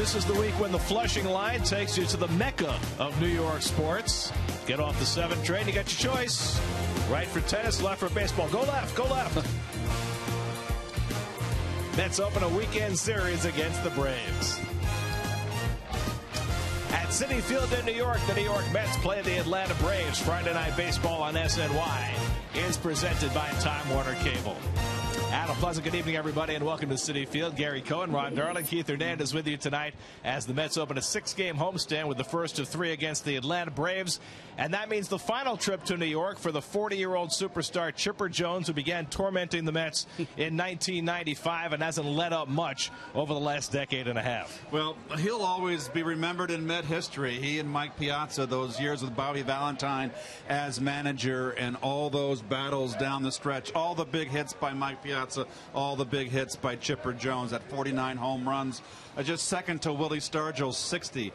This is the week when the Flushing line takes you to the mecca of New York sports. Get off the 7 train, you got your choice. Right for tennis, left for baseball. Go left, go left. Mets open a weekend series against the Braves. At Citi Field in New York, the New York Mets play the Atlanta Braves. Friday Night Baseball on SNY is presented by Time Warner Cable. And a pleasant good evening, everybody, and welcome to Citi Field. Gary Cohen, Ron Darling, Keith Hernandez with you tonight as the Mets open a 6-game homestand with the first of 3 against the Atlanta Braves. And that means the final trip to New York for the 40-year-old superstar Chipper Jones, who began tormenting the Mets in 1995 and hasn't let up much over the last decade and a half. Well, he'll always be remembered in Met history. He and Mike Piazza, those years with Bobby Valentine as manager, and all those battles down the stretch, all the big hits by Mike Piazza, all the big hits by Chipper Jones at 49 home runs, just second to Willie Stargell's 60.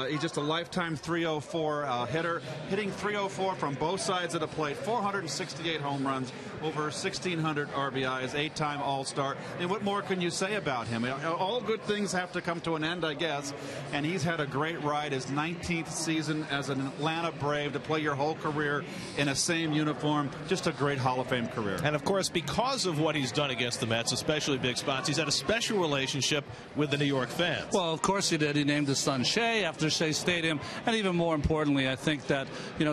He's just a lifetime 304 hitter, hitting 304 from both sides of the plate, 468 home runs, over 1,600 RBIs, 8-time All-Star. And what more can you say about him? All good things have to come to an end, I guess, and he's had a great ride, his 19th season as an Atlanta Brave, to play your whole career in a same uniform. Just a great Hall of Fame career. And, of course, because of what he's done against the Mets, especially big spots, he's had a special relationship with the New York fans. Well, of course he did. He named his son Shea after Shea Stadium. And even more importantly, I think that,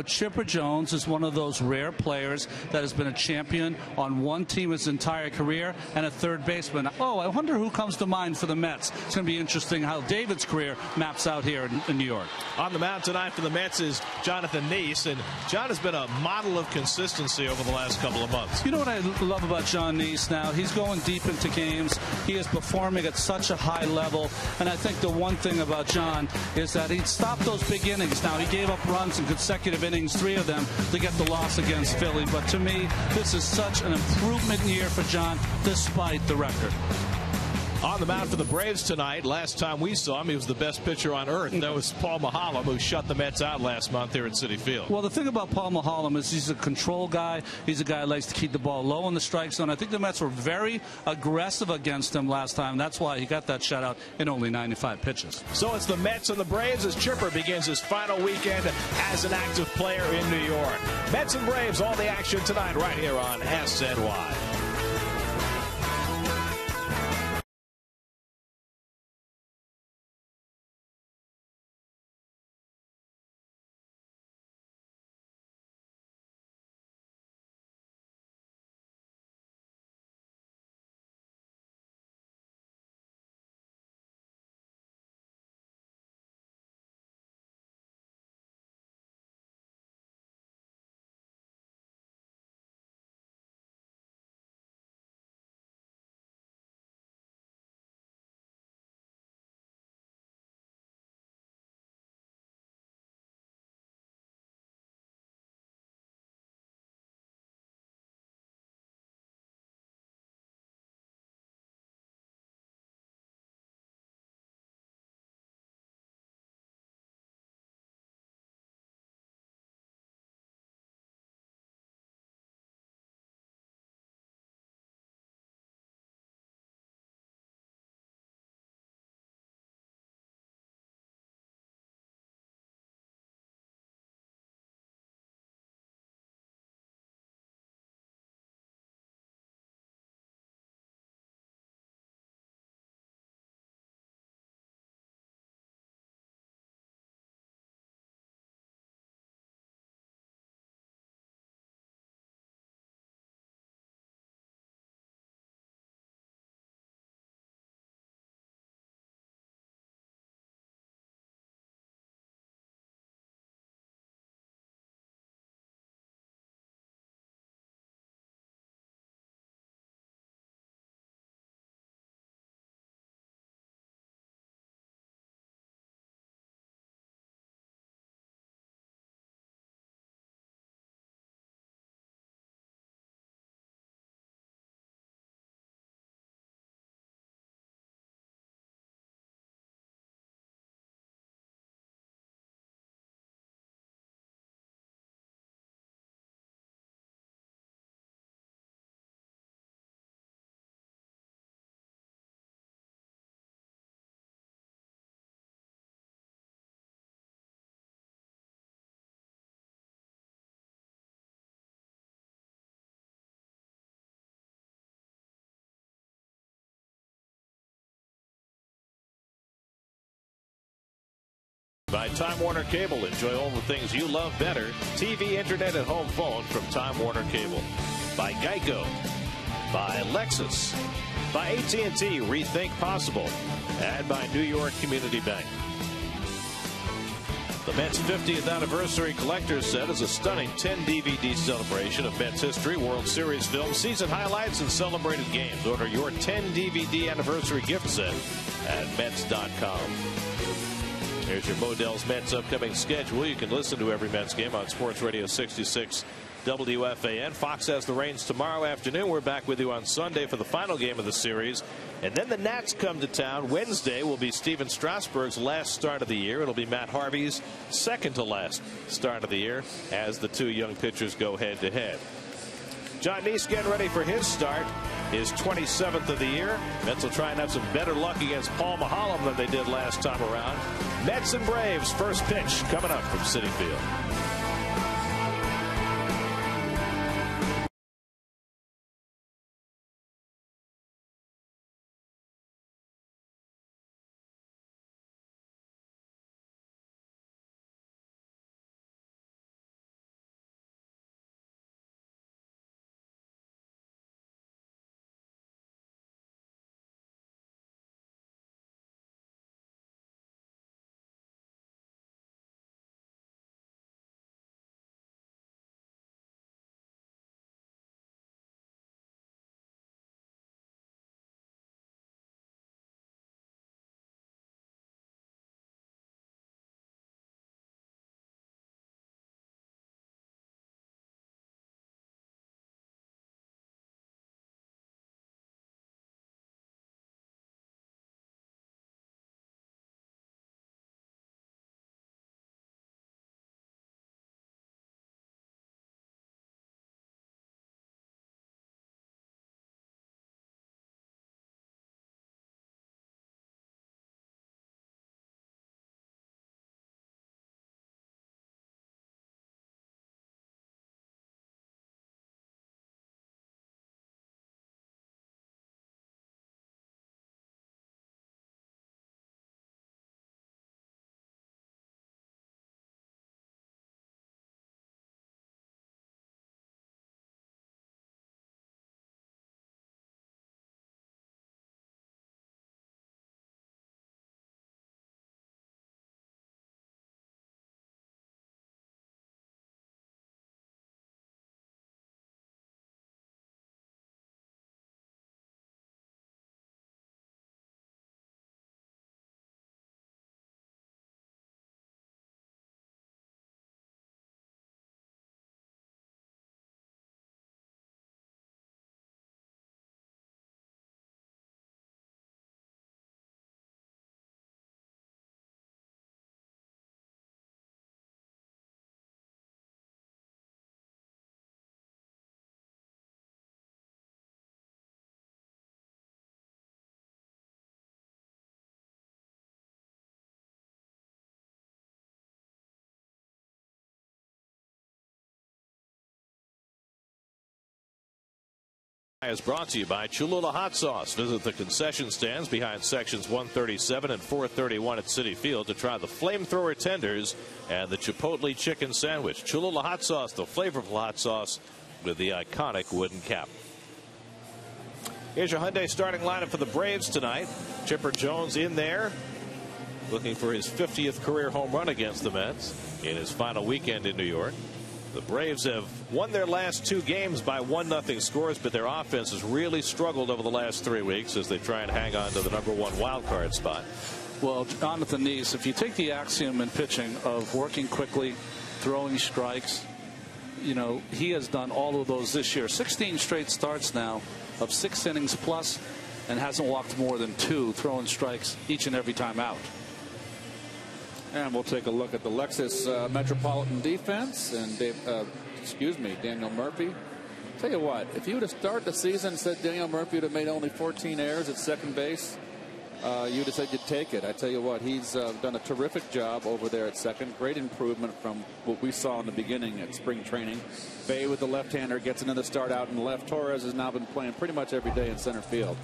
Chipper Jones is one of those rare players that has been a champion on one team his entire career and a third baseman. Oh, I wonder who comes to mind for the Mets. It's going to be interesting how David's career maps out here in New York. On the mound tonight for the Mets is Jonathan Neese, and John has been a model of consistency over the last couple of months. You know what I love about John Neese now? He's going deep into games. He is performing at such a high level, and I think the one thing about John is that he stopped those big innings. Now, he gave up runs in consecutive innings, 3 of them, to get the loss against Philly, but to me, this is such an improvement year for John despite the record. On the mound for the Braves tonight, last time we saw him, he was the best pitcher on earth. That was Paul Maholm, who shut the Mets out last month here at Citi Field. Well, the thing about Paul Maholm is he's a control guy. He's a guy who likes to keep the ball low in the strike zone. I think the Mets were very aggressive against him last time. That's why he got that shutout in only 95 pitches. So it's the Mets and the Braves as Chipper begins his final weekend as an active player in New York. Mets and Braves, all the action tonight right here on SNY. By Time Warner Cable. Enjoy all the things you love better. TV, internet, and home phone from Time Warner Cable. By Geico. By Lexus. By AT&T, Rethink Possible. And by New York Community Bank. The Mets' 50th anniversary collector's set is a stunning 10-DVD celebration of Mets history, World Series films, season highlights, and celebrated games. Order your 10-DVD anniversary gift set at Mets.com. Here's your Modell's Mets upcoming schedule. You can listen to every Mets game on Sports Radio 66 WFAN. Fox has the reins tomorrow afternoon. We're back with you on Sunday for the final game of the series. And then the Nats come to town. Wednesday will be Steven Strasburg's last start of the year. It'll be Matt Harvey's second to last start of the year as the two young pitchers go head to head. John Neese getting ready for his start, his 27th of the year. Mets will try and have some better luck against Paul Maholm than they did last time around. Mets and Braves first pitch coming up from Citi Field. Is brought to you by Cholula Hot Sauce. Visit the concession stands behind sections 137 and 431 at Citi Field to try the flamethrower tenders and the Chipotle chicken sandwich. Cholula Hot Sauce, the flavorful hot sauce with the iconic wooden cap. Here's your Hyundai starting lineup for the Braves tonight. Chipper Jones in there, looking for his 50th career home run against the Mets in his final weekend in New York. The Braves have won their last two games by 1-0 scores, but their offense has really struggled over the last 3 weeks as they try and hang on to the #1 wild card spot. Well, Jonathan Neese, if you take the axiom in pitching of working quickly, throwing strikes, you know, he has done all of those this year. 16 straight starts now of 6 innings plus and hasn't walked more than 2, throwing strikes each and every time out. And we'll take a look at the Lexus Metropolitan defense and Daniel Murphy. Tell you what, if you would have started the season and said Daniel Murphy would have made only 14 errors at second base, you'd have said you'd take it. I tell you what, he's done a terrific job over there at second. Great improvement from what we saw in the beginning at spring training. Bay with the left-hander gets another start out in left. Torres has now been playing pretty much every day in center field.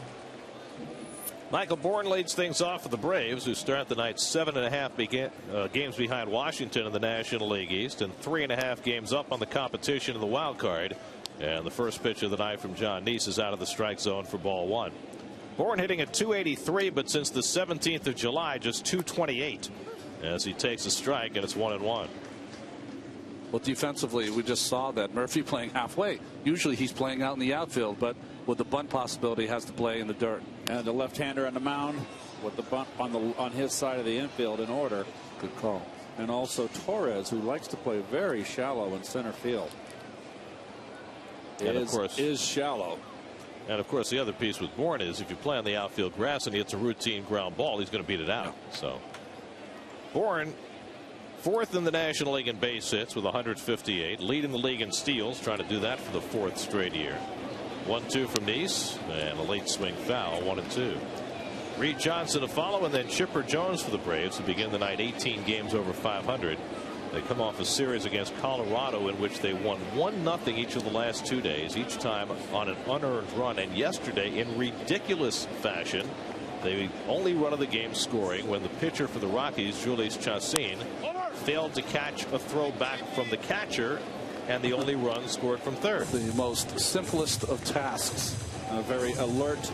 Michael Bourne leads things off for the Braves, who start the night 7.5 games behind Washington in the National League East and 3.5 games up on the competition in the wild card. And the first pitch of the night from John Neese is out of the strike zone for ball one. Bourne hitting at .283, but since the 17th of July, just .228 as he takes a strike, and it's 1-1. Well, defensively, we just saw that Murphy playing halfway. Usually he's playing out in the outfield, but with the bunt possibility, has to play in the dirt. And the left-hander on the mound with the bunt on his side of the infield in order. Good call. And also Torres, who likes to play very shallow in center field. And of course, is shallow. And of course, the other piece with Bourne is if you play on the outfield grass and he hits a routine ground ball, he's going to beat it out. Yeah. So Bourne, fourth in the National League in base hits with 158, leading the league in steals, trying to do that for the fourth straight year. 1-2 from Neese, and a late swing foul, 1-2. Reed Johnson to follow, and then Chipper Jones for the Braves to begin the night 18 games over 500. They come off a series against Colorado in which they won 1-0 each of the last 2 days, each time on an unearned run. And yesterday, in ridiculous fashion, the only run of the game scoring when the pitcher for the Rockies, Jhoulys Chacín, failed to catch a throw back from the catcher, and the only run scored from third. The most simplest of tasks. A very alert,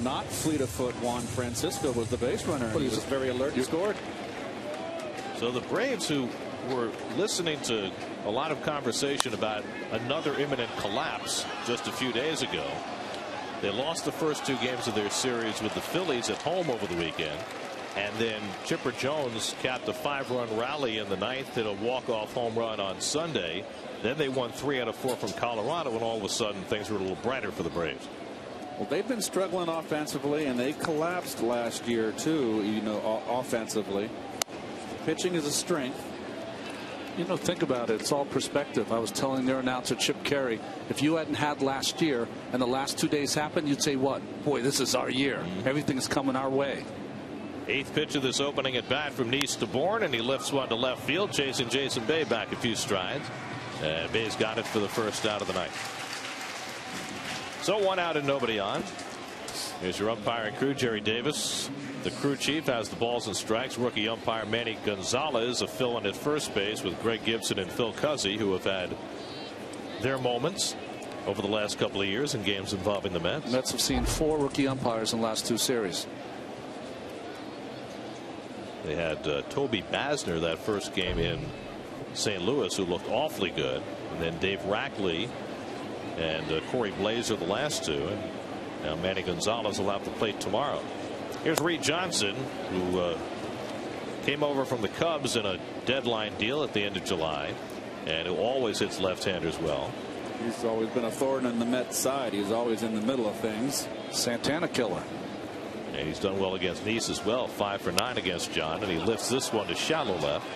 not fleet of foot Juan Francisco was the base runner. He was very alert and scored. So the Braves, who were listening to a lot of conversation about another imminent collapse just a few days ago, they lost the first 2 games of their series with the Phillies at home over the weekend. And then Chipper Jones capped a 5-run rally in the 9th, hit a walk-off home run on Sunday. Then they won 3 out of 4 from Colorado, and all of a sudden things were a little brighter for the Braves. Well, they've been struggling offensively, and they collapsed last year too, you know, offensively. Pitching is a strength. You know, think about it. It's all perspective. I was telling their announcer, Chip Carey, if you hadn't had last year and the last 2 days happened, you'd say, what? Boy, this is our year. Everything's coming our way. 8th pitch of this opening at bat from Neese to Bourne, and he lifts one to left field, chasing Jason Bay back a few strides. And Bay's got it for the first out of the night. So 1 out and nobody on. Here's your umpiring crew, Jerry Davis. The crew chief has the balls and strikes. Rookie umpire Manny Gonzalez, a fill-in at first base with Greg Gibson and Phil Cuzzi, who have had their moments over the last couple of years in games involving the Mets. Mets have seen 4 rookie umpires in the last 2 series. They had Toby Basner that first game in St. Louis, who looked awfully good, and then Dave Rackley and Corey Blazer the last 2, and now Manny Gonzalez will have to play tomorrow. Here's Reed Johnson, who came over from the Cubs in a deadline deal at the end of July, and who always hits left-handers well. He's always been a thorn in the Mets side. He's always in the middle of things. Santana killer. And he's done well against Neese as well. 5 for 9 against John, and he lifts this one to shallow left.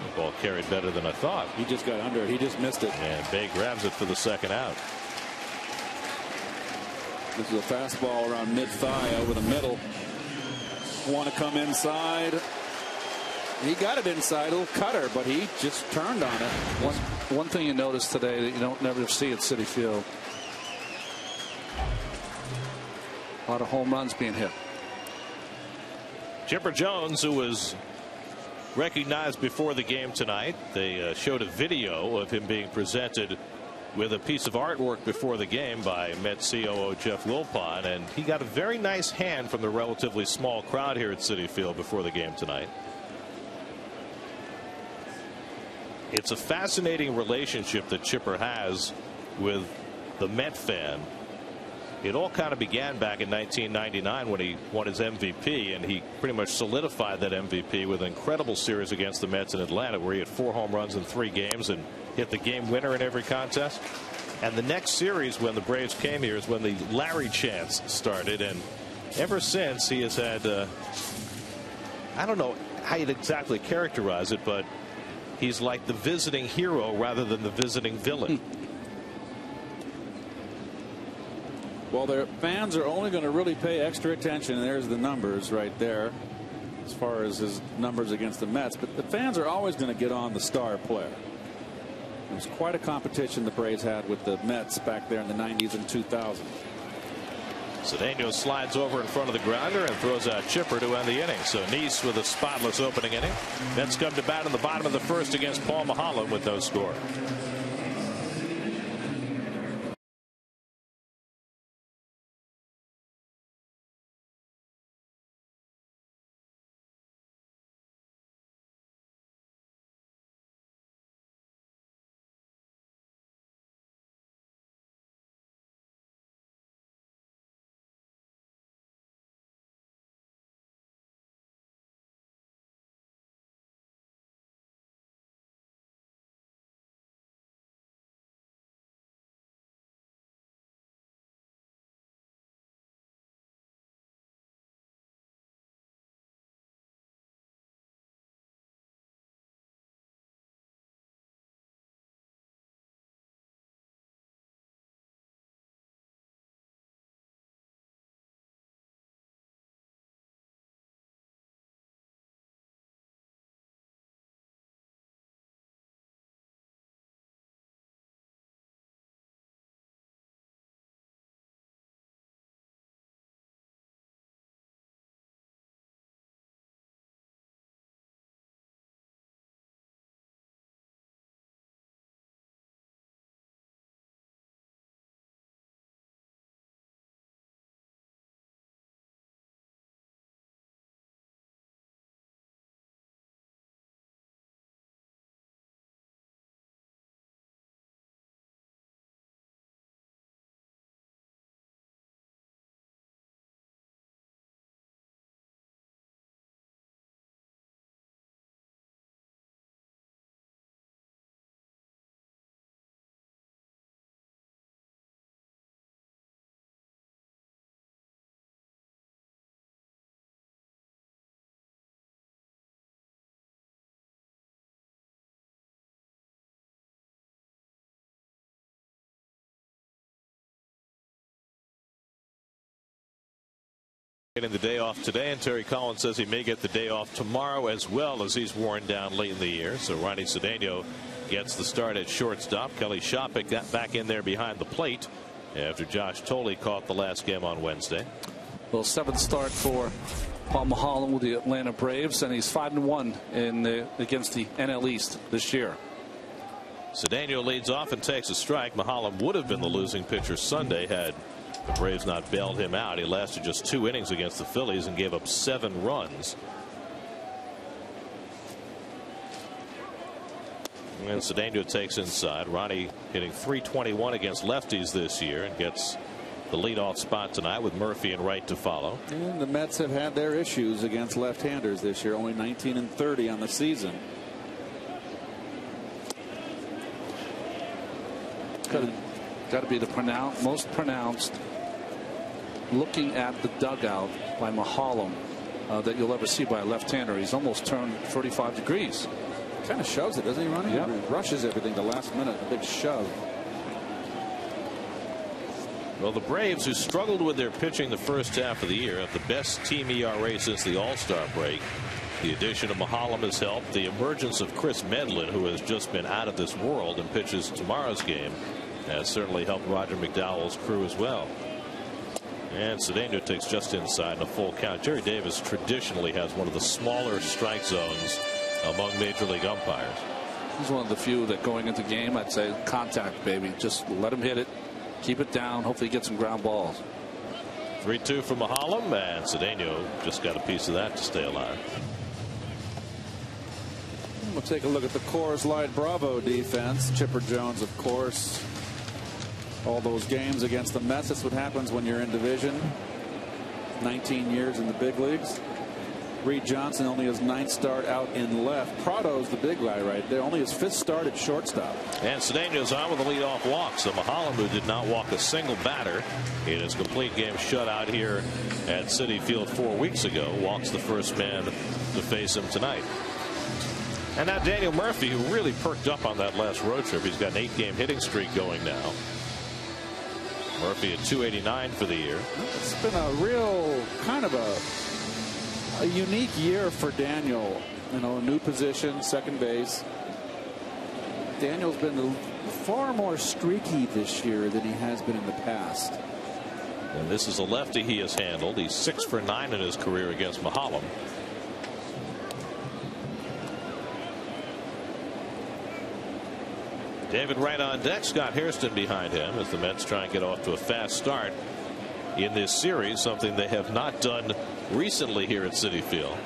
The ball carried better than I thought. He just got under it. He just missed it. And Bay grabs it for the second out. This is a fastball around mid-thigh over the middle. Want to come inside. He got it inside, a little cutter, but he just turned on it. One thing you notice today that you don't never see at Citi Field. A lot of home runs being hit. Chipper Jones, who was recognized before the game tonight. They showed a video of him being presented with a piece of artwork before the game by Mets COO Jeff Wilpon, and he got a very nice hand from the relatively small crowd here at Citi Field before the game tonight. It's a fascinating relationship that Chipper has with the Met fan. It all kind of began back in 1999 when he won his MVP, and he pretty much solidified that MVP with an incredible series against the Mets in Atlanta, where he had 4 home runs in 3 games and hit the game winner in every contest. And the next series when the Braves came here is when the Larry chants started, and ever since he has had I don't know how you'd exactly characterize it, but he's like the visiting hero rather than the visiting villain. Well, their fans are only going to really pay extra attention, and there's the numbers right there as far as his numbers against the Mets, but the fans are always going to get on the star player. It was quite a competition the Braves had with the Mets back there in the 90s and 2000s. Cedeno slides over in front of the grounder and throws out Chipper to end the inning. So Nice with a spotless opening inning. Mets come to bat in the bottom of the first against Paul Maholm with no score. Getting the day off today, and Terry Collins says he may get the day off tomorrow as well, as he's worn down late in the year. So Ronnie Cedeno gets the start at shortstop. Kelly Shopik got back in there behind the plate after Josh Tolley caught the last game on Wednesday. Well, 7th start for Paul Maholm with the Atlanta Braves, and he's 5-1 against the NL East this year. Cedeno leads off and takes a strike. Maholm would have been the losing pitcher Sunday had the Braves not bailed him out. He lasted just 2 innings against the Phillies and gave up 7 runs. And Cedeno takes inside. Ronnie hitting .321 against lefties this year and gets the leadoff spot tonight with Murphy and Wright to follow. And the Mets have had their issues against left-handers this year, only 19-30 on the season. Got to be the most pronounced looking at the dugout by Maholm that you'll ever see by a left-hander. He's almost turned 45 degrees. Kind of shoves it, doesn't he, Ronnie? Yeah. He rushes everything the last minute, a big shove. Well, the Braves, who struggled with their pitching the first half of the year, have the best team ERA since the All-Star break. The addition of Maholm has helped. The emergence of Chris Medlin, who has just been out of this world and pitches tomorrow's game, has certainly helped Roger McDowell's crew as well. And Cedeno takes just inside in a full count. Jerry Davis traditionally has one of the smaller strike zones among major league umpires. He's one of the few that going into game, I'd say contact, baby. Just let him hit it. Keep it down. Hopefully get some ground balls. 3-2 for Maholm, and Cedeno just got a piece of that to stay alive. We'll take a look at the Coors Light Bravo defense. Chipper Jones, of course, all those games against the Mets. That's what happens when you're in division. 19 years in the big leagues. Reed Johnson only his 9th start out in left. Prado's the big guy right there. Only his 5th start at shortstop. And Cedeno's on with a leadoff walk. So Maholm, who did not walk a single batter in his complete game shutout here at Citi Field 4 weeks ago, walks the first man to face him tonight. And now Daniel Murphy, who really perked up on that last road trip. He's got an 8-game hitting streak going now. Murphy at .289 for the year. It's been a real kind of a unique year for Daniel. You know, a new position, second base. Daniel's been far more streaky this year than he has been in the past. And this is a lefty he has handled. He's 6 for 9 in his career against Mahalam. David Wright on deck. Scott Hairston behind him as the Mets try and get off to a fast start in this series, something they have not done recently here at Citi Field.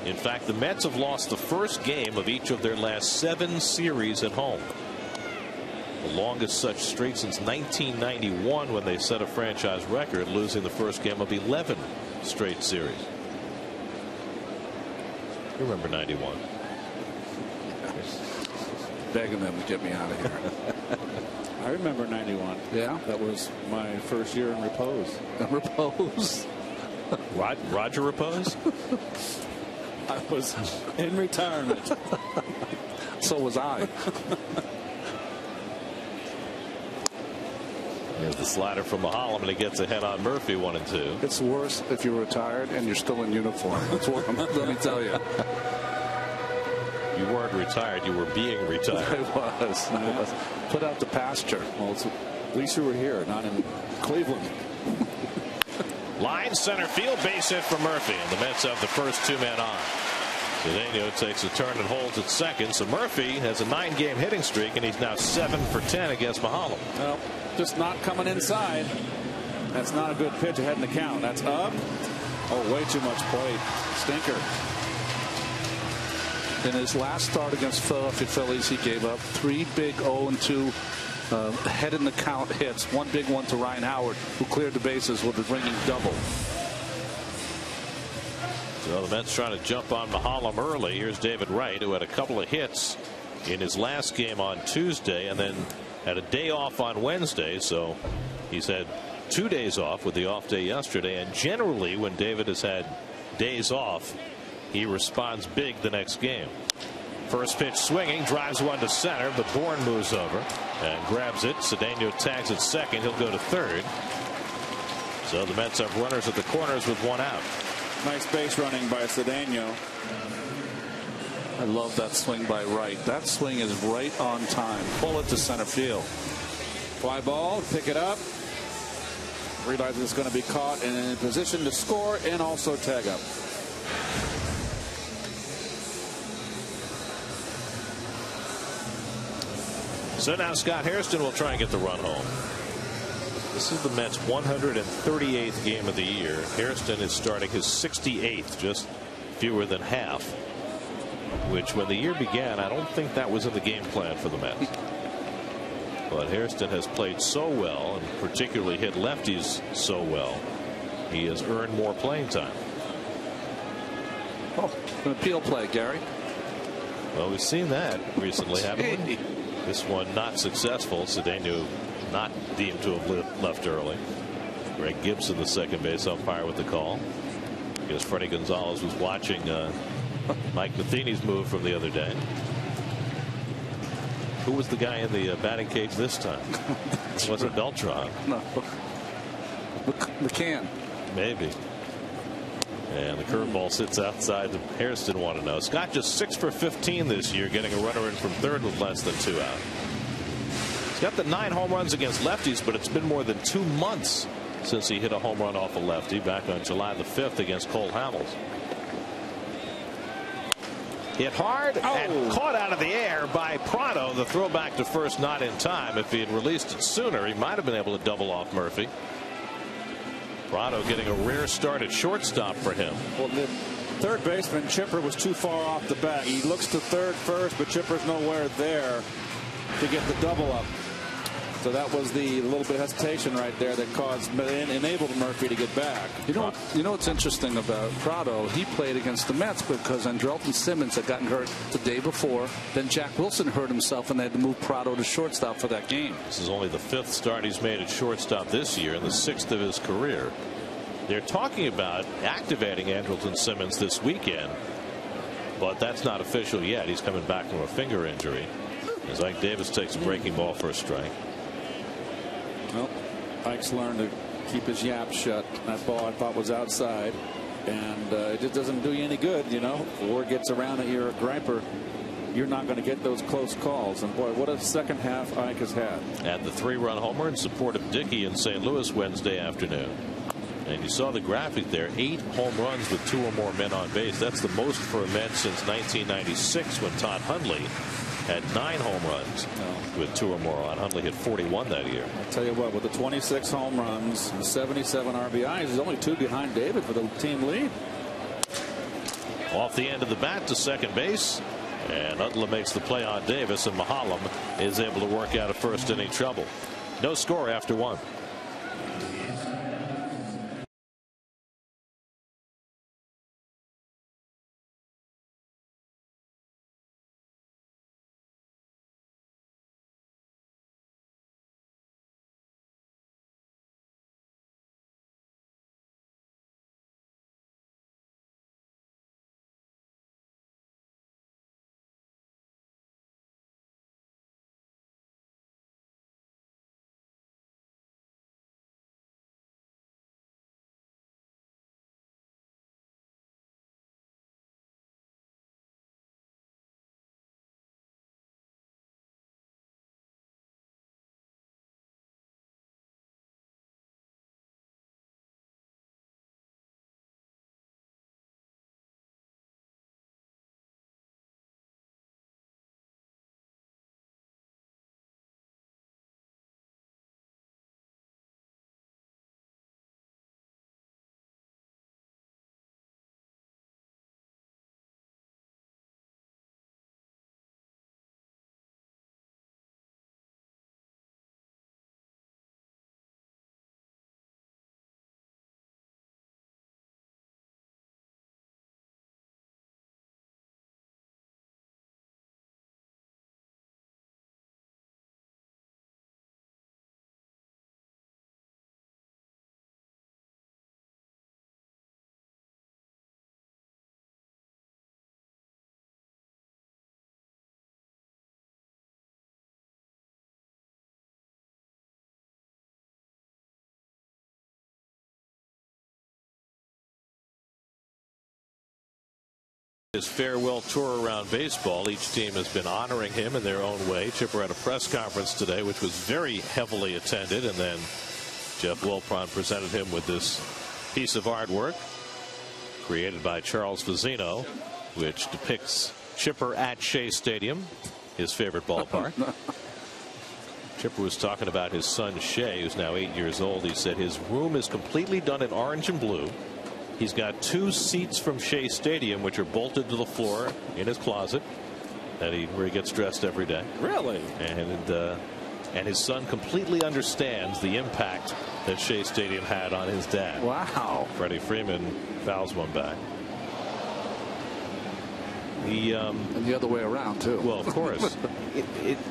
In fact, the Mets have lost the first game of each of their last 7 series at home. The longest such streak since 1991, when they set a franchise record, losing the first game of 11 straight series. You remember 91? Begging them to get me out of here. I remember 91. Yeah? That was my first year in repose. Repose? Roger Repose? I was in retirement. So was I. Here's the slider from Mahalam, and he gets ahead on Murphy, 1-2. It's worse if you're retired and you're still in uniform. That's what let me tell you. You weren't retired, you were being retired. I was. Put out the pasture. Well, at least you were here, not in Cleveland. Line center field, base hit for Murphy, and the Mets have the first 2 men on. Cedeno takes a turn and holds at second, so Murphy has a 9-game hitting streak, and he's now 7 for 10 against Mahalam. Well, just not coming inside. That's not a good pitch ahead in the count. That's up. Oh, way too much plate. Stinker. In his last start against Philadelphia Phillies, he gave up 3 big 0-2 head in the count hits. 1 big one to Ryan Howard, who cleared the bases with a ringing double. So the Mets trying to jump on Mahalam early. Here's David Wright, who had a couple of hits in his last game on Tuesday and then had a day off on Wednesday. So he's had 2 days off with the off day yesterday. And generally, when David has had days off, he responds big the next game. First pitch swinging, drives one to center, but Bourne moves over and grabs it. Cedeno tags at second. He'll go to third. So the Mets have runners at the corners with 1 out. Nice base running by Cedeno. I love that swing by Wright. That swing is right on time. Pull it to center field. Fly ball, pick it up. Realizes it's going to be caught and in position to score and also tag up. So now Scott Hairston will try and get the run home. This is the Mets' 138th game of the year. Hairston is starting his 68th, just fewer than half, which when the year began, I don't think that was in the game plan for the Mets. But Hairston has played so well, and particularly hit lefties so well, he has earned more playing time. Oh, an appeal play, Gary. Well, we've seen that recently, haven't we? This one not successful. Cedeno not deemed to have left early. Greg Gibson, the second base umpire, with the call. Because Freddie Gonzalez was watching Mike Matheny's move from the other day. Who was the guy in the batting cage this time? It wasn't Beltran. No. McCann. Maybe. And the curveball sits outside. Hairston want to know. Scott just 6 for 15 this year, getting a runner in from third with less than 2 out. He's got the 9 home runs against lefties, but it's been more than 2 months since he hit a home run off a lefty back on July the 5th against Cole Hamels. Hit hard and caught out of the air by Prado. The throw back to first not in time. If he had released it sooner, he might have been able to double off Murphy. Prado getting a rare start at shortstop for him. Well, the third baseman Chipper was too far off the bat. He looks to third first, but Chipper's nowhere there to get the double up. So that was the little bit of hesitation right there that enabled Murphy to get back. You know what's interesting about Prado? He played against the Mets because Andrelton Simmons had gotten hurt the day before. Then Jack Wilson hurt himself, and they had to move Prado to shortstop for that game. This is only the 5th start he's made at shortstop this year and the 6th of his career. They're talking about activating Andrelton Simmons this weekend, but that's not official yet. He's coming back from a finger injury. As Ike Davis takes a breaking ball for a strike. Well, Ike's learned to keep his yap shut. That ball I thought was outside, and it just doesn't do you any good, you know. If the word gets around that you're a griper, you're not going to get those close calls. And boy, what a second half Ike has had. And the 3-run homer in support of Dickey in St. Louis Wednesday afternoon. And you saw the graphic there, 8 home runs with 2 or more men on base. That's the most for a Met since 1996 when Todd Hundley had 9 home runs with 2 or more on. Hundley hit 41 that year. I'll tell you what, with the 26 home runs and 77 RBIs, he's only 2 behind David for the team lead. Off the end of the bat to second base. And Utley makes the play on Davis, and Mahalam is able to work out a first inning trouble. No score after 1. His farewell tour around baseball. Each team has been honoring him in their own way. Chipper had a press conference today, which was very heavily attended, and then Jeff Wilpron presented him with this piece of artwork created by Charles Vizino, which depicts Chipper at Shea Stadium, his favorite ballpark. Chipper was talking about his son Shea, who's now 8 years old. He said his room is completely done in orange and blue. He's got 2 seats from Shea Stadium, which are bolted to the floor in his closet, where he gets dressed every day. Really? And his son completely understands the impact that Shea Stadium had on his dad. Wow. Freddie Freeman fouls one back. And the other way around, too. Well, of course.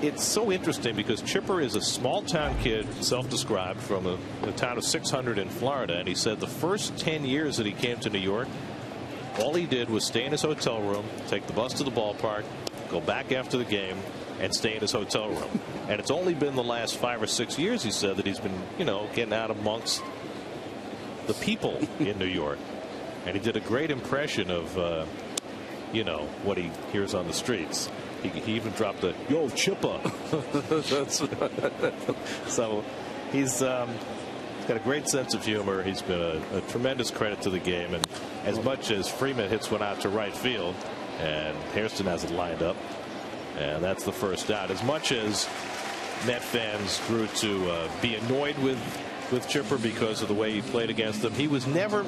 It's so interesting because Chipper is a small town kid, self-described, from a town of 600 in Florida. And he said the first 10 years that he came to New York, all he did was stay in his hotel room, take the bus to the ballpark, go back after the game, and stay in his hotel room. And it's only been the last 5 or 6 years, he said, that he's been, getting out amongst the people in New York. And he did a great impression of what he hears on the streets. He even dropped a "Yo, Chipper." That's right. So he's got a great sense of humor. He's been a tremendous credit to the game. And as much as Freeman hits one out to right field, and Hairston has it lined up, and that's the first out. As much as Met fans grew to be annoyed with Chipper because of the way he played against them, he was never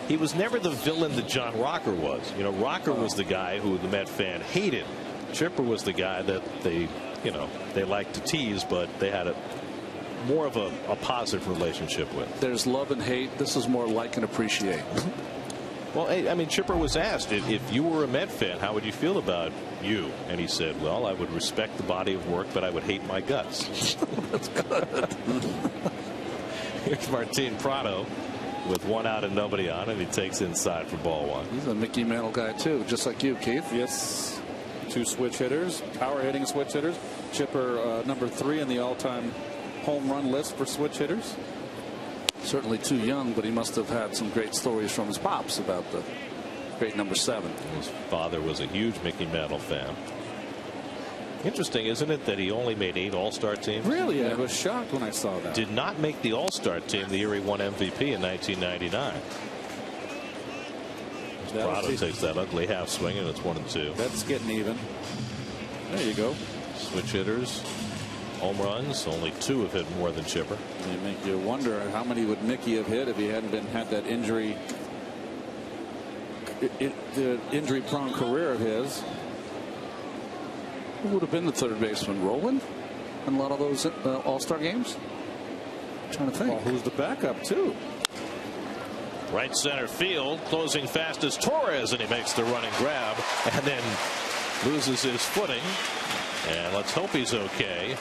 the villain that John Rocker was. Rocker was the guy who the Met fan hated. Chipper was the guy that they liked to tease, but they had more of a positive relationship with. There's love and hate. This is more like and appreciate. Well, I mean, Chipper was asked, if you were a Met fan, how would you feel about you? And he said, well, I would respect the body of work, but I would hate my guts. That's good. Here's Martin Prado with 1 out and nobody on, and he takes inside for ball 1. He's a Mickey Mantle guy, too, just like you, Keith. Yes. 2 switch hitters, power hitting switch hitters. Chipper number 3 in the all-time home run list for switch hitters. Certainly too young, but he must have had some great stories from his pops about the great number 7. His father was a huge Mickey Mantle fan. Interesting, isn't it, that he only made 8 All-Star teams? Really? Yeah. I was shocked when I saw that. Did not make the All-Star team the year he won MVP in 1999. Prado takes that ugly half swing, and it's 1-2. That's getting even. There you go. Switch hitters, home runs. Only 2 have hit more than Chipper. They make you wonder how many would Mickey have hit if he hadn't had that injury, the injury-prone career of his. Who would have been the third baseman? Rowland in a lot of those All-Star games? I'm trying to think. Well, who's the backup, too? Right center field, closing fast as Torres, and he makes the running grab and then loses his footing. And let's hope he's okay.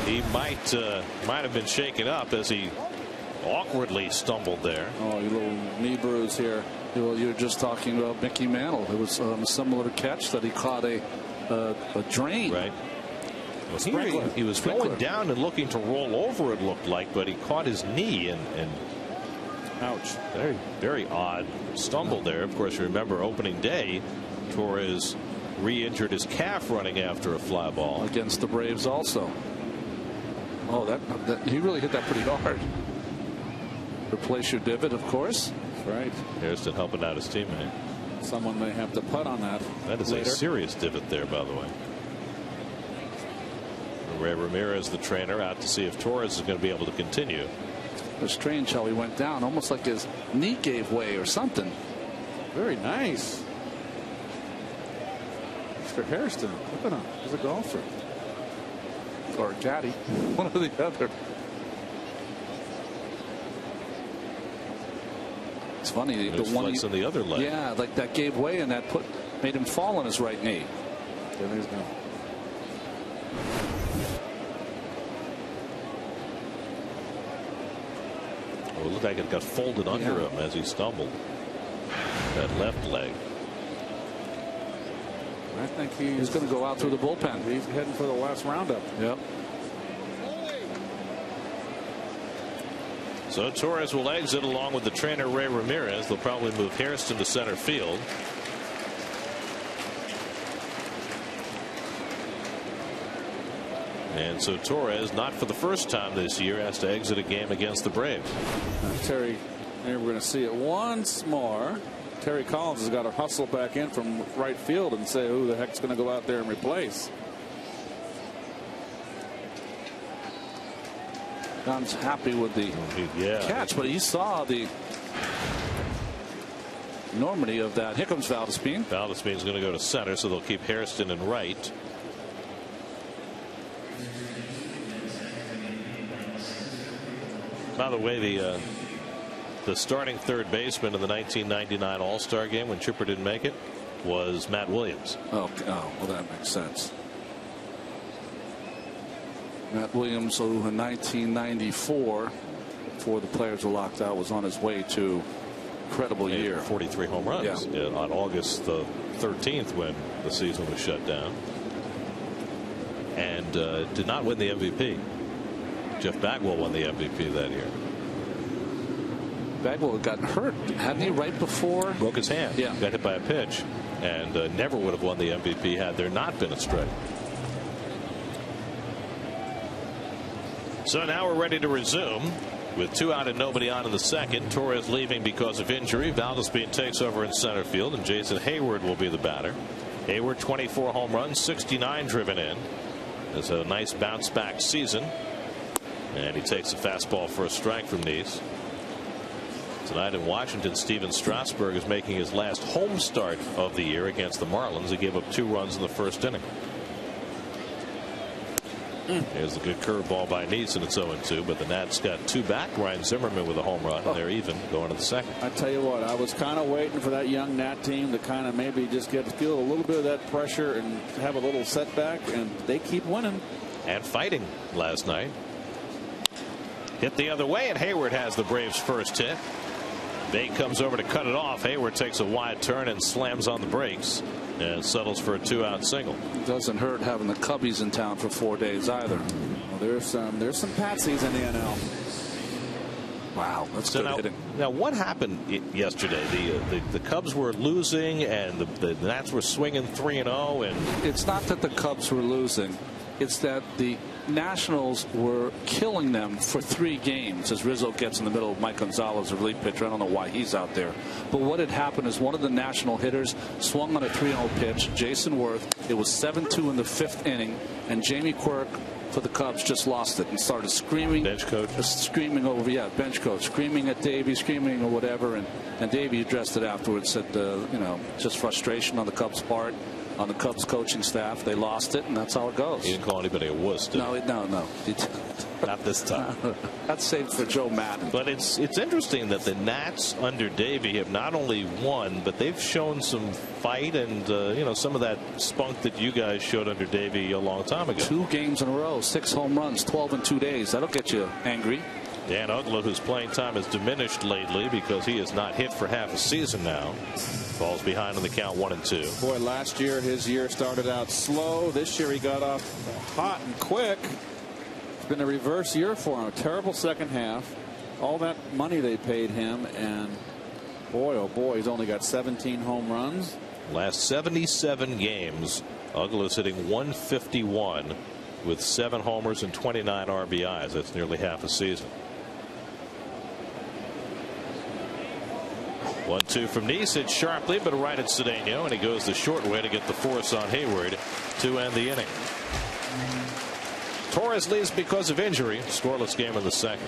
He might have been shaken up as he awkwardly stumbled there. Oh, your little knee bruise here. Well, you're just talking about Mickey Mantle. It was a similar catch that he caught a drain. Right. Well, he was going down and looking to roll over, it looked like, but he caught his knee and ouch. Very, very odd stumble there. Of course, you remember opening day, Torres re-injured his calf running after a fly ball. Against the Braves also. Oh, that he really hit that pretty hard. Replace your divot, of course. That's right. Hairston helping out his teammate. Someone may have to putt on that. That is later. A serious divot there, by the way. Ray Ramirez, the trainer, out to see if Torres is going to be able to continue. It was strange how he went down, almost like his knee gave way or something. Very nice. Mr. Hairston, look at him. He's a golfer. Or a caddy. One or the other. It's funny. The one on the other leg. Yeah, like that gave way and that made him fall on his right knee. There he's going. It looked like it got folded under him as he stumbled. That left leg. I think he's going to go out through the bullpen. He's heading for the last roundup. Yep. So Torres will exit along with the trainer Ray Ramirez. They'll probably move Hairston to center field. And so Torres, not for the first time this year, has to exit a game against the Braves. Terry, here we're going to see it once more. Terry Collins has got to hustle back in from right field and say who the heck's going to go out there and replace. John's happy with the catch, but he saw the enormity of that. Here comes Valdespin. Valdespin's going to go to center, so they'll keep Hairston in right. By the way, the starting third baseman in the 1999 All-Star game when Chipper didn't make it was Matt Williams. Oh, well, that makes sense. Matt Williams, who in 1994, before the players were locked out, was on his way to incredible year. 43 home runs on August the 13th when the season was shut down. And did not win the MVP. Jeff Bagwell won the MVP that year. Bagwell got hurt, hadn't he, right before? Broke his hand. Yeah. Got hit by a pitch. And never would have won the MVP had there not been a strike. So now we're ready to resume with 2 out and nobody on in the second. Torres leaving because of injury. Valdespin takes over in center field, and Jason Hayward will be the batter. Hayward, 24 home runs, 69 driven in. It's a nice bounce back season. And he takes a fastball for a strike from Neese. Tonight in Washington, Steven Strasburg is making his last home start of the year against the Marlins. He gave up 2 runs in the first inning. Here's the good curveball by Neese, and it's 0-2. But the Nats got 2 back. Ryan Zimmerman with a home run, and they're even going to the second. I tell you what, I was kind of waiting for that young Nat team to kind of maybe just feel a little bit of that pressure and have a little setback, and they keep winning. And fighting last night. Hit the other way, and Hayward has the Braves' first hit. Bate comes over to cut it off. Hayward takes a wide turn and slams on the brakes and settles for a 2-out single. It doesn't hurt having the Cubbies in town for 4 days either. Well, there's some patsies in the NL. Wow, that's good hitting. Now, what happened yesterday? The Cubs were losing, and the Nats were swinging 3-0. And it's not that the Cubs were losing; it's that the Nationals were killing them for 3 games. As Rizzo gets in the middle of Mike Gonzalez, a relief pitcher. I don't know why he's out there, but what had happened is one of the National hitters swung on a 3-0 pitch, Jason Worth. It was 7-2 in the 5th inning, and Jamie Quirk for the Cubs just lost it and started screaming. Bench coach screaming over, bench coach screaming at Davey, screaming or whatever, and Davey addressed it afterwards. Said just frustration on the Cubs' part, on the Cubs coaching staff. They lost it, and that's how it goes. He didn't call anybody a wuss, did he? No. Not this time. That's saved for Joe Madden. But it's interesting that the Nats under Davey have not only won, but they've shown some fight and some of that spunk that you guys showed under Davey a long time ago. 2 games in a row, 6 home runs, 12 in 2 days. That'll get you angry. Dan Uggla, whose playing time has diminished lately because he has not hit for half a season now, falls behind on the count 1-2. Boy, last year his year started out slow. This year he got off hot and quick. It's been a reverse year for him. A terrible second half. All that money they paid him, and boy, oh boy, he's only got 17 home runs. Last 77 games, Uggla's hitting 151 with 7 homers and 29 RBIs. That's nearly half a season. 1-2 from Neese. Hit sharply, but right at Cedeno, and he goes the short way to get the force on Hayward to end the inning. Torres leaves because of injury. Scoreless game in the second.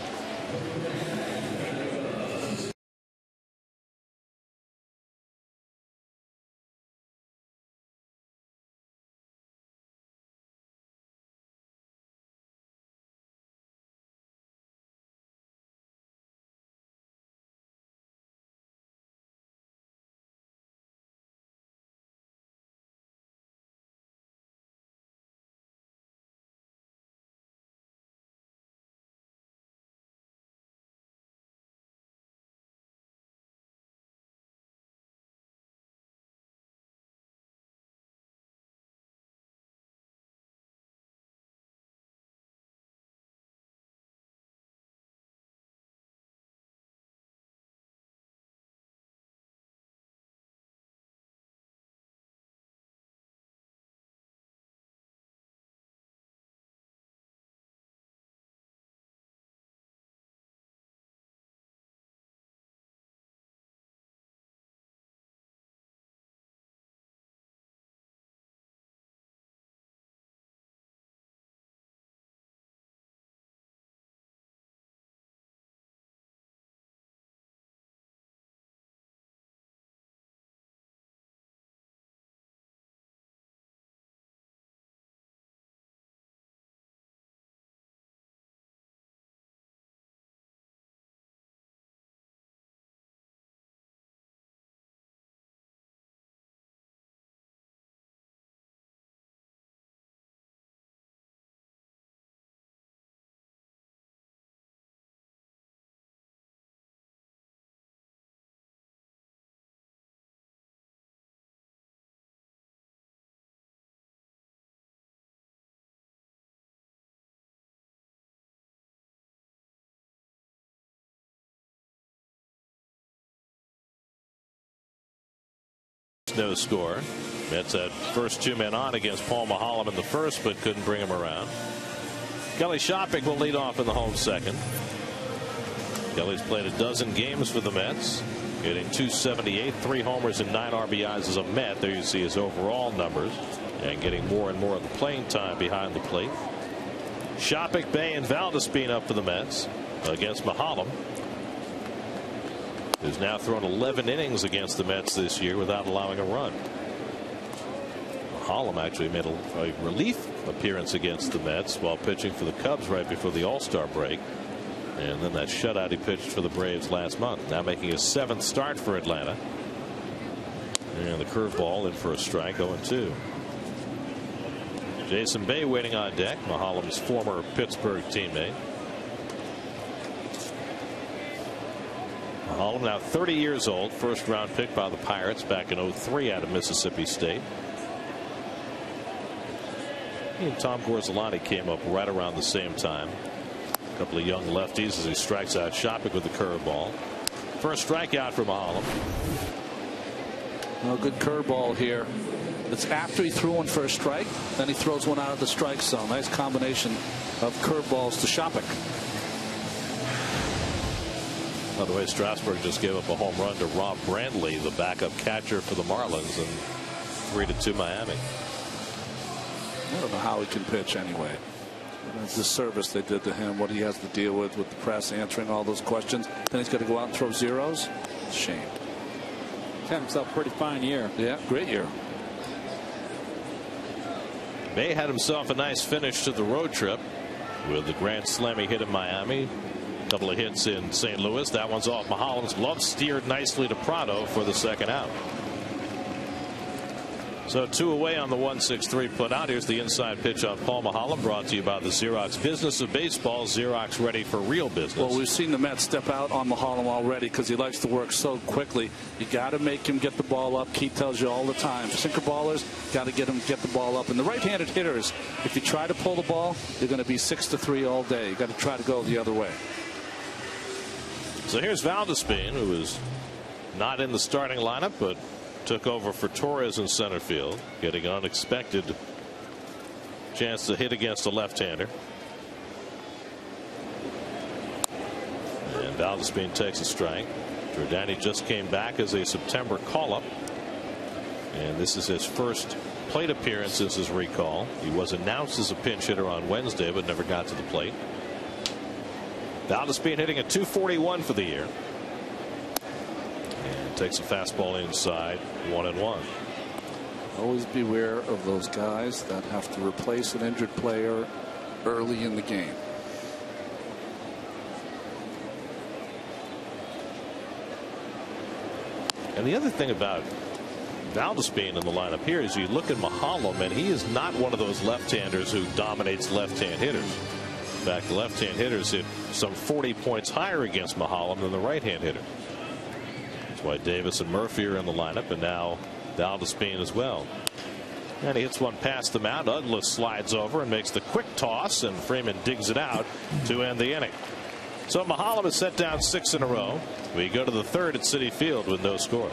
No score. Mets had first 2 men on against Paul Maholm in the first, but couldn't bring him around. Kelly Shopping will lead off in the home second. Kelly's played a dozen games for the Mets, getting .278, 3 homers and 9 RBIs as a Met. There you see his overall numbers, and getting more and more of the playing time behind the plate. Shopping, Bay, and Valdespin up for the Mets against Maholm, who's now thrown 11 innings against the Mets this year without allowing a run. Maholm actually made a relief appearance against the Mets while pitching for the Cubs right before the All-Star break. And then that shutout he pitched for the Braves last month. Now making his 7th start for Atlanta. And the curveball in for a strike, 0-2. Jason Bay waiting on deck, Maholm's former Pittsburgh teammate. Maholm now 30 years old, first round pick by the Pirates back in 03 out of Mississippi State. He and Tom Gorzelati came up right around the same time. A couple of young lefties as he strikes out Shopping with the curveball. First strikeout for Mahalam. Well, good curveball here. It's after he threw one for a strike, then he throws one out of the strike zone. Nice combination of curveballs to Shopik. By the way, Strasburg just gave up a home run to Rob Brandley, the backup catcher for the Marlins, and 3-2 Miami. I don't know how he can pitch anyway. The service they did to him, what he has to deal with the press answering all those questions. Then he's got to go out and throw zeros. Shame. Had himself a pretty fine year. Yeah, great year. May had himself a nice finish to the road trip with the grand slam he hit in Miami. A couple of hits in St. Louis. That one's off Mahalam's glove, steered nicely to Prado for the second out. So 2 away on the 1-6-3 put out. Here's the inside pitch on Paul Mahalam, brought to you by the Xerox Business of Baseball. Xerox, ready for real business. Well, we've seen the Mets step out on Mahalam already because he likes to work so quickly. You got to make him get the ball up. Keith tells you all the time. Sinker ballers, got to get the ball up. And the right-handed hitters, if you try to pull the ball, you're going to be 6-3 all day. You got to try to go the other way. So here's Valdespin, who is not in the starting lineup, but took over for Torres in center field, getting an unexpected chance to hit against a left-hander. And Valdespin takes a strike. Giordani just came back as a September call-up, and this is his first plate appearance since his recall. He was announced as a pinch hitter on Wednesday, but never got to the plate. Valdespin hitting at .241 for the year. Takes a fastball inside, 1-1. Always beware of those guys that have to replace an injured player early in the game. And the other thing about Valdespin in the lineup here is you look at Mahalam, and he is not one of those left-handers who dominates left-hand hitters. In fact, the left-hand hitters hit some 40 points higher against Mahalam than the right-hand hitter. That's why Davis and Murphy are in the lineup, and now Valdespin as well. And he hits one past the mound. Douglas slides over and makes the quick toss, and Freeman digs it out to end the inning. So Mahalam has set down 6 in a row. We go to the third at Citi Field with no score.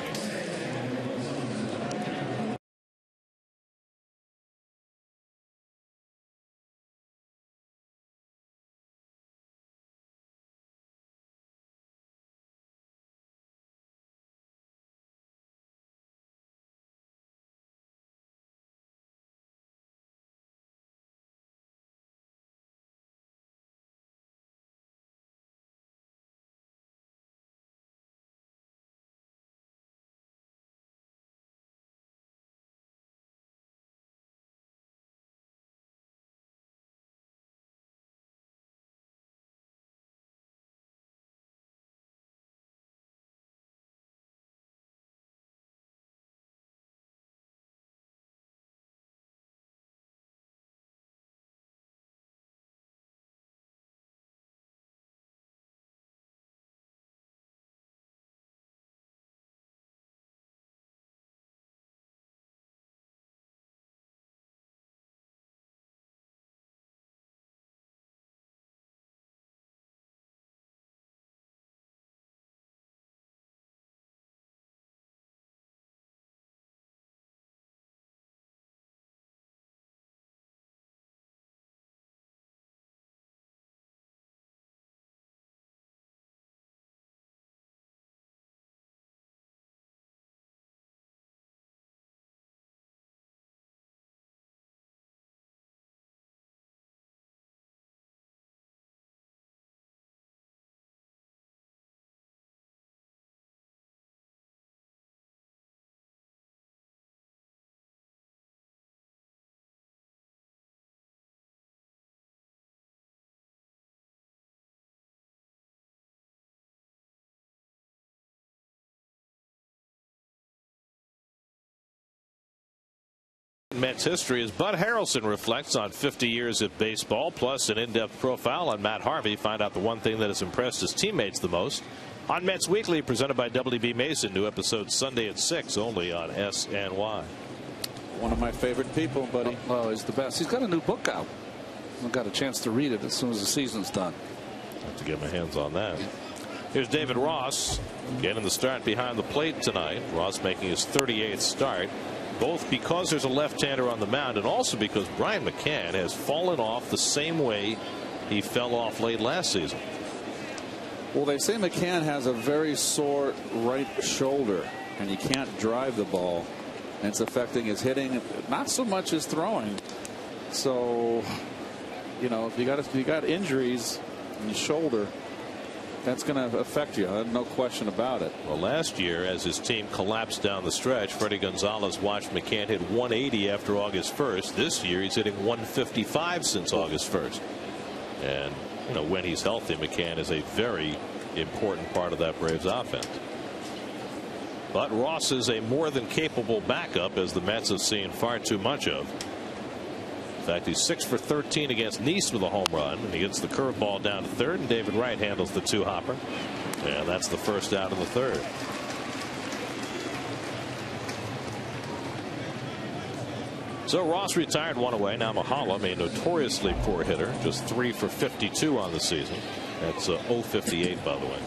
Mets history as Bud Harrelson reflects on 50 years of baseball, plus an in-depth profile on Matt Harvey. Find out the one thing that has impressed his teammates the most on Mets Weekly, presented by W.B. Mason. New episode Sunday at 6, only on SNY. One of my favorite people, buddy. Oh, he's the best. He's got a new book out. I've got a chance to read it as soon as the season's done. Have to get my hands on that. Here's David Ross getting the start behind the plate tonight. Ross making his 38th start, both because there's a left-hander on the mound and also because Brian McCann has fallen off the same way he fell off late last season. Well, they say McCann has a very sore right shoulder and he can't drive the ball, and it's affecting his hitting, not so much his throwing. So, you know, if you got injuries in the shoulder, that's going to affect you. No question about it. Well, last year, as his team collapsed down the stretch, Freddie Gonzalez watched McCann hit 180 after August 1st. This year, he's hitting 155 since August 1st. And, you know, when he's healthy, McCann is a very important part of that Braves offense. But Ross is a more than capable backup, as the Mets have seen far too much of. In fact, he's 6 for 13 against Nice with a home run, and he gets the curveball down to third, and David Wright handles the two-hopper, and that's the first out of the third. So Ross retired one away. Now Mahalam, a notoriously poor hitter, just 3 for 52 on the season. That's 0.58, by the way.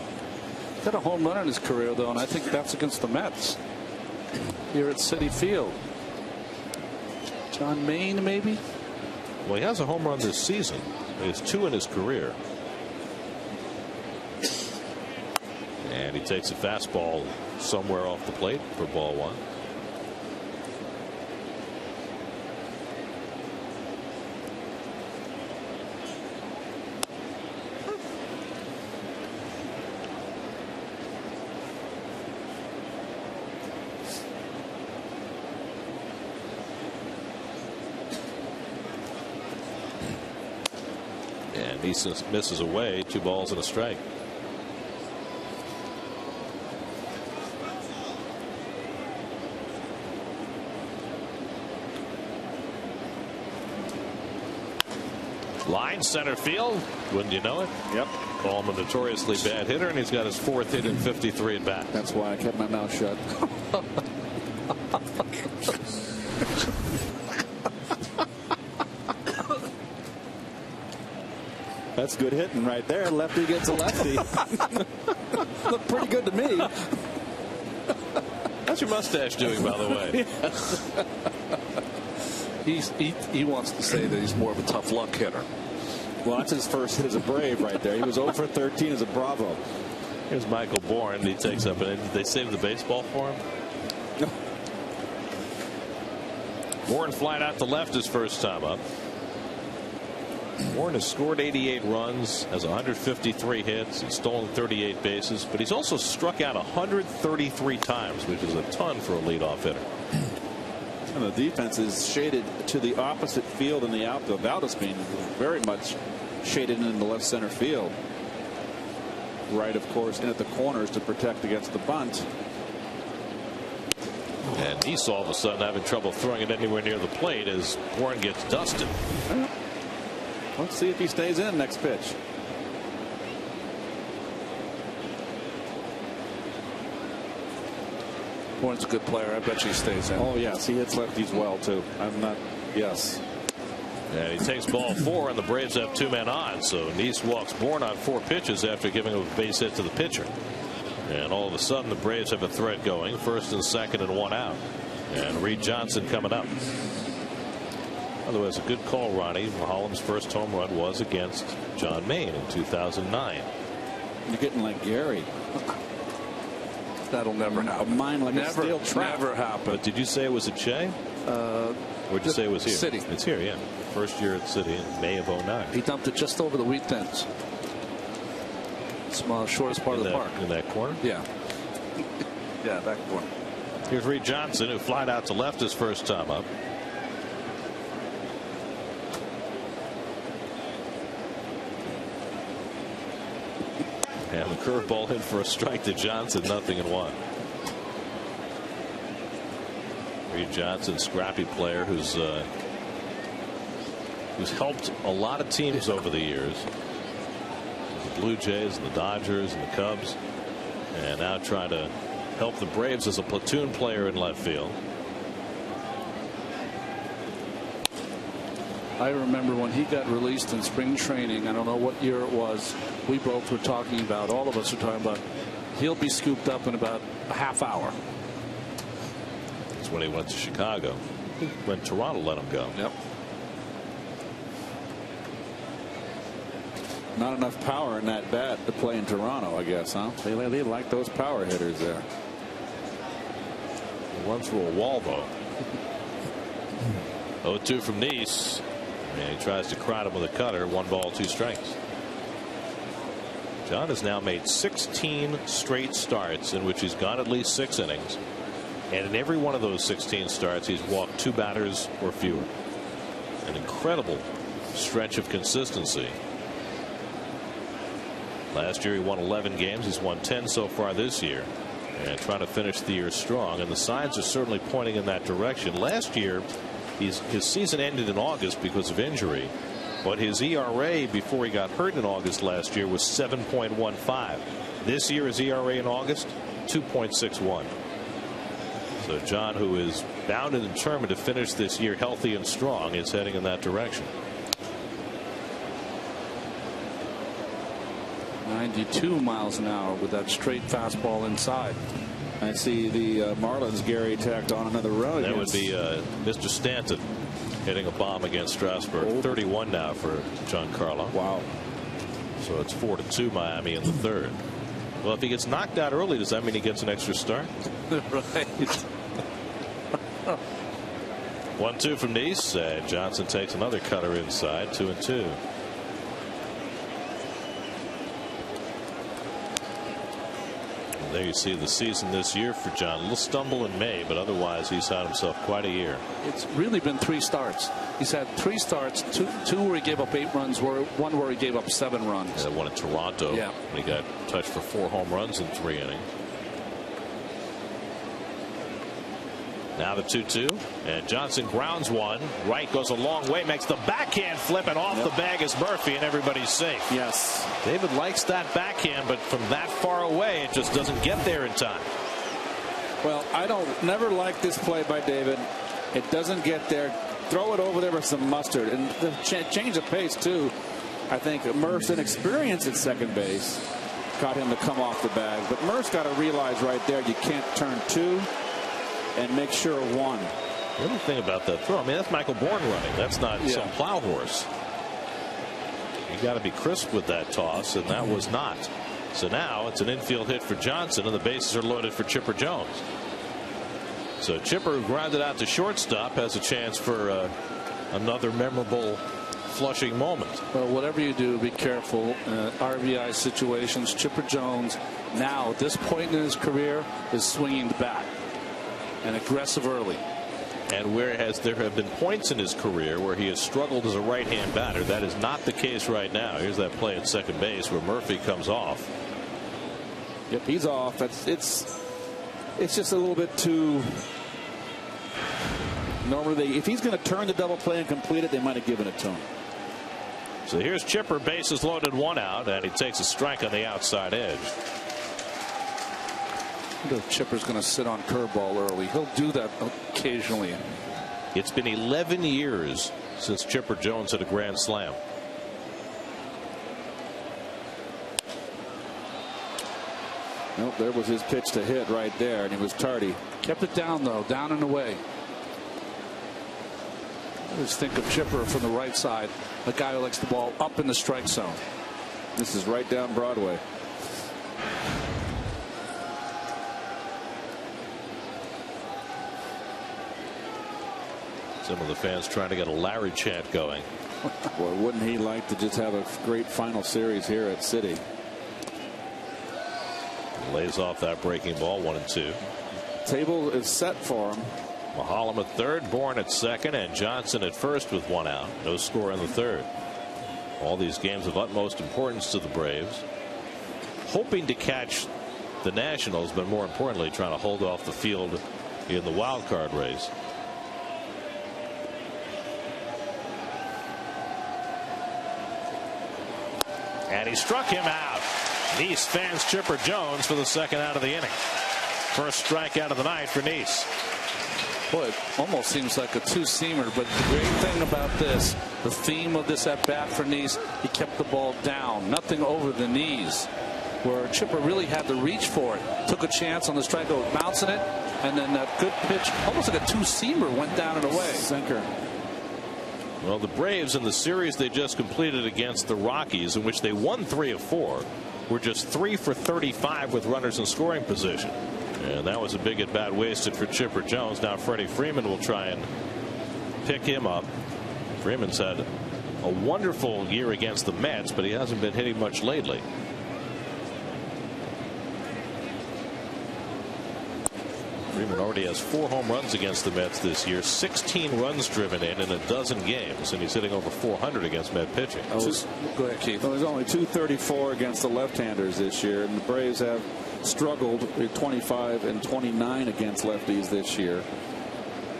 He's got a home run in his career, though, and I think that's against the Mets here at Citi Field. John Maine, maybe. Well, he has a home run this season. He has 2 in his career. And he takes a fastball somewhere off the plate for ball 1. And he misses away, 2 balls and a strike. Line center field. Wouldn't you know it? Yep. Call him a notoriously bad hitter, and he's got his 4th hit in 53 at bat. That's why I kept my mouth shut. That's good hitting right there. Lefty gets a lefty. Looked pretty good to me. How's your mustache doing, by the way? He wants to say that he's more of a tough luck hitter. Well, that's his first hit as a Brave right there. He was 0 for 13 as a Bravo. Here's Michael Bourne. He takes up an. Did they save the baseball for him? No. Bourne flied out to left his first time up. Bourne has scored 88 runs, has 153 hits, he's stolen 38 bases, but he's also struck out 133 times, which is a ton for a leadoff hitter. And the defense is shaded to the opposite field in the outfield. Valdez being very much shaded in the left center field. Right, of course, in at the corners to protect against the bunt. And he's all of a sudden having trouble throwing it anywhere near the plate as Bourne gets dusted. Let's see if he stays in next pitch. Bourne's a good player. I bet he stays in. Oh, yes. He hits lefties well, too. I'm not. Yes. And he takes ball 4, and the Braves have 2 men on. So Nice walks Bourne on 4 pitches after giving a base hit to the pitcher. And all of a sudden, the Braves have a threat going. 1st and 2nd and 1 out. And Reed Johnson coming up. Otherwise, a good call, Ronnie. Mahalam's first home run was against John Maine in 2009. You're getting like Gary. That'll never happen. A mind like a steel trap. Never happen. But did you say it was at Shea? Where'd you say it was here? City. It's here, yeah. First year at City in May of 09. He dumped it just over the wheat thins. Small, shortest part of the park. In that corner? Yeah. Yeah, that corner. Here's Reed Johnson, who flied out to left his first time up. And the curveball hit for a strike to Johnson, 0-1. Reed Johnson, scrappy player who's helped a lot of teams over the years. The Blue Jays and the Dodgers and the Cubs, and now trying to help the Braves as a platoon player in left field. I remember when he got released in spring training. I don't know what year it was. We both were talking about, all of us were talking about, he'll be scooped up in about a half hour. That's when he went to Chicago. When Toronto let him go. Yep. Not enough power in that bat to play in Toronto, I guess, huh? They like those power hitters there. He runs through a wall, though. 0-2 from Nice. And he tries to crowd him with a cutter. 1 ball, 2 strikes. John has now made 16 straight starts in which he's gone at least 6 innings. And in every one of those 16 starts, he's walked 2 batters or fewer. An incredible stretch of consistency. Last year he won 11 games. He's won 10 so far this year. And trying to finish the year strong. And the signs are certainly pointing in that direction. Last year, his season ended in August because of injury. But his ERA before he got hurt in August last year was 7.15. This year his ERA in August, 2.61. So John, who is bound and determined to finish this year healthy and strong, is heading in that direction. 92 miles an hour with that straight fastball inside. I see the Marlins, Gary, tacked on another run. That would be Mr. Stanton hitting a bomb against Strasburg. 31 now for Giancarlo. Wow. So it's 4-2 Miami in the 3rd. Well, if he gets knocked out early, does that mean he gets an extra start? Right. 1-2 from Nice. Johnson takes another cutter inside. 2-2. There you see the season this year for John. A little stumble in May, but otherwise he's had himself quite a year. It's really been 3 starts. He's had 3 starts, two where he gave up 8 runs, one where he gave up 7 runs. That one in Toronto. Yeah. He got touched for 4 home runs in 3 innings. Now the 2-2, and Johnson grounds one. Right goes a long way, makes the backhand flip, and off the bag is Murphy, and everybody's safe. Yes. David likes that backhand, but from that far away, it just doesn't get there in time. Well, I never like this play by David. It doesn't get there. Throw it over there with some mustard, and the change of pace too. I think Murph's inexperience at second base got him to come off the bag, but Murph's got to realize right there you can't turn 2 and make sure 1. The other thing about that throw, I mean, that's Michael Bourne running. That's not some plow horse. You got to be crisp with that toss, and that was not. So now it's an infield hit for Johnson, and the bases are loaded for Chipper Jones. So Chipper, who grounded out to shortstop, has a chance for another memorable Flushing moment. Well, whatever you do, be careful. RBI situations. Chipper Jones now at this point in his career is swinging the bat and aggressive early. And whereas there have been points in his career where he has struggled as a right-hand batter, that is not the case right now. Here's that play at second base where Murphy comes off. Yep, he's off. It's just a little bit too. Normally, if he's going to turn the double play and complete it, they might have given it to him. So here's Chipper, bases loaded, 1 out, and he takes a strike on the outside edge. Chipper's going to sit on curveball early. He'll do that occasionally. It's been 11 years since Chipper Jones hit a grand slam. Nope, there was his pitch to hit right there, and he was tardy. Kept it down, though, down and away. I just think of Chipper from the right side, a guy who likes the ball up in the strike zone. This is right down Broadway. Some of the fans trying to get a Larry chant going. Boy, wouldn't he like to just have a great final series here at City? Lays off that breaking ball, 1-2. Table is set for him. Mahalam at third, Bourne at second, and Johnson at first with 1 out. No score in the 3rd. All these games of utmost importance to the Braves. Hoping to catch the Nationals, but more importantly trying to hold off the field in the wild card race. And he struck him out. Nice fans Chipper Jones for the 2nd out of the inning. First strikeout of the night for Nice. Boy, it almost seems like a two-seamer, but the great thing about this the theme of this at bat for Nice, he kept the ball down, nothing over the knees, where Chipper really had to reach for it. Took a chance on the strikeout, bouncing it, and then that good pitch, almost like a two-seamer, went down and away. Sinker. Well, the Braves in the series they just completed against the Rockies, in which they won 3 of 4, were just 3 for 35 with runners in scoring position. And that was a big at bat wasted for Chipper Jones. Now Freddie Freeman will try and pick him up. Freeman's had a wonderful year against the Mets, but he hasn't been hitting much lately. Freeman already has 4 home runs against the Mets this year, 16 runs driven in a dozen games, and he's hitting over 400 against Met pitching. Go ahead, Keith. Well, there's only 234 against the left-handers this year, and the Braves have struggled at 25 and 29 against lefties this year.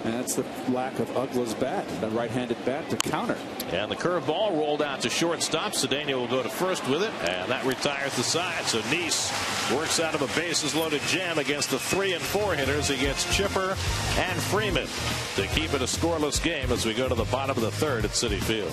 And that's the lack of Uggla's bat, the right-handed bat to counter. And the curveball rolled out to shortstop. Cedeno will go to first with it, and that retires the side. So Nice works out of a bases-loaded jam against the 3 and 4 hitters. He gets Chipper and Freeman to keep it a scoreless game as we go to the bottom of the 3rd at Citi Field.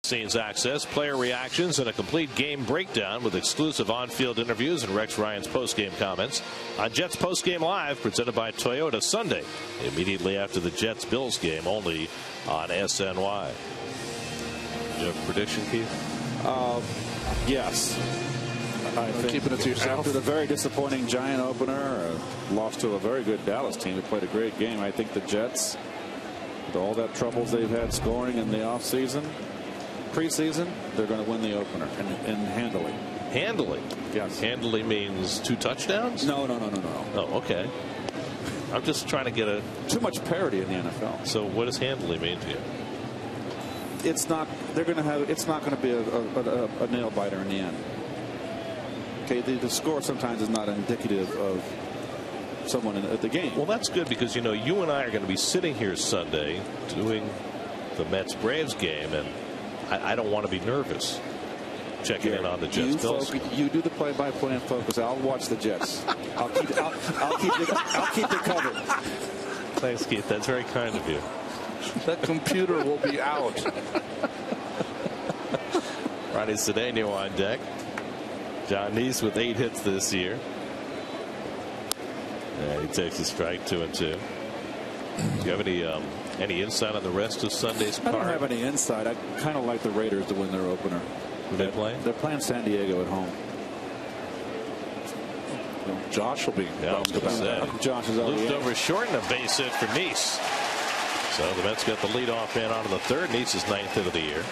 Scenes access, player reactions, and a complete game breakdown with exclusive on-field interviews and Rex Ryan's post-game comments on Jets Post-Game Live, presented by Toyota, Sunday, immediately after the Jets-Bills game, only on SNY. Do you have a prediction, Keith? Yes. I think keeping it to yourself. After the very disappointing Giant opener, lost to a very good Dallas team who played a great game, I think the Jets, with all that troubles they've had scoring in the offseason, preseason, they're going to win the opener and handily. Handily? Yes. Handily means 2 touchdowns? No. Oh, okay. I'm just trying to get a... Too much parity in the NFL. So what does handily mean to you? It's not. They're going to have. It's not going to be a nail biter in the end. Okay, the score sometimes is not indicative of someone at the game. Well, that's good because, you know, you and I are going to be sitting here Sunday doing the Mets-Braves game, and I don't want to be nervous checking in on the Jets. You do the play-by-play and focus. I'll watch the Jets. I'll keep it covered. Thanks, Keith. That's very kind of you. That computer will be out. Ronnie Cedeno on deck. John Nice with 8 hits this year. And he takes a strike, 2-2. Do you have any insight on the rest of Sunday's card? I don't have any insight. I kind of like the Raiders to win their opener. Who are they playing? They're playing San Diego at home. Josh will be bumped about. Josh is looped over short and a base hit for Nice. So the Mets got the leadoff man onto the 3rd. Nice's 9th hit of the year.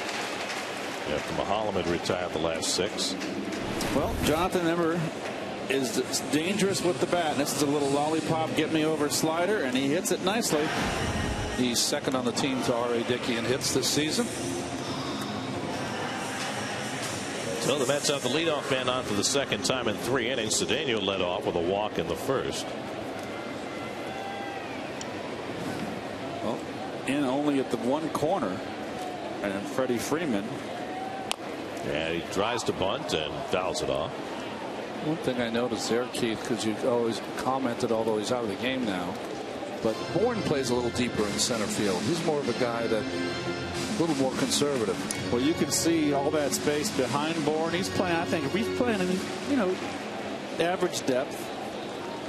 After Maholm had retired the last 6. Well, Jonathan, remember, is dangerous with the bat. And this is a little lollipop, get me over slider, and he hits it nicely. He's second on the team to R.A. Dickey in hits this season. So the Mets have the leadoff man on for the second time in 3 innings. Cedeno led off with a walk in the first. Well, in only at the one corner. And then Freddie Freeman. Yeah, he tries to bunt and fouls it off. One thing I noticed there, Keith, because you always commented, although he's out of the game now, but Bourne plays a little deeper in center field. He's more of a guy that a little more conservative. Well, you can see all that space behind Bourne. He's playing, I think, he's playing in, you know, average depth,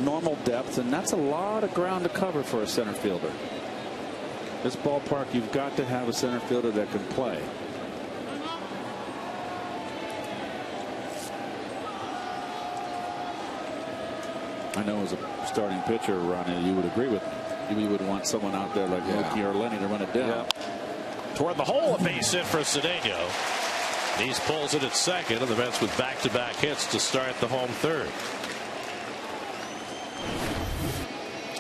normal depth, and that's a lot of ground to cover for a center fielder. This ballpark, you've got to have a center fielder that can play. I know as a starting pitcher, Ronnie, you would agree with me. You would want someone out there like Mookie or Lenny to run it down. Yeah. Toward the hole, a base hit for Cedeno. He pulls it at second, and the Mets with back-to-back hits to start the home third.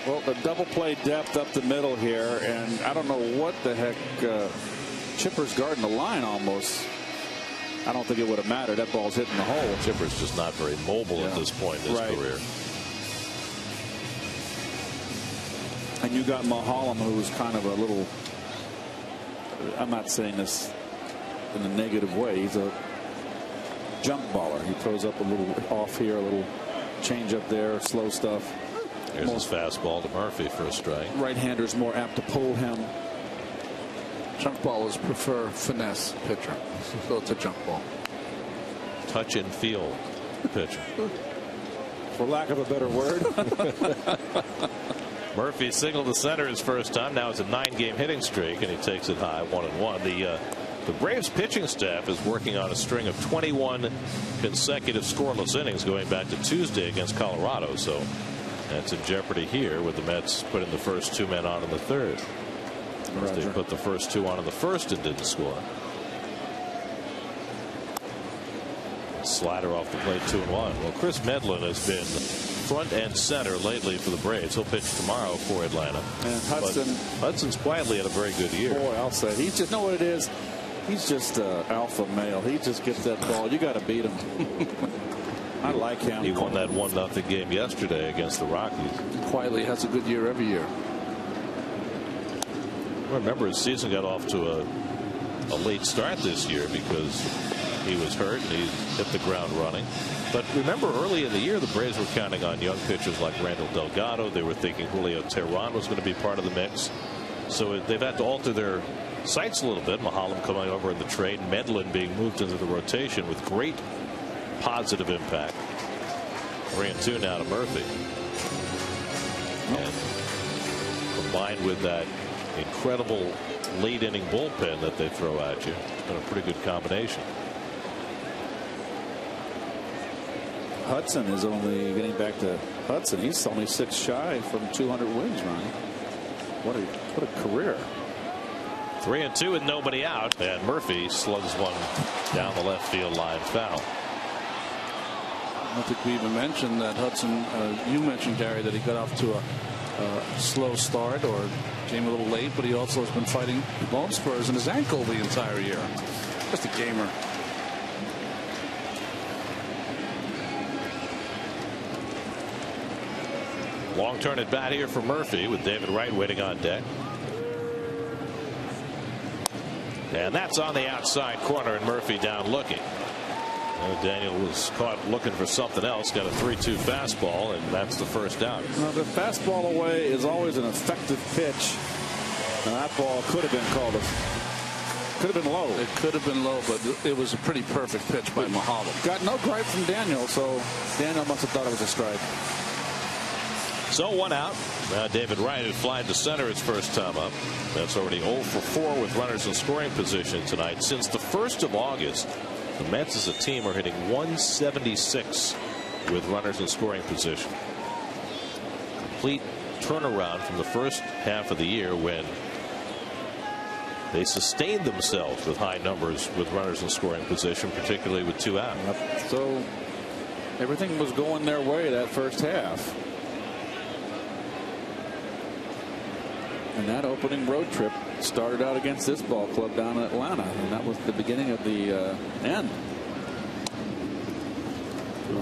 Well, the double play depth up the middle here, and I don't know what the heck. Chipper's guarding the line almost. I don't think it would have mattered. That ball's hitting the hole. Chipper's just not very mobile at this point in his career. And you got Mulholland, who's kind of a little, I'm not saying this in a negative way, he's a jump baller. He throws up a little off here, a little change up there, slow stuff. Here's his fastball to Murphy for a strike. Right-handers more apt to pull him. Jump ballers prefer finesse pitcher, so it's a jump ball. Touch and feel pitcher. For lack of a better word. Murphy singled to center his first time. Now it's a 9-game hitting streak, and he takes it high, 1-1. The Braves pitching staff is working on a string of 21 consecutive scoreless innings going back to Tuesday against Colorado. So that's in jeopardy here with the Mets putting the first 2 men on in the third. They put the first 2 on in the first and didn't score. Slider off the plate, 2-1. Well, Chris Medlin has been front and center lately for the Braves. He'll pitch tomorrow for Atlanta. And Hudson. But Hudson's quietly had a very good year. Boy, I'll say. He's just, know what it is? He's just alpha male. He just gets that ball. You got to beat him. I like him. He won that 1-0 game yesterday against the Rockies. Quietly has a good year every year. Remember, his season got off to a late start this year because he was hurt and he hit the ground running. But remember, early in the year, the Braves were counting on young pitchers like Randall Delgado. They were thinking Julio Teheran was going to be part of the mix. So they've had to alter their sights a little bit. Mulholland coming over in the trade, Medlin being moved into the rotation with great positive impact. 3-2 now to Murphy. And combined with that incredible late inning bullpen that they throw at you, it's been a pretty good combination. Hudson is only getting back to Hudson. He's only 6 shy from 200 wins, Ronnie. What a career. 3-2 with nobody out, and Murphy slugs one down the left field line foul. I don't think we even mentioned that Hudson. You mentioned, Gary, that he got off to a slow start or came a little late, but he also has been fighting bone spurs in his ankle the entire year. Just a gamer. Long turn at bat here for Murphy with David Wright waiting on deck. And that's on the outside corner, and Murphy down looking. Daniel was caught looking for something else, got a 3-2 fastball, and that's the first out. Now, the fastball away is always an effective pitch. Now, that ball could have been called could have been low. It could have been low, but it was a pretty perfect pitch by Mulholland. Got no gripe from Daniel, so Daniel must have thought it was a strike. So 1 out. Now David Wright, who flied to center his first time up. That's already 0 for 4 with runners in scoring position tonight. Since the 1st of August, the Mets as a team are hitting 176 with runners in scoring position. Complete turnaround from the first half of the year when they sustained themselves with high numbers with runners in scoring position, particularly with 2 out. So Everything was going their way that first half. And that opening road trip started out against this ball club down in Atlanta, and that was the beginning of the end.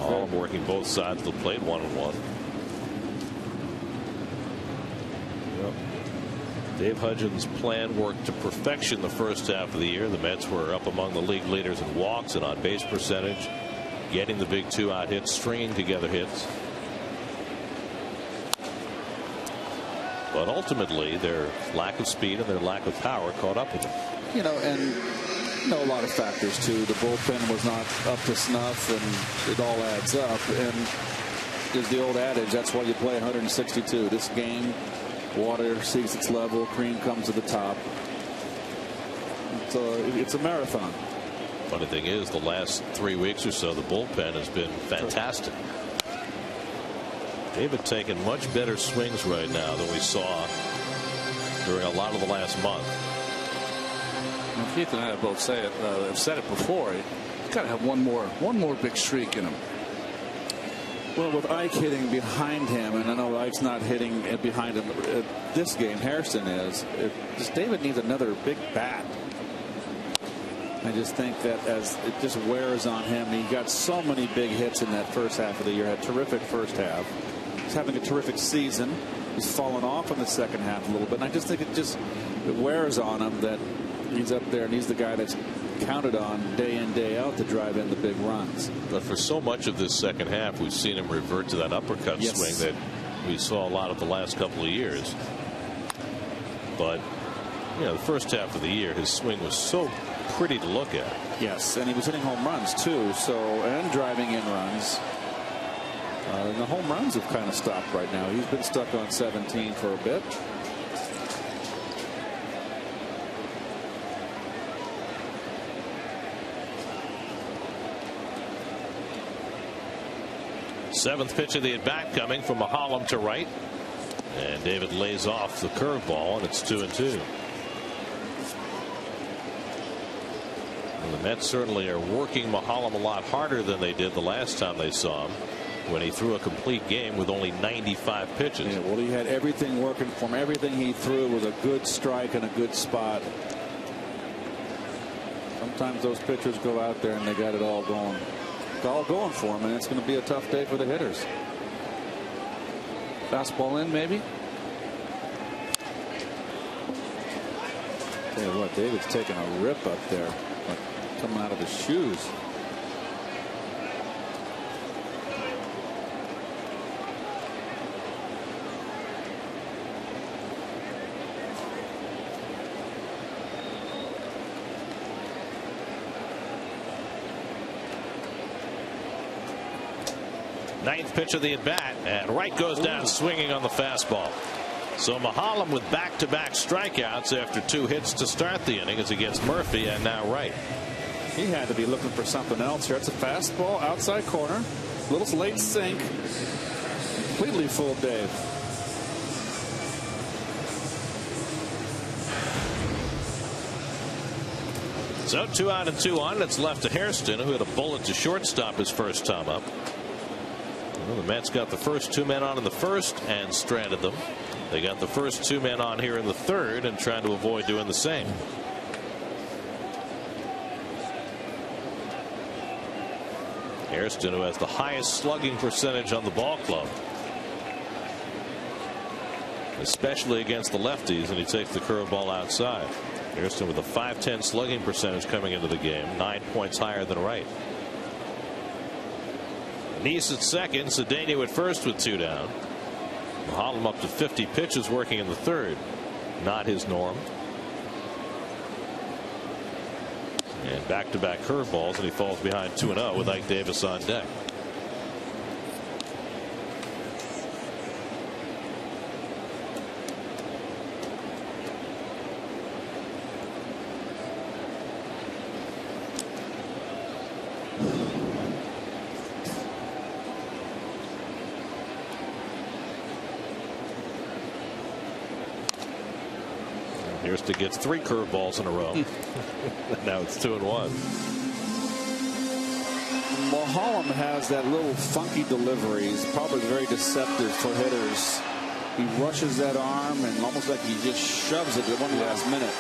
All working both sides of the plate, 1-1. Dave Hudgens' plan worked to perfection the first half of the year. The Mets were up among the league leaders in walks and on base percentage, getting the big 2-out hits, stringing together hits. But ultimately, their lack of speed and their lack of power caught up with them. You know, and a lot of factors too. The bullpen was not up to snuff, and it all adds up. And there's the old adage, that's why you play 162. This game, water seeks its level, cream comes to the top. It's a marathon. Funny thing is, the last 3 weeks or so, the bullpen has been fantastic. David taking much better swings right now than we saw during a lot of the last month. Well, Keith and I have both have said it before. He's got to have one more big streak in him. Well, with Ike hitting behind him, and I know Ike's not hitting behind him this game, Hairston is. David needs another big bat. I just think that as it just wears on him, he got so many big hits in that first half of the year. Had a terrific first half. He's having a terrific season. He's fallen off in the second half a little bit. And I just think it wears on him that he's up there and he's the guy that's counted on day in, day out to drive in the big runs. But for so much of this second half, we've seen him revert to that uppercut swing that we saw a lot of the last couple of years. But, you know, the first half of the year, his swing was so pretty to look at. Yes, and he was hitting home runs too, and driving in runs. And the home runs have kind of stopped right now. He's been stuck on 17 for a bit. Seventh pitch of the at bat coming from Mahalam to right, and David lays off the curveball, and it's 2-2. The Mets certainly are working Mahalam a lot harder than they did the last time they saw him, when he threw a complete game with only 95 pitches. Yeah, well, he had everything working for him. Everything he threw was a good strike and a good spot. Sometimes those pitchers go out there and they got it all going for them, and it's going to be a tough day for the hitters. Fastball in, maybe. Tell you what, David's taking a rip up there, like coming out of his shoes. Ninth pitch of the at bat, and Wright goes down swinging on the fastball. So Mahalam with back-to-back strikeouts after 2 hits to start the inning as he gets Murphy and now Wright. He had to be looking for something else here. It's a fastball outside corner, little late sink, completely fooled Dave. So 2 out and 2 on. It's left to Hairston, who had a bullet to shortstop his first time up. Well, the Mets got the first 2 men on in the first and stranded them. They got the first 2 men on here in the third and trying to avoid doing the same. Hairston, who has the highest slugging percentage on the ball club, especially against the lefties, and he takes the curveball outside. Hairston with a .510 slugging percentage coming into the game, 9 points higher than Wright. Neese at second, Cedeno at first with 2 down. Mahalam up to 50 pitches working in the third. Not his norm. And back-to-back curveballs, and he falls behind 2-0 with Ike Davis on deck. Hairston gets 3 curveballs in a row. Now it's 2-1. Mulholland has that little funky delivery. He's probably very deceptive for hitters. He rushes that arm and almost like he just shoves it at one last minute.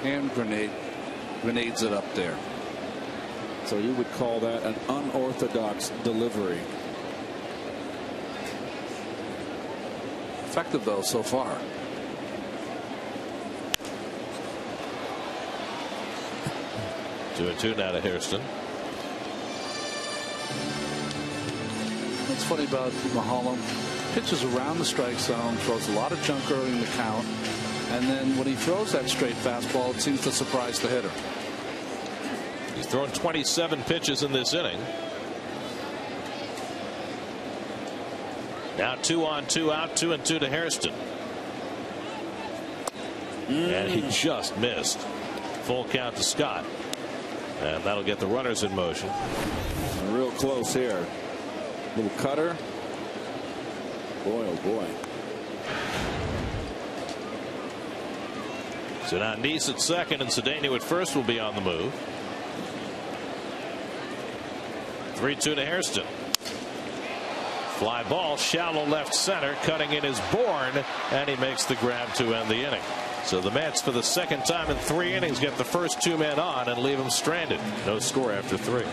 Hand grenades it up there. So you would call that an unorthodox delivery. Effective though so far. 2-2 now to Hairston. What's funny about Mulholland? Pitches around the strike zone, throws a lot of junk early in the count, and then when he throws that straight fastball, it seems to surprise the hitter. He's thrown 27 pitches in this inning. Now 2 on 2 out, 2-2 to Hairston. And he just missed. Full count to Scott. And that'll get the runners in motion. Real close here. Little cutter. Boy, oh boy. So now Neese at second and Cedeno at first will be on the move. 3-2 to Hairston. Fly ball, shallow left center, cutting in is Bourne, and he makes the grab to end the inning. So the Mets, for the second time in 3 innings, get the first 2 men on and leave them stranded. No score after 3.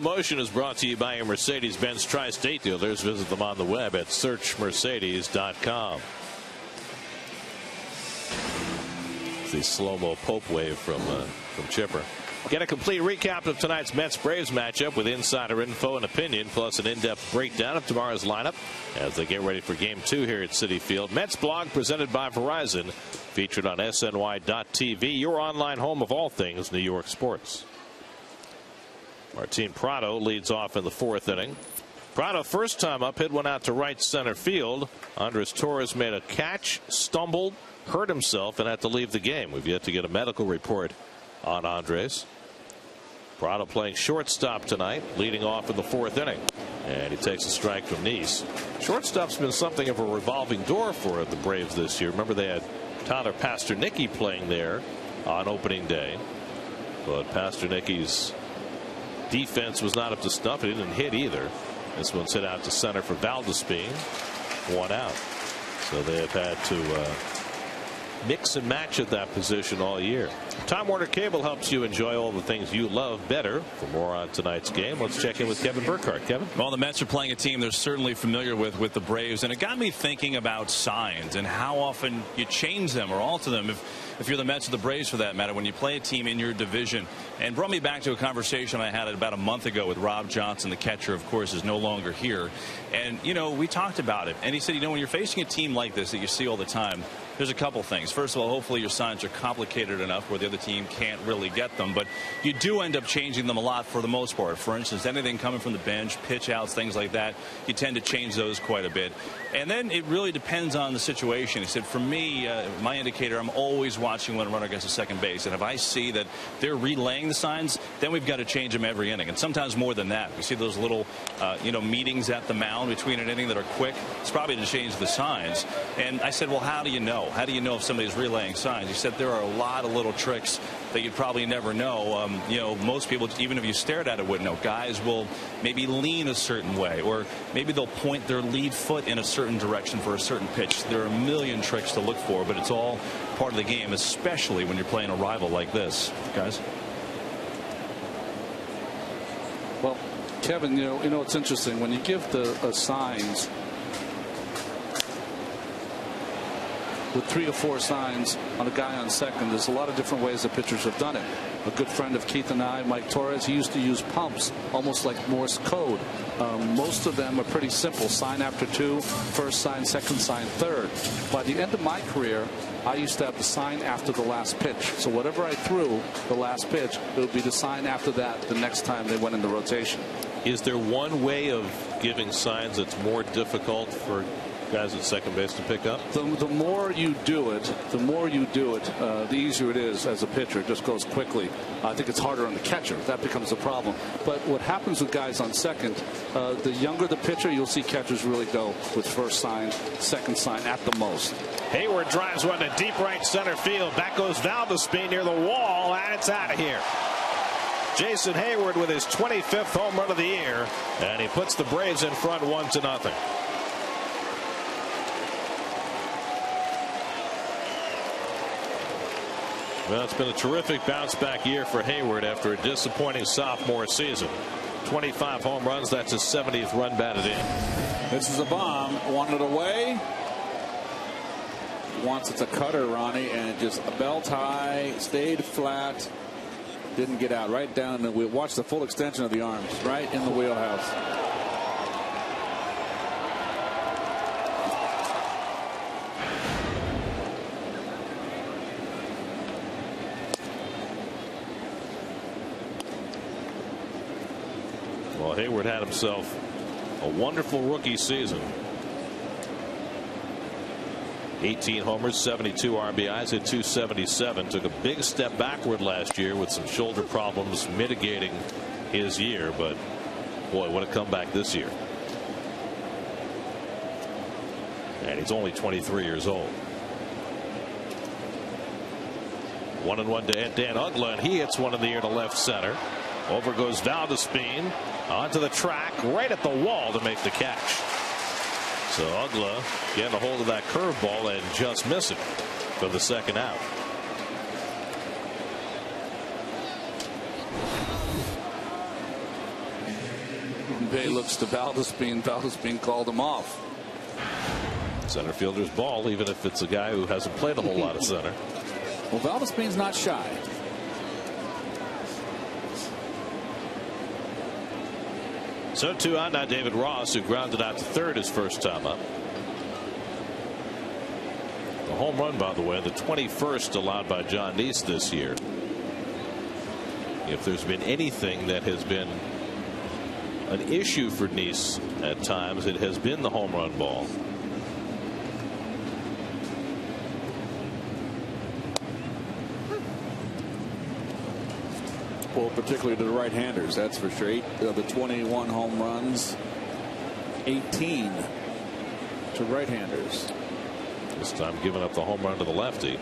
Motion is brought to you by your Mercedes-Benz Tri-State dealers. Visit them on the web at searchmercedes.com. The slow-mo Pope wave from Chipper. Get a complete recap of tonight's Mets-Braves matchup with insider info and opinion, plus an in-depth breakdown of tomorrow's lineup as they get ready for Game 2 here at Citi Field. Mets blog presented by Verizon, featured on SNY.TV, your online home of all things New York sports. Martin Prado leads off in the 4th inning. Prado, first time up, hit one out to right center field. Andres Torres made a catch, stumbled, hurt himself, and had to leave the game. We've yet to get a medical report on Andres. Prado playing shortstop tonight, leading off in the 4th inning. And he takes a strike from Neese. Shortstop's been something of a revolving door for the Braves this year. Remember, they had Tyler Pasternicki playing there on opening day. But Pasternicki's defense was not up to snuff. It didn't hit either. This one's hit out to center for Valdespin. 1 out. So they have had to mix and match at that position all year. Time Warner Cable helps you enjoy all the things you love better. For more on tonight's game, let's check in with Kevin Burkhardt. Kevin? Well, the Mets are playing a team they're certainly familiar with the Braves, and it got me thinking about signs and how often you change them or alter them if you're the Mets or the Braves for that matter when you play a team in your division. And brought me back to a conversation I had about a month ago with Rob Johnson. The catcher, of course, is no longer here. And, you know, we talked about it. And he said, you know, when you're facing a team like this that you see all the time, there's a couple things. First of all, hopefully your signs are complicated enough where the other team can't really get them. But you do end up changing them a lot for the most part. For instance, anything coming from the bench, pitch outs, things like that, you tend to change those quite a bit. And then it really depends on the situation. He said, for me, my indicator, I'm always watching when a runner gets to second base. And if I see that they're relaying the signs, then we've got to change them every inning. And sometimes more than that. We see those little, meetings at the mound between an inning that are quick. It's probably to change the signs. And I said, well, how do you know? How do you know if somebody's relaying signs? He said there are a lot of little tricks that you'd probably never know. Most people, even if you stared at it, wouldn't know. Guys will maybe lean a certain way, or maybe they'll point their lead foot in a certain direction for a certain pitch. There are a million tricks to look for, but it's all part of the game, especially when you're playing a rival like this. Guys? Well, Kevin, it's interesting when you give the signs with 3 or 4 signs on a guy on second. There's a lot of different ways that pitchers have done it. A good friend of Keith and I, Mike Torres, he used to use pumps, almost like Morse code. Most of them are pretty simple. Sign after 2, first sign, second sign, third. By the end of my career, I used to have the sign after the last pitch. So whatever I threw, the last pitch, it would be the sign after that the next time they went in the rotation. Is there one way of giving signs that's more difficult for guys at second base to pick up? The more you do it, the easier it is as a pitcher. It just goes quickly. I think it's harder on the catcher. That becomes a problem. But what happens with guys on second, the younger the pitcher, you'll see catchers really go with first sign, second sign at the most. Hayward drives one to deep right center field. Back goes Valdespin near the wall, and it's out of here. Jason Hayward with his 25th home run of the year, and he puts the Braves in front 1-0. Well, it's been a terrific bounce back year for Hayward after a disappointing sophomore season. 25 home runs. That's his 70th run batted in. This is a bomb. Wanted away. Once it's a cutter, Ronnie, and it just belt high, stayed flat, didn't get out. Right down, and we watched the full extension of the arms, right in the wheelhouse. Well, Hayward had himself a wonderful rookie season. 18 homers, 72 RBIs, hit .277. Took a big step backward last year with some shoulder problems mitigating his year, but boy, what a comeback this year. And he's only 23 years old. 1-1 to Dan Uggla, and he hits one in the air to left center. Over goes Valdespin onto the track, right at the wall to make the catch. So Uggla getting a hold of that curveball and just miss it for the second out. Bay looks to Valdespin. Valdespin called him off. Center fielder's ball, even if it's a guy who hasn't played a whole lot of center. Well, Valdespin's not shy. So 2 out now, David Ross, who grounded out to third his first time up. The home run, by the way, the 21st allowed by John Neese this year. If there's been anything that has been an issue for Neese at times, it has been the home run ball. Well, particularly to the right-handers, that's for sure. The 21 home runs, 18 to right-handers. This time giving up the home run to the lefty.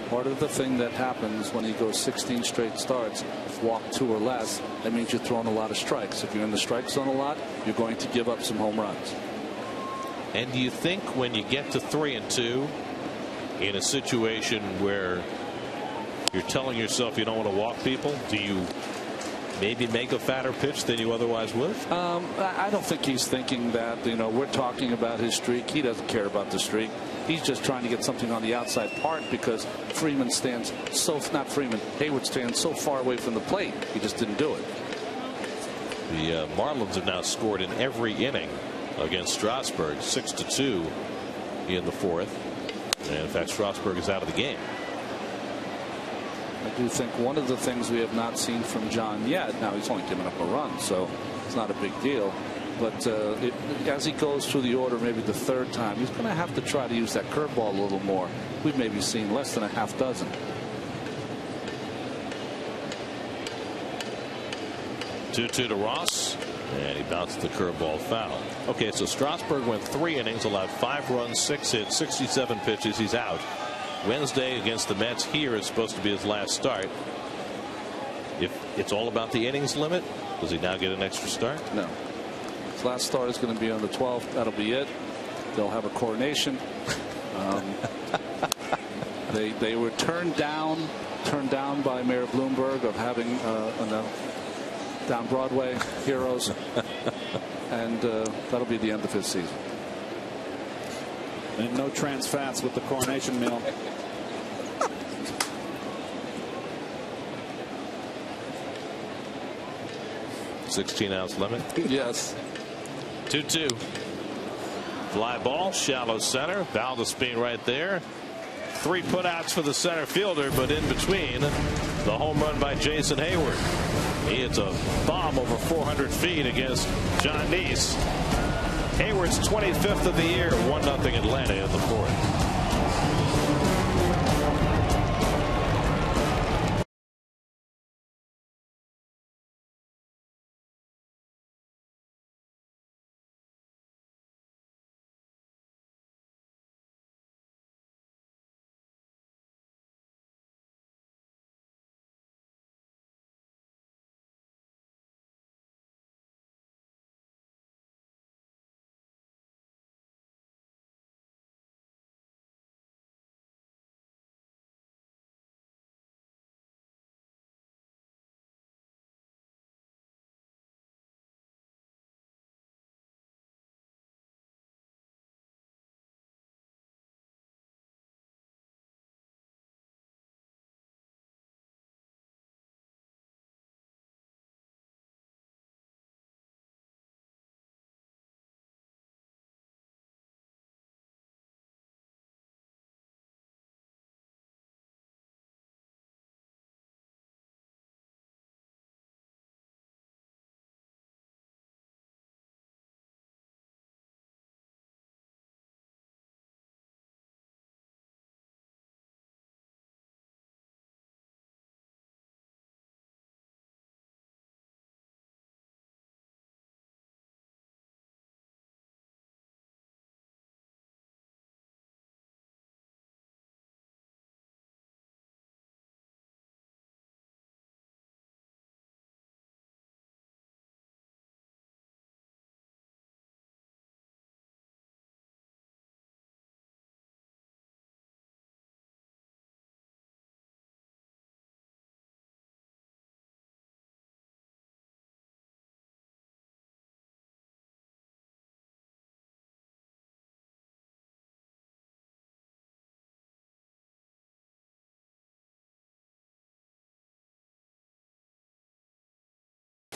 Part of the thing that happens when he goes 16 straight starts, walk 2 or less, that means you're throwing a lot of strikes. If you're in the strike zone a lot, you're going to give up some home runs. And do you think when you get to 3-2 in a situation where you're telling yourself you don't want to walk people, do you maybe make a fatter pitch than you otherwise would? I don't think he's thinking that. You know, we're talking about his streak. He doesn't care about the streak. He's just trying to get something on the outside part because Hayward stands so far away from the plate. He just didn't do it. The Marlins have now scored in every inning against Strasburg, 6-2 in the fourth. And in fact, Strasburg is out of the game. I do think one of the things we have not seen from John yet, now he's only given up a run, so it's not a big deal. But as he goes through the order, maybe the third time, he's going to have to try to use that curveball a little more. We've maybe seen less than a half dozen. Two to Ross, and he bounced the curveball foul. Okay, so Strasburg went 3 innings, allowed 5 runs, 6 hits, 67 pitches. He's out. Wednesday against the Mets here is supposed to be his last start. If it's all about the innings limit, does he now get an extra start? No. His last start is going to be on the 12th. That'll be it. They'll have a coronation. They were turned down by Mayor Bloomberg of having down Broadway heroes, and that'll be the end of his season. And no trans fats with the coronation meal. $16-ounce limit. Yes. 2-2. Fly ball, shallow center. Valdez being right there. 3 putouts for the center fielder, but in between, the home run by Jason Hayward. He hits a bomb over 400 feet against John Neese. Hayward's 25th of the year. 1-0 Atlanta in the fourth.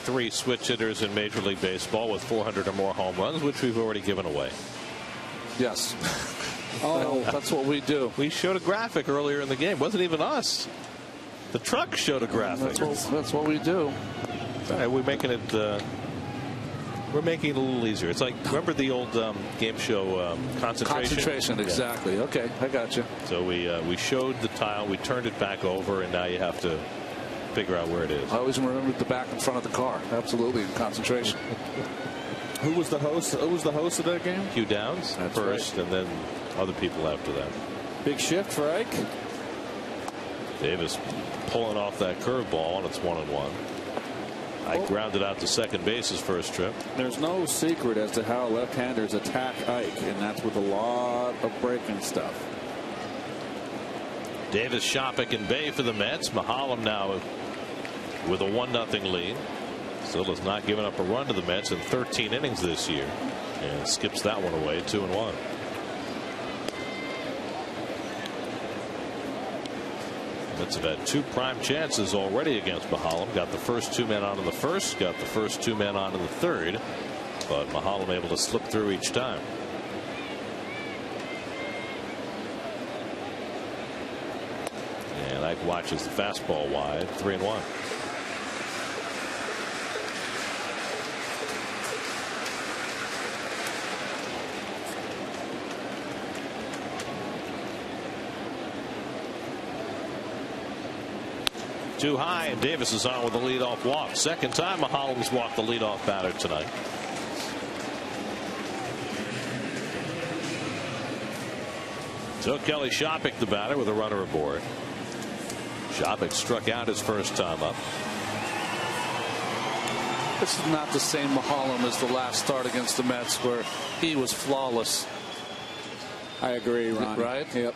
Three switch hitters in Major League Baseball with 400 or more home runs, which we've already given away. Yes. Oh, that's what we do. We showed a graphic earlier in the game. Wasn't even us. The truck showed a graphic. That's what we do. All right, we're making it. We're making it a little easier. It's like, remember the old game show Concentration? Concentration, exactly. Yeah. Okay, I got you. So we showed the tile, we turned it back over, and now you have to figure out where it is. I always remember the back in front of the car. Absolutely, in Concentration. Who was the host? Who was the host of that game? Hugh Downs first, and then other people after that. Big shift for Ike. Davis pulling off that curveball, and it's 1-1. Ike grounded out to second base his first trip. There's no secret as to how left-handers attack Ike, and that's with a lot of breaking stuff. Davis, Shopik, and Bay for the Mets. Mahalam now with a 1-0 lead. Still has not given up a run to the Mets in 13 innings this year, and skips that one away, 2-1. Mets have had 2 prime chances already against Mahalam. Got the first 2 men on in the first, got the first 2 men on in the third, but Mahalam able to slip through each time. And Ike watches the fastball wide, 3-1. Too high, and Davis is on with a leadoff walk. Second time Mahalam's walked the leadoff batter tonight. So Kelly Shopik, the batter, with a runner aboard. Shopik struck out his first time up. This is not the same Mahalam as the last start against the Mets, where he was flawless. I agree, Ron. Right? Yep.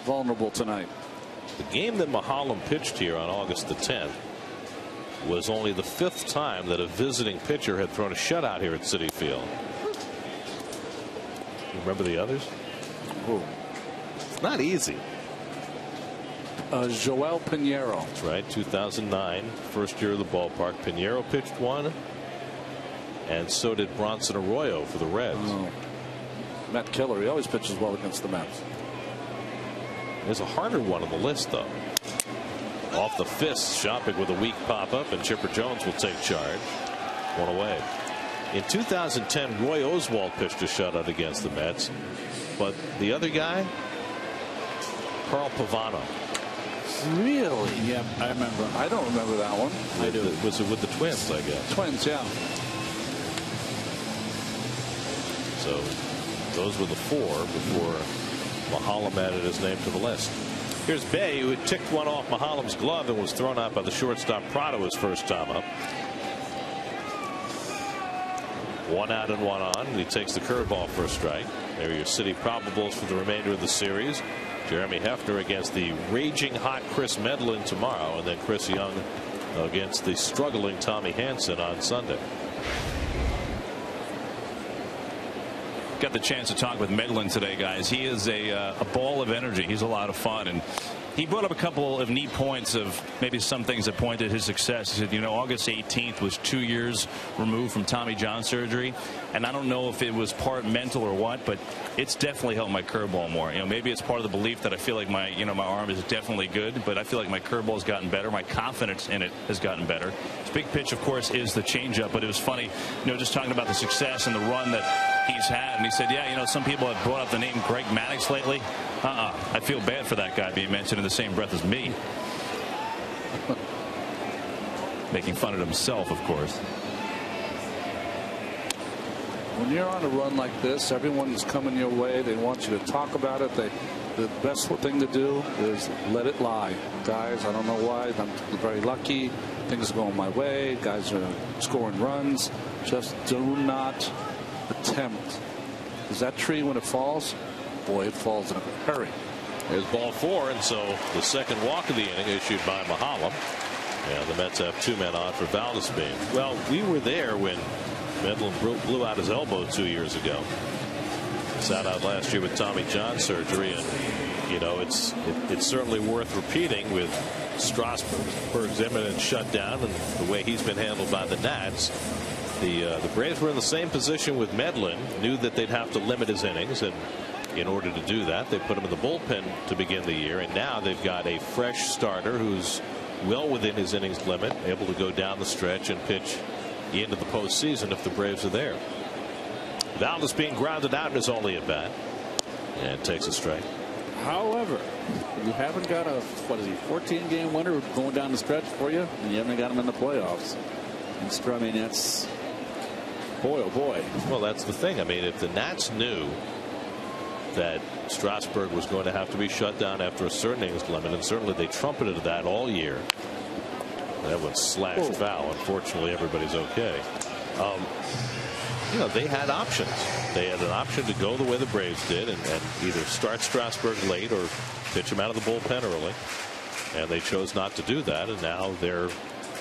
Vulnerable tonight. The game that Mahalam pitched here on August the 10th was only the 5th time that a visiting pitcher had thrown a shutout here at Citi Field. You remember the others? Ooh. It's not easy. Joel Pinheiro. That's right, 2009, first year of the ballpark. Pinheiro pitched one, and so did Bronson Arroyo for the Reds. Oh. Met killer. He always pitches well against the Mets. There's a harder one on the list, though. Off the fist, Shopik with a weak pop-up, and Chipper Jones will take charge. One away. In 2010, Roy Oswalt pitched a shutout against the Mets, but the other guy, Carl Pavano. Really? Yep, I remember. I don't remember that one. I do. Was it with the Twins, I guess? Twins, yeah. So those were the 4 before Mahalam added his name to the list. Here's Bay, who had ticked one off Mahalam's glove and was thrown out by the shortstop Prado his first time up. 1 out and 1 on. He takes the curveball for a strike. There are your City probables for the remainder of the series. Jeremy Hefner against the raging hot Chris Medlin tomorrow, and then Chris Young against the struggling Tommy Hanson on Sunday. Got the chance to talk with Medlin today, guys. He is a ball of energy. He's a lot of fun, and he brought up a couple of neat points of maybe some things that pointed to his success. He said, you know, August 18th was 2 years removed from Tommy John surgery, and I don't know if it was part mental or what, but it's definitely helped my curveball more. You know, maybe it's part of the belief that I feel like my arm is definitely good, but I feel like my curveball has gotten better. My confidence in it has gotten better. His big pitch, of course, is the changeup, but it was funny, you know, just talking about the success and the run that he's had, and he said, yeah, you know, some people have brought up the name Greg Maddux lately. I feel bad for that guy being mentioned in the same breath as me. Making fun of himself, of course. When you're on a run like this, everyone's coming your way. They want you to talk about it. The best thing to do is let it lie. Guys, I don't know why. I'm very lucky. Things are going my way. Guys are scoring runs. Just do not attempt. Is that tree, when it falls, boy, it falls in a hurry. There's ball 4, and so the second walk of the inning issued by Mahalam. And the Mets have 2 men on for Valdespin. Well, we were there when Medlin blew out his elbow 2 years ago. Sat out last year with Tommy John surgery, and you know, it's certainly worth repeating with Strasburg's imminent shutdown and the way he's been handled by the Nats. The Braves were in the same position with Medlin, knew that they'd have to limit his innings, and in order to do that, they put him in the bullpen to begin the year, and now they've got a fresh starter who's well within his innings limit, able to go down the stretch and pitch into the postseason if the Braves are there. Valdez being grounded out in his only at bat, and takes a strike. However, you haven't got a 14-game winner going down the stretch for you, and you haven't got him in the playoffs. And I mean, that's, boy, oh boy. Well, that's the thing. I mean, if the Nats knew that Strasburg was going to have to be shut down after a certain innings limit, and certainly they trumpeted that all year, That was slashed foul. Unfortunately, everybody's okay. You know, they had options. They had an option to go the way the Braves did and either start Strasburg late or pitch him out of the bullpen early. And they chose not to do that. And now they're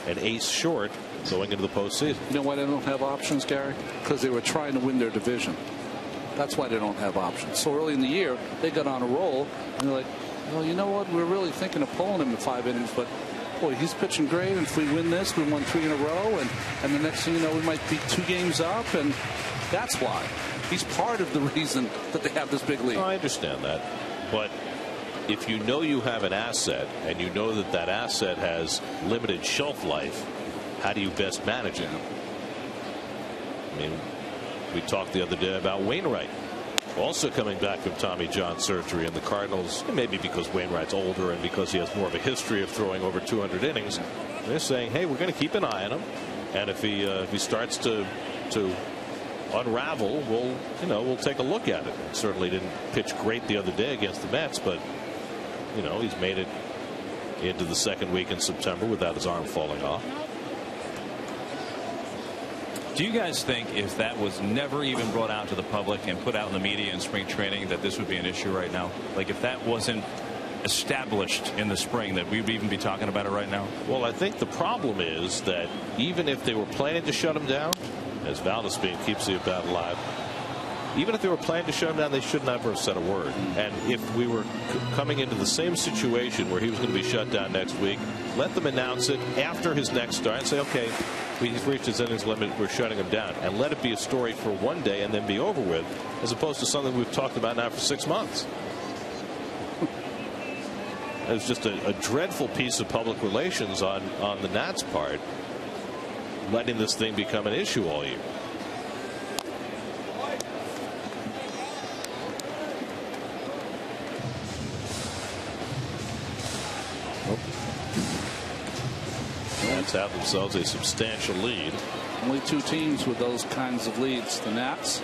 an ace short going into the postseason. You know why they don't have options, Gary? Because they were trying to win their division. That's why they don't have options. So early in the year, they got on a roll, and they're like, well, you know what? We're really thinking of pulling him in 5 innings, but boy, he's pitching great. And if we win this, we won 3 in a row, and the next thing you know, we might be 2 games up, and that's why. He's part of the reason that they have this big lead. Oh, I understand that, but if you know you have an asset and you know that that asset has limited shelf life, how do you best manage it? I mean, we talked the other day about Wainwright also coming back from Tommy John surgery, and the Cardinals, maybe because Wainwright's older and because he has more of a history of throwing over 200 innings, they're saying, hey, we're going to keep an eye on him, and if he starts to unravel, we'll take a look at it. He certainly didn't pitch great the other day against the Mets, but he's made it into the second week in September without his arm falling off. Do you guys think if that was never even brought out to the public and put out in the media in spring training that this would be an issue right now? Like if that wasn't established in the spring, that we would even be talking about it right now? Well, I think the problem is that even if they were planning to shut him down, as Valdespin keeps the bat alive, even if they were planning to shut him down, they should never have said a word. And if we were coming into the same situation where he was going to be shut down next week, let them announce it after his next start and say, okay, we've reached his innings limit, we're shutting him down, and let it be a story for one day and then be over with, as opposed to something we've talked about now for 6 months. It was just a dreadful piece of public relations on the Nats' part, letting this thing become an issue all year. Nats have themselves a substantial lead. Only 2 teams with those kinds of leads, the Nats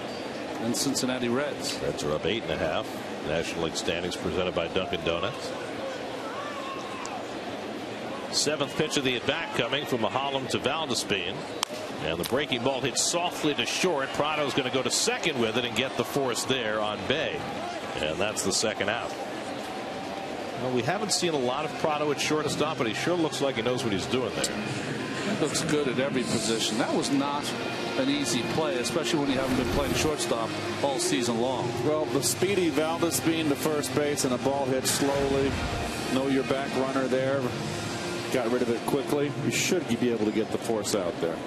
and Cincinnati Reds. Reds are up 8.5. National League standings presented by Dunkin' Donuts. 7th pitch of the at bat coming from Mahalam to Valdespin, and the breaking ball hits softly to short. Prado's going to go to second with it and get the force there on Bay, and that's the second out. Well, we haven't seen a lot of Prado at shortstop, but he sure looks like he knows what he's doing there. He looks good at every position. That was not an easy play, especially when you haven't been playing shortstop all season long. Well, the speedy Valdespin to first base and a ball hit slowly. Know your back runner there. Got rid of it quickly. You should be able to get the force out there.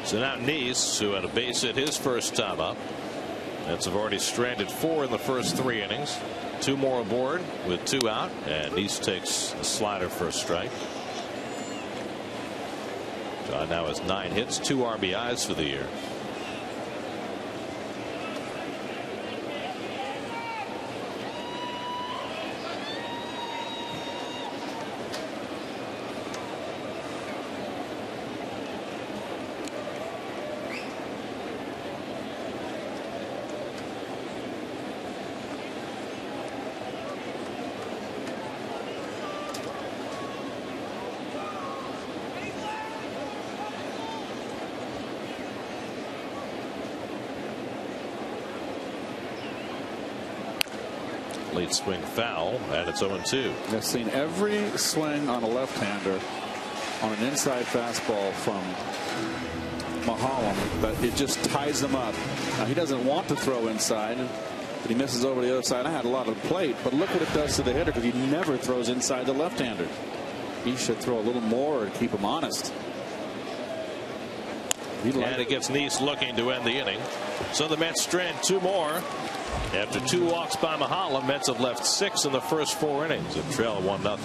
So now Neese, who had a base hit his first time up. Nets have already stranded 4 in the first 3 innings. 2 more aboard with 2 out, and Neese takes a slider for a strike. John now has 9 hits, 2 RBIs for the year. Late swing foul, and it's 0-2. I've seen every swing on a left-hander on an inside fastball from Mahalam, but it just ties him up. Now, he doesn't want to throw inside, but he misses over the other side. I had a lot of the plate, but look what it does to the hitter, because he never throws inside the left-hander. He should throw a little more to keep him honest. And it gets Neese looking to end the inning. So the Mets strand 2 more. After 2 walks by Mahalam, Mets have left 6 in the first 4 innings and trail 1-0.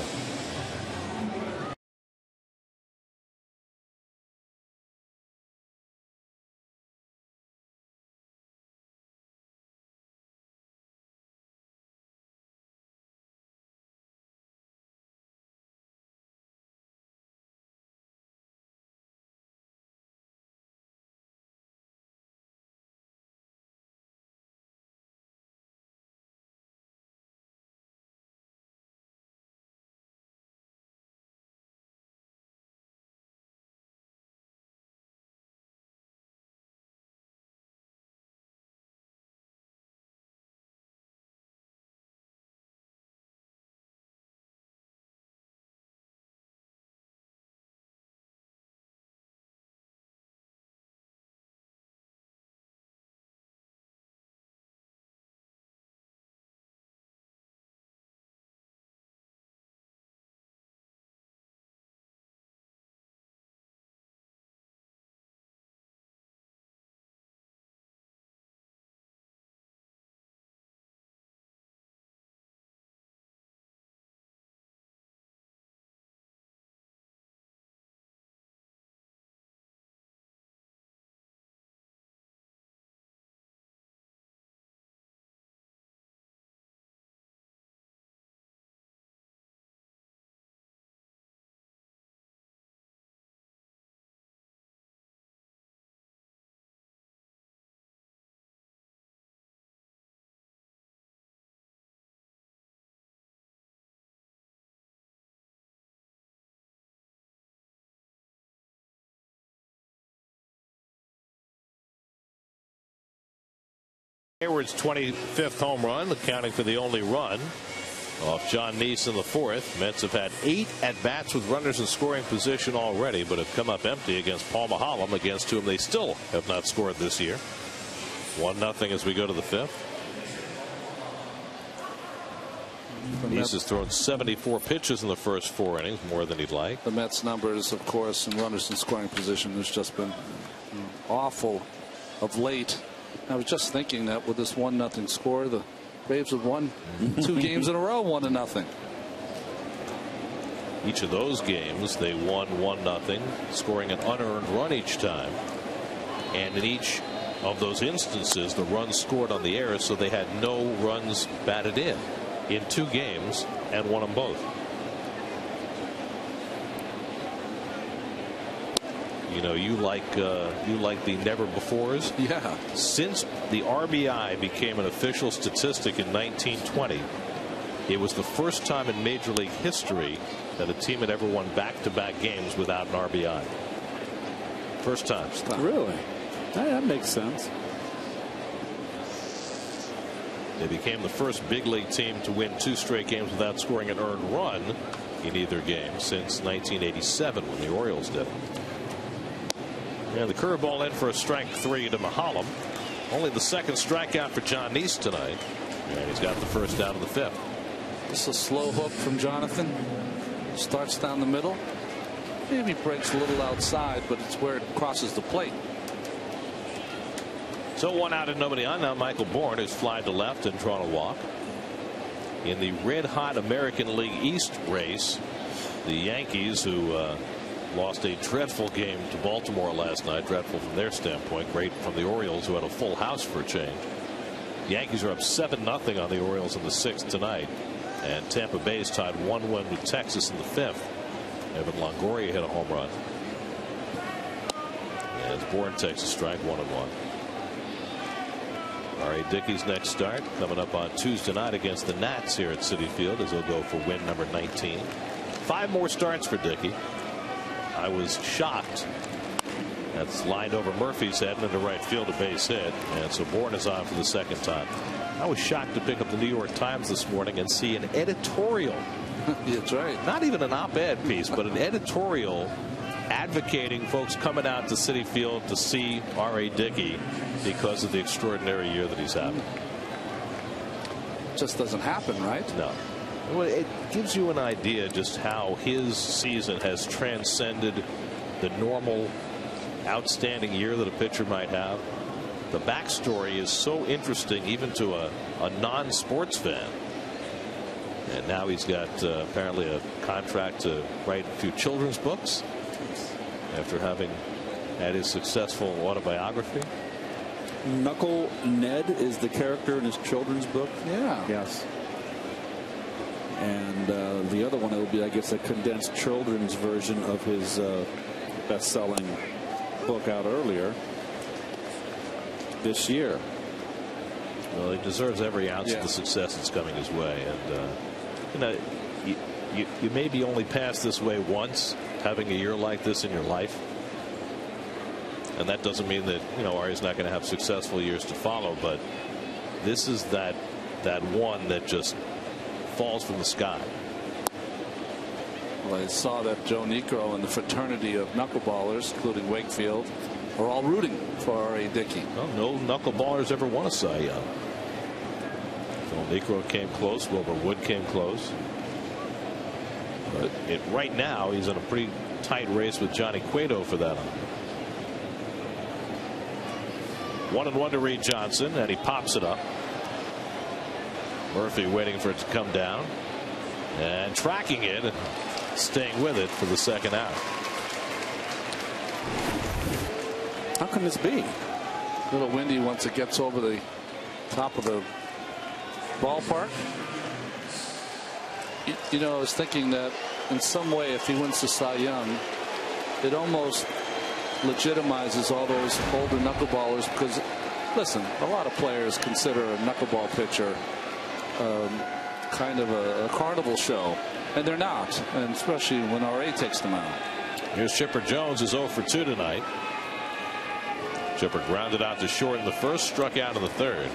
Hayward's 25th home run, accounting for the only run off John Neese in the 4th. Mets have had 8 at-bats with runners in scoring position already, but have come up empty against Paul Maholm, against whom they still have not scored this year. 1-0 as we go to the 5th. Neese has thrown 74 pitches in the first 4 innings, more than he'd like. The Mets numbers, of course, and runners in scoring position has just been awful of late. I was just thinking that with this 1-0 score, the Braves have won 2 games in a row, 1-0. Each of those games they won 1-0, scoring an unearned run each time. And in each of those instances, the runs scored on the error, so they had no runs batted in 2 games and won them both. You know, you like the never befores. Yeah. Since the RBI became an official statistic in 1920, it was the first time in Major League history that a team had ever won back-to-back games without an RBI. First time. Really? That makes sense. They became the first big league team to win 2 straight games without scoring an earned run in either game since 1987, when the Orioles did. And the curveball in for a strike 3 to Maholm. Only the 2nd strikeout for John Neese tonight. And he's got the first out of the 5th. This is a slow hook from Jonathan. Starts down the middle. Maybe breaks a little outside, but it's where it crosses the plate. So 1 out and nobody on. Now Michael Bourne has flied to left and drawn a walk. In the red-hot American League East race, the Yankees, who lost a dreadful game to Baltimore last night, dreadful from their standpoint, great from the Orioles, who had a full house for a change. The Yankees are up 7-0 on the Orioles in the 6th tonight, and Tampa Bay's tied 1-1 with Texas in the 5th. Evan Longoria hit a home run. As Bourne takes a strike, 1-1. R.A. Dickey's next start coming up on Tuesday night against the Nats here at Citi Field, as they'll go for win number 19. 5 more starts for Dickey. I was shocked. That's lined over Murphy's head and into right field, a base hit, and so Bourne is on for the 2nd time. I was shocked to pick up the New York Times this morning and see an editorial. That's right. Not even an op-ed piece, but an editorial advocating folks coming out to Citi Field to see R.A. Dickey because of the extraordinary year that he's having. Just doesn't happen, right? No. Well, it gives you an idea just how his season has transcended the normal outstanding year that a pitcher might have. The backstory is so interesting even to a non-sports fan. And now he's got apparently a contract to write a few children's books after having had his successful autobiography. Knuckle Ned is the character in his children's book. Yeah. Yes. And the other one will be, I guess, a condensed children's version of his best-selling book out earlier this year. Well, he deserves every ounce of the success that's coming his way. And you maybe only pass this way once, having a year like this in your life. And that doesn't mean that, Ari's not going to have successful years to follow, but this is that one that just falls from the sky. Well, I saw that Joe Niekro and the fraternity of knuckleballers, including Wakefield, are all rooting for R.A. Dickey. Well, no knuckleballers ever won a Cy Young. Joe Niekro came close. Wilbur Wood came close. But right now, he's in a pretty tight race with Johnny Cueto for that honor. 1-1 to Reed Johnson, and he pops it up. Murphy waiting for it to come down and tracking it and staying with it for the 2nd out. How can this be? A little windy once it gets over the top of the ballpark. I was thinking that in some way, if he wins the Cy Young, it almost legitimizes all those older knuckleballers, because, listen, a lot of players consider a knuckleball pitcher kind of a carnival show, and they're not, and especially when R.A. takes them out. Here's Chipper Jones, is 0 for 2 tonight. Chipper grounded out to short in the 1st, struck out in the 3rd.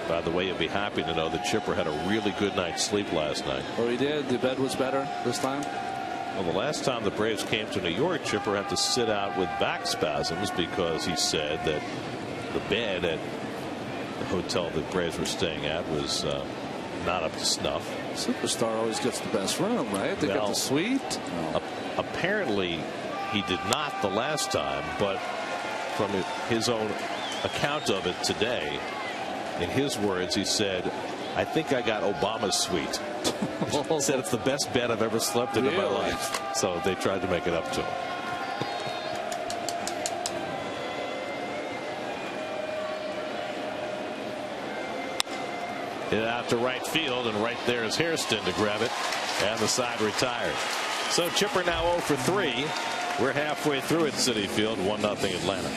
By the way, you'll be happy to know that Chipper had a really good night's sleep last night. Oh, he did? The bed was better this time? Well, the last time the Braves came to New York, Chipper had to sit out with back spasms because he said that the bed at the hotel the Braves were staying at was not up to snuff. Superstar always gets the best room, right? They got the suite. Apparently, he did not the last time, but from his own account of it today, in his words, he said, "I think I got Obama's suite." He said it's the best bed I've ever slept in my life. So they tried to make it up to him. Hit out to right field, and right there is Hairston to grab it, and the side retired. So Chipper now 0 for 3. We're halfway through at Citi Field, 1-0 Atlanta.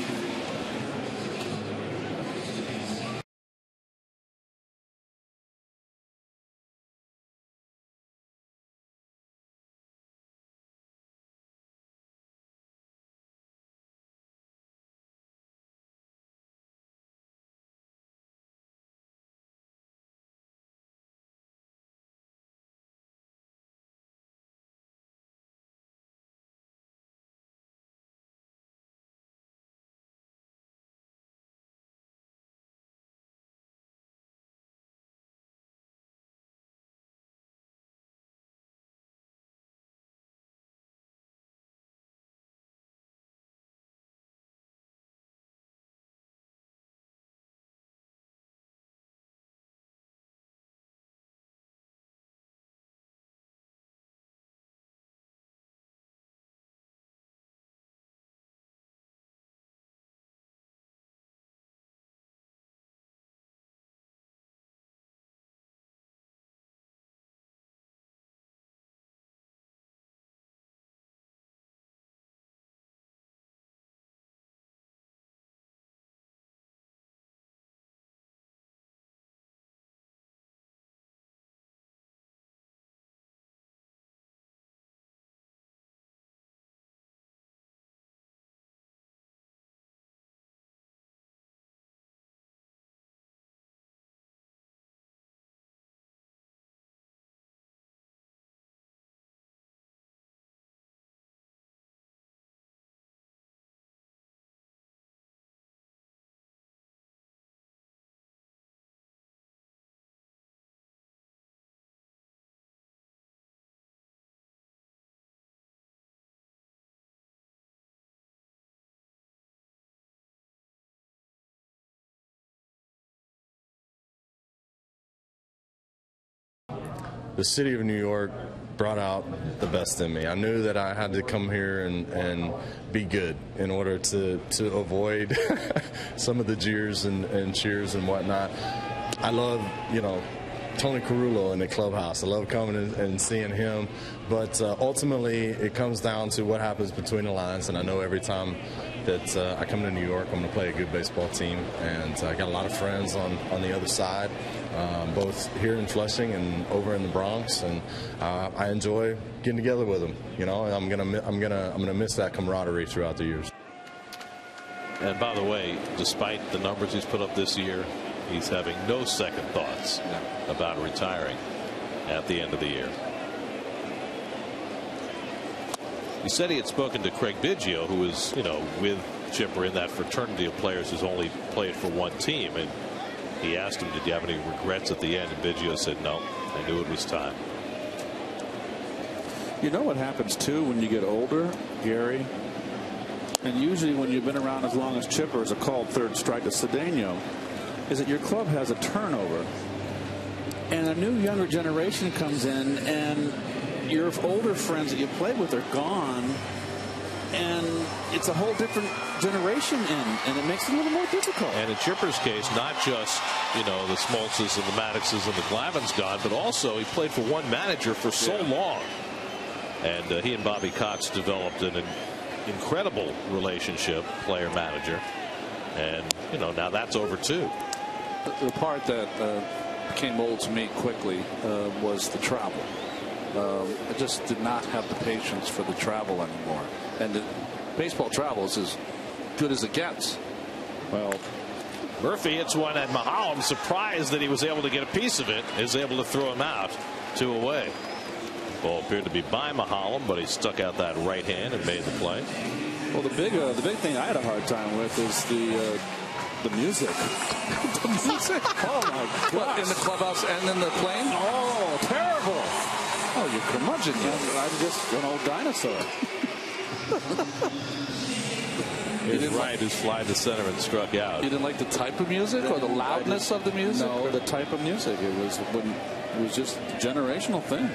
The city of New York brought out the best in me. I knew that I had to come here and be good in order to avoid some of the jeers and cheers and whatnot. I love, Tony Carullo in the clubhouse. I love coming and seeing him. But ultimately, it comes down to what happens between the lines. And I know every time that I come to New York, I'm going to play a good baseball team. And I got a lot of friends on the other side, both here in Flushing and over in the Bronx. And I enjoy getting together with them. I'm gonna miss that camaraderie throughout the years. And by the way, despite the numbers he's put up this year, he's having no second thoughts about retiring at the end of the year. He said he had spoken to Craig Biggio, who was, with Chipper in that fraternity of players who's only played for one team. And he asked him, did you have any regrets at the end? And Biggio said, no, I knew it was time. You know what happens, too, when you get older, Gary? And usually when you've been around as long as Chipper is a called third strike to Cedeno, is that your club has a turnover. And a new younger generation comes in, and your older friends that you played with are gone, and it's a whole different generation in, and it makes it a little more difficult. And in Chipper's case, not just, the Smoltzes and the Maddoxes and the Glavins gone, but also he played for one manager for so long. And he and Bobby Cox developed an incredible relationship, player-manager. And, now that's over, too. The part that became old to me quickly was the travel. I just did not have the patience for the travel anymore. And the baseball travel is as good as it gets. Well, Murphy hits one at Maholm. Surprised that he was able to get a piece of it. Is able to throw him out. 2 away. Ball appeared to be by Maholm, but he stuck out that right hand and made the play. Well, the big thing I had a hard time with is the music. The music. Oh my God! In the clubhouse and in the plane. Oh, terrible! Oh, you're curmudgeon. I'm just an old dinosaur. His right is fly to center and struck out. You didn't like the type of music or the loudness of the music? No, the type of music. It was just a generational thing.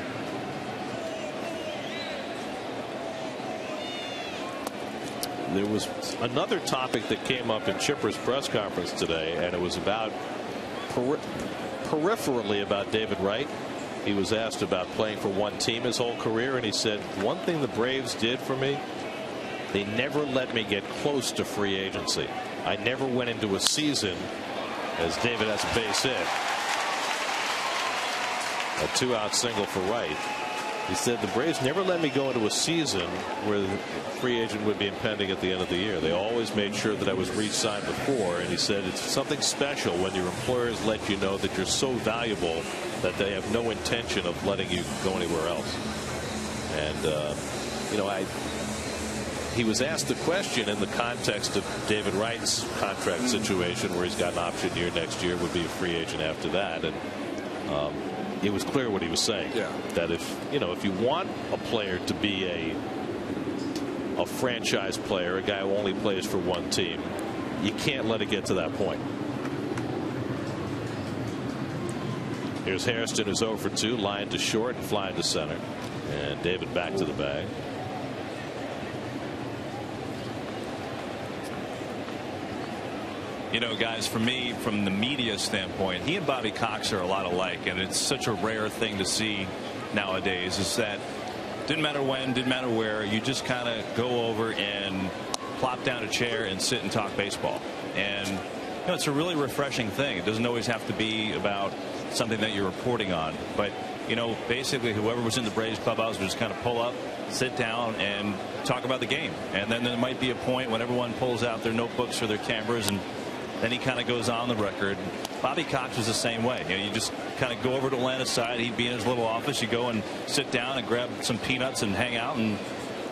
There was another topic that came up in Chipper's press conference today, and it was about peripherally about David Wright. He was asked about playing for one team his whole career, and he said, one thing the Braves did for me, they never let me get close to free agency. I never went into a season, as David has a base hit, a 2-out single for Wright. He said the Braves never let me go into a season where the free agent would be impending at the end of the year. They always made sure that I was re-signed before, and he said it's something special when your employers let you know that you're so valuable that they have no intention of letting you go anywhere else. And he was asked the question in the context of David Wright's contract situation, where he's got an option year next year, would be a free agent after that, and it was clear what he was saying. Yeah. That if you want a player to be a franchise player, a guy who only plays for one team, you can't let it get to that point. Here's Hairston, who's 0 for 2, line to short and flying to center, and David back to the bag. You know, guys, for me, from the media standpoint, he and Bobby Cox are a lot alike, and it's such a rare thing to see nowadays, is that didn't matter when, didn't matter where, you just kind of go over and plop down a chair and sit and talk baseball. And it's a really refreshing thing. It doesn't always have to be about something that you're reporting on, but basically whoever was in the Braves clubhouse would just kind of pull up, sit down, and talk about the game. And then there might be a point when everyone pulls out their notebooks or their cameras, and then he kind of goes on the record. Bobby Cox was the same way. You just kind of go over to Atlanta's side. He'd be in his little office. You go and sit down and grab some peanuts and hang out, and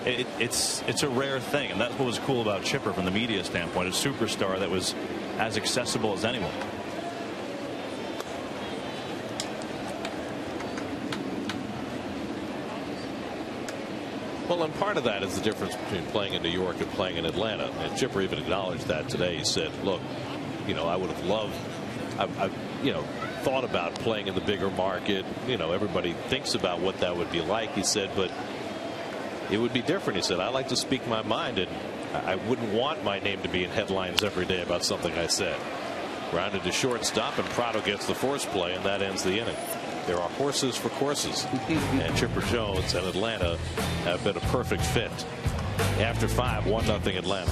it's a rare thing. And that's what was cool about Chipper from the media standpoint, a superstar that was as accessible as anyone. Well, and part of that is the difference between playing in New York and playing in Atlanta. And Chipper even acknowledged that today. He said, look, I would have loved, I've thought about playing in the bigger market. Everybody thinks about what that would be like. He said, but it would be different. He said, I like to speak my mind, and I wouldn't want my name to be in headlines every day about something I said. Grounded to shortstop, and Prado gets the force play, and that ends the inning. There are horses for courses, and Chipper Jones and Atlanta have been a perfect fit. After 5, 1-0 Atlanta.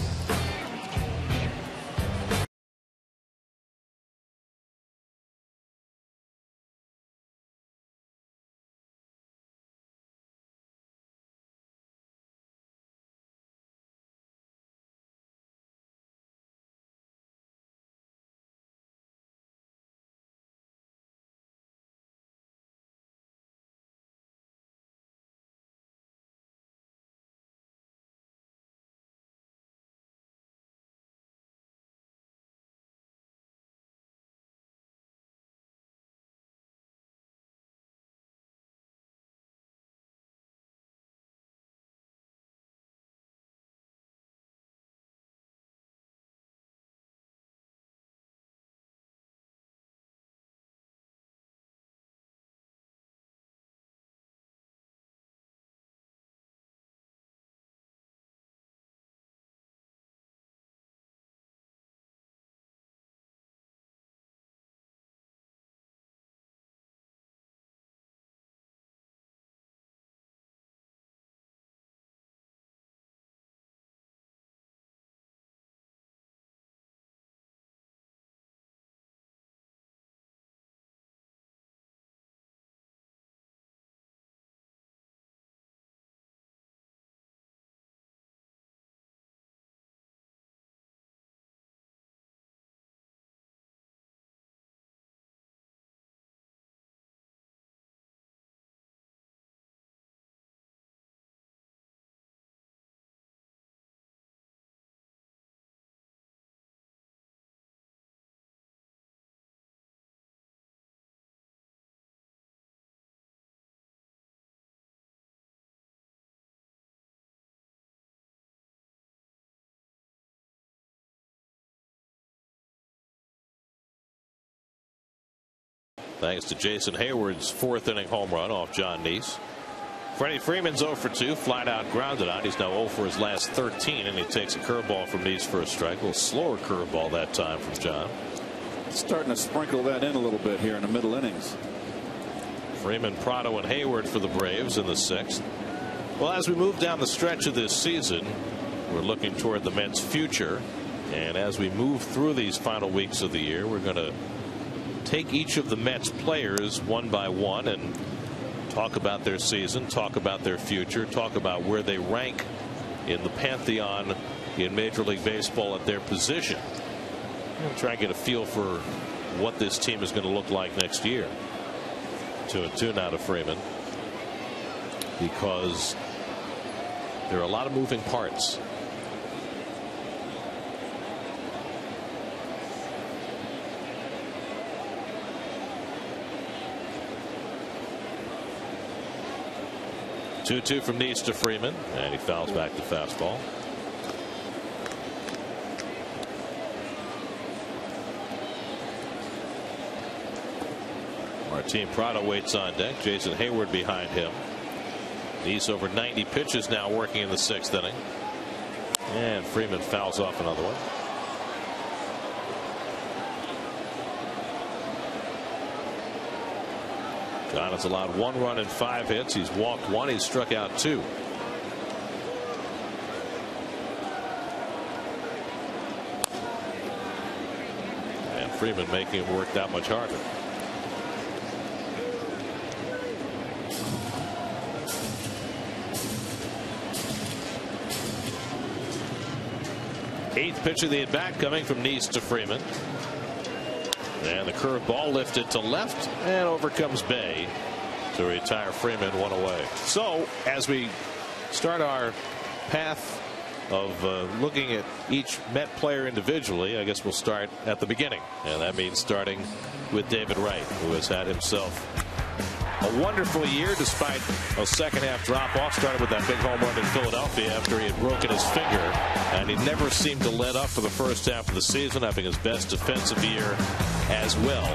thanks to Jason Hayward's 4th inning home run off John Neese. Freddie Freeman's 0 for 2, flat out grounded out. He's now 0 for his last 13, and he takes a curveball from Neese for a strike. A little slower curveball that time from John. Starting to sprinkle that in a little bit here in the middle innings. Freeman, Prado, and Hayward for the Braves in the 6th. Well, as we move down the stretch of this season, we're looking toward the Mets' future. And as we move through these final weeks of the year, we're going to take each of the Mets players one by one and talk about their season, talk about their future, talk about where they rank in the pantheon in Major League Baseball at their position. And try and get a feel for what this team is going to look like next year. 2-2 now to Freeman, because there are a lot of moving parts. Two from Neese to Freeman, and he fouls back the fastball. Martin Prado waits on deck. Jason Hayward behind him. Neese over 90 pitches now, working in the 6th inning. And Freeman fouls off another one. John has allowed 1 run and 5 hits. He's walked 1. He's struck out 2. And Freeman making him work that much harder. Eighth pitch of the at bat coming from Neese to Freeman. And the curveball lifted to left, and over comes Bay to retire Freeman, 1 away. So as we start our path of looking at each Met player individually, I guess we'll start at the beginning, and that means starting with David Wright, who has had himself a wonderful year despite a second-half drop-off. Started with that big home run in Philadelphia after he had broken his finger, and he never seemed to let up for the first half of the season, having his best defensive year as well.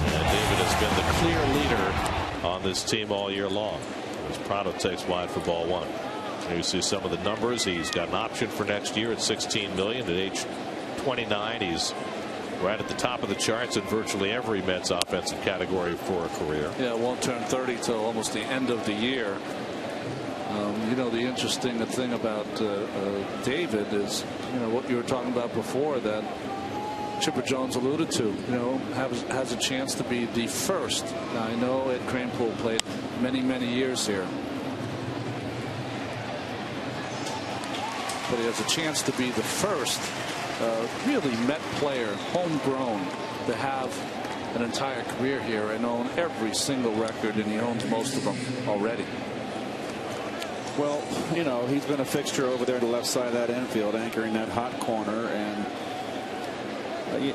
And David has been the clear leader on this team all year long, as Prado takes wide for ball 1. Here you see some of the numbers. He's got an option for next year at $16 million. At age 29, he's right at the top of the charts in virtually every Mets offensive category for a career. Yeah, won't turn 30 till almost the end of the year. You know, the interesting thing about David is, you know, what you were talking about before that Chipper Jones alluded to, you know, has a chance to be the first. Now, I know Ed Kranepool played many years here, but he has a chance to be the first really Met player, homegrown, to have an entire career here and own every single record, and he owns most of them already. Well, you know, he's been a fixture over there to the left side of that infield, anchoring that hot corner, and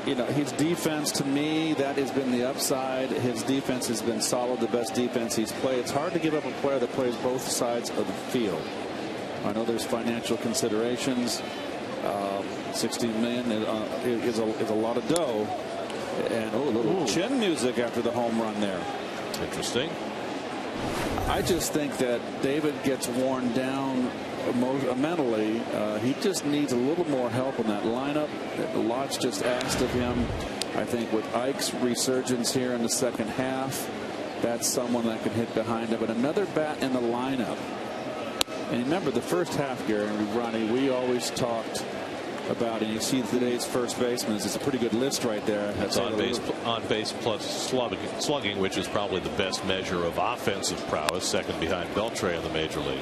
you know, his defense, to me, that has been the upside. His defense has been solid, the best defense he's played. It's hard to give up a player that plays both sides of the field. I know there's financial considerations. $16 million is a lot of dough, and a little chin music after the home run there. Interesting. I just think that David gets worn down mentally. He just needs a little more help in that lineup. Lots just asked of him. I think with Ike's resurgence here in the second half, that's someone that can hit behind him. But another bat in the lineup. And remember, the first half, Gary and Ronnie, we always talked about, and you see today's first baseman. It's a pretty good list right there. That's on base plus slugging, which is probably the best measure of offensive prowess, second behind Beltre in the major league.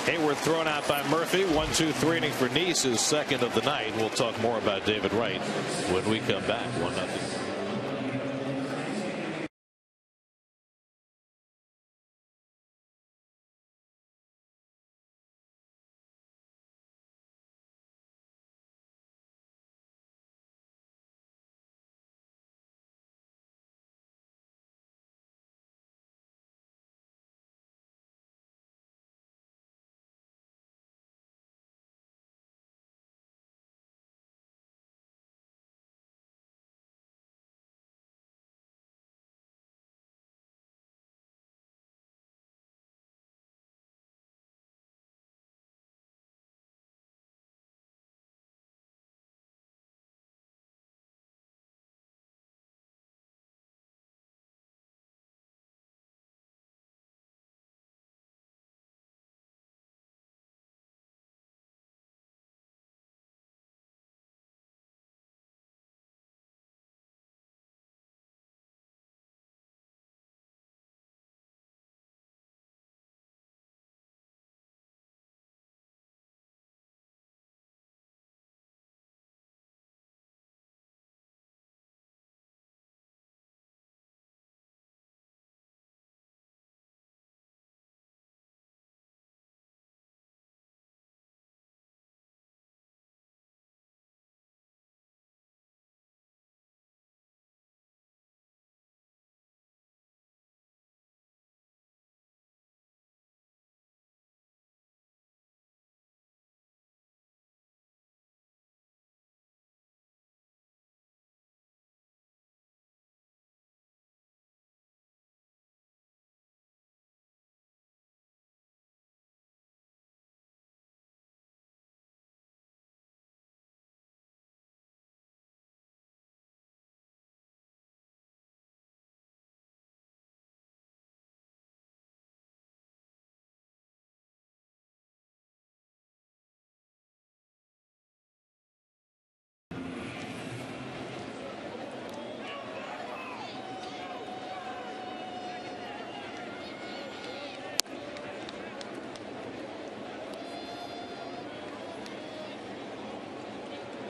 Hayward thrown out by Murphy. 1-2-3 inning for Neese, his second of the night. We'll talk more about David Wright when we come back. 1-0.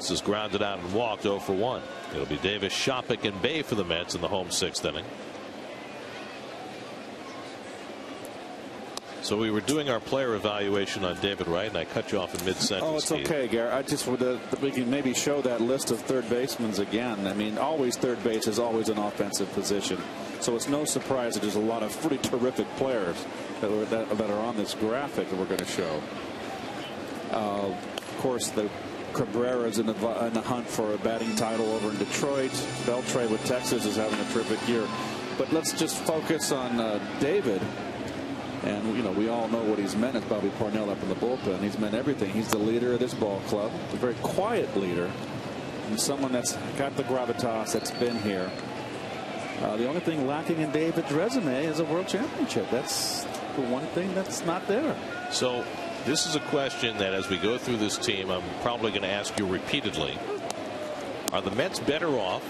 Mets has grounded out and walked 0 for 1. It'll be Davis, Shopik, and Bay for the Mets in the home 6th inning. So we were doing our player evaluation on David Wright, and I cut you off in mid-sentence. Oh, it's okay, Gary. I just we can maybe show that list of third basemen again. I mean, always third base is always an offensive position. So it's no surprise that there's a lot of pretty terrific players that are on this graphic that we're going to show. Of course, the Cabrera's in the hunt for a batting title over in Detroit. Beltre with Texas is having a terrific year. But let's just focus on David. And, you know, we all know what he's meant as Bobby Parnell up in the bullpen. He's meant everything. He's the leader of this ball club, a very quiet leader, and someone that's got the gravitas that's been here. The only thing lacking in David's resume is a world championship. That's the one thing that's not there. So this is a question that as we go through this team, I'm probably going to ask you repeatedly. Are the Mets better off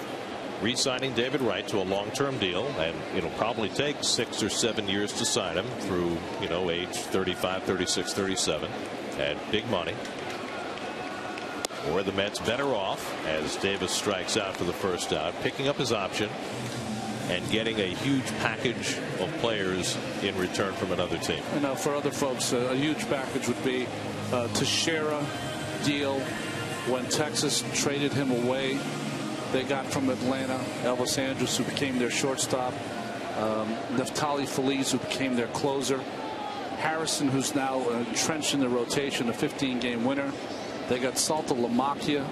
re-signing David Wright to a long-term deal, and it'll probably take 6 or 7 years to sign him through, you know, age 35, 36, 37 at big money? Or are the Mets better off, as Davis strikes out for the first out, picking up his option and getting a huge package of players in return from another team? You know, for other folks, a huge package would be Teixeira deal. When Texas traded him away, they got from Atlanta Elvis Andrus, who became their shortstop, Neftali Feliz, who became their closer, Harrison, who's now entrenched in the rotation, a 15-game winner. They got Salta Lamacchia.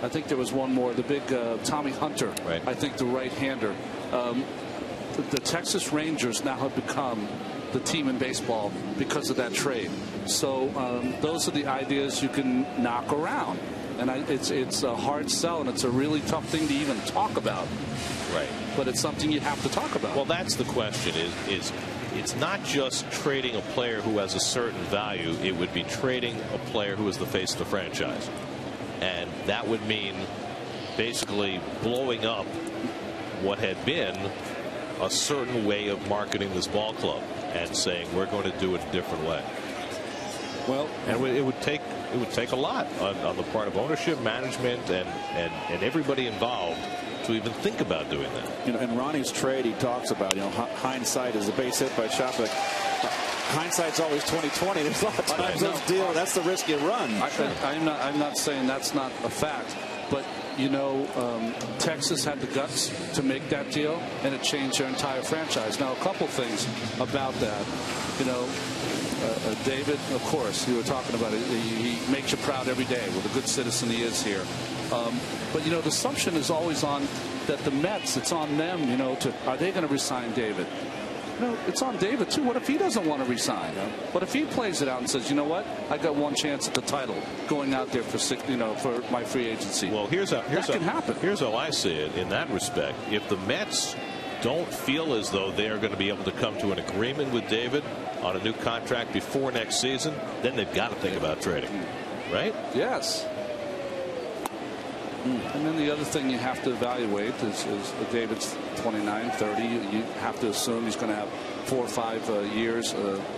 I think there was one more, the big Tommy Hunter, right. I think the right-hander. The Texas Rangers now have become the team in baseball because of that trade. So those are the ideas you can knock around. And it's a hard sell, and it's a really tough thing to even talk about. Right. But it's something you have to talk about. Well, that's the question, is it's not just trading a player who has a certain value. It would be trading a player who is the face of the franchise. And that would mean basically blowing up what had been a certain way of marketing this ball club and saying we're going to do it a different way. Well, and it would take a lot on the part of ownership, management, and everybody involved to even think about doing that. You know, in Ronnie's trade, he talks about, you know, hindsight is a base hit by Shopik. Hindsight's always 20/20. There's a lot of times those deals. That's the risk you run. I'm not saying that's not a fact, but you know, Texas had the guts to make that deal, and it changed their entire franchise. Now, a couple things about that. You know, David, of course, you were talking about it. He makes you proud every day with a good citizen he is here. But, you know, the assumption is always on that the Mets, it's on them, you know, are they going to resign David? No, it's on David, too. What if he doesn't want to resign? What if he plays it out and says, you know what, I got one chance at the title going out there for my free agency? Well, that can happen. Here's how I see it in that respect. If the Mets don't feel as though they are going to be able to come to an agreement with David on a new contract before next season, then they've got to think about trading, right? Yes. And then the other thing you have to evaluate is David's 29, 30. You have to assume he's going to have 4 or 5 years,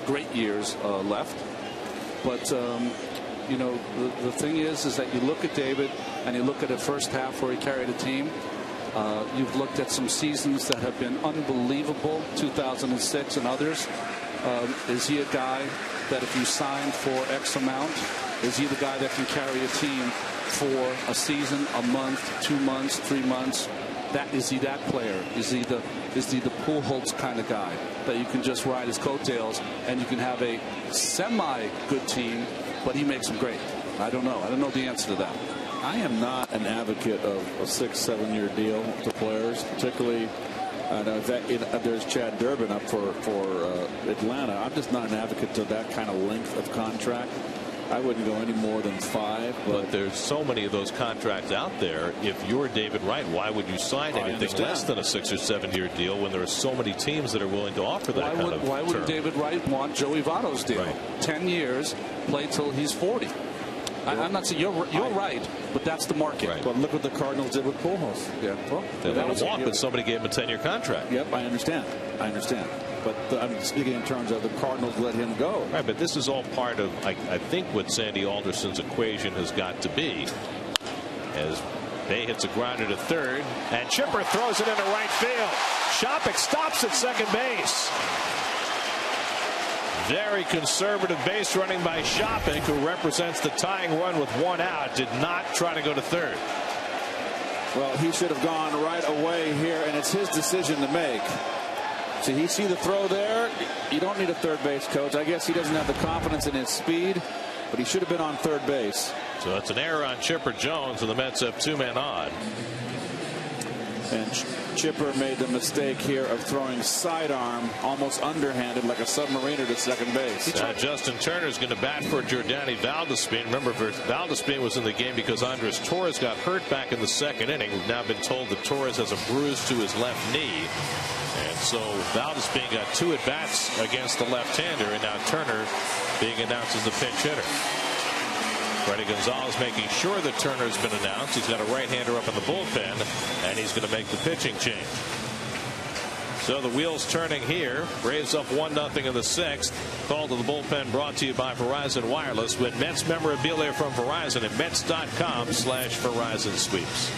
great years left. But you know, the thing is that you look at David and you look at the first half where he carried a team. You've looked at some seasons that have been unbelievable, 2006 and others. Is he a guy that if you signed for X amount, is he the guy that can carry a team for a season, a month, 2 months, 3 months? Is he that player? Is he the Pujols kind of guy that you can just ride his coattails and you can have a semi-good team, but he makes them great? I don't know. I don't know the answer to that. I am not an advocate of a 6-7 year deal to players, particularly. I know there's Chad Durbin up for Atlanta. I'm just not an advocate to that kind of length of contract. I wouldn't go any more than 5. But there's so many of those contracts out there. If you're David Wright, why would you sign anything less than a 6 or 7 year deal when there are so many teams that are willing to offer that kind of term? Why would David Wright want Joey Votto's deal? Right. 10 years, play till he's 40. I'm not saying you're right, but that's the market. Right. But look what the Cardinals did with Pujols. Yeah, well, they let him walk, but somebody gave him a 10-year contract. Yep, I understand. But I'm speaking in terms of the Cardinals let him go. Right, but this is all part of, I think, what Sandy Alderson's equation has got to be. as Bay hits a grounder to third, and Chipper throws it into right field. Shopik stops at second base. Very conservative base running by Shopik, who represents the tying run with one out. Did not try to go to third. Well, he should have gone right away here, and it's his decision to make. So he see the throw there. You don't need a third base coach. I guess he doesn't have the confidence in his speed, but he should have been on third base. So it's an error on Chipper Jones, and the Mets have 2 men on. And Chipper made the mistake here of throwing sidearm, almost underhanded, like a submariner to second base. Justin Turner's going to bat for Jordani Valdespin. Remember, Valdespin was in the game because Andres Torres got hurt back in the second inning. We've now been told that Torres has a bruise to his left knee. And so Valdespin got 2 at-bats against the left-hander, and now Turner being announced as the pinch hitter. Freddie Gonzalez making sure that Turner's been announced. He's got a right-hander up in the bullpen, and he's going to make the pitching change. So the wheels turning here. Braves up 1-0 in the 6th. Call to the bullpen brought to you by Verizon Wireless. With Mets memorabilia from Verizon at Mets.com/Verizon Sweeps.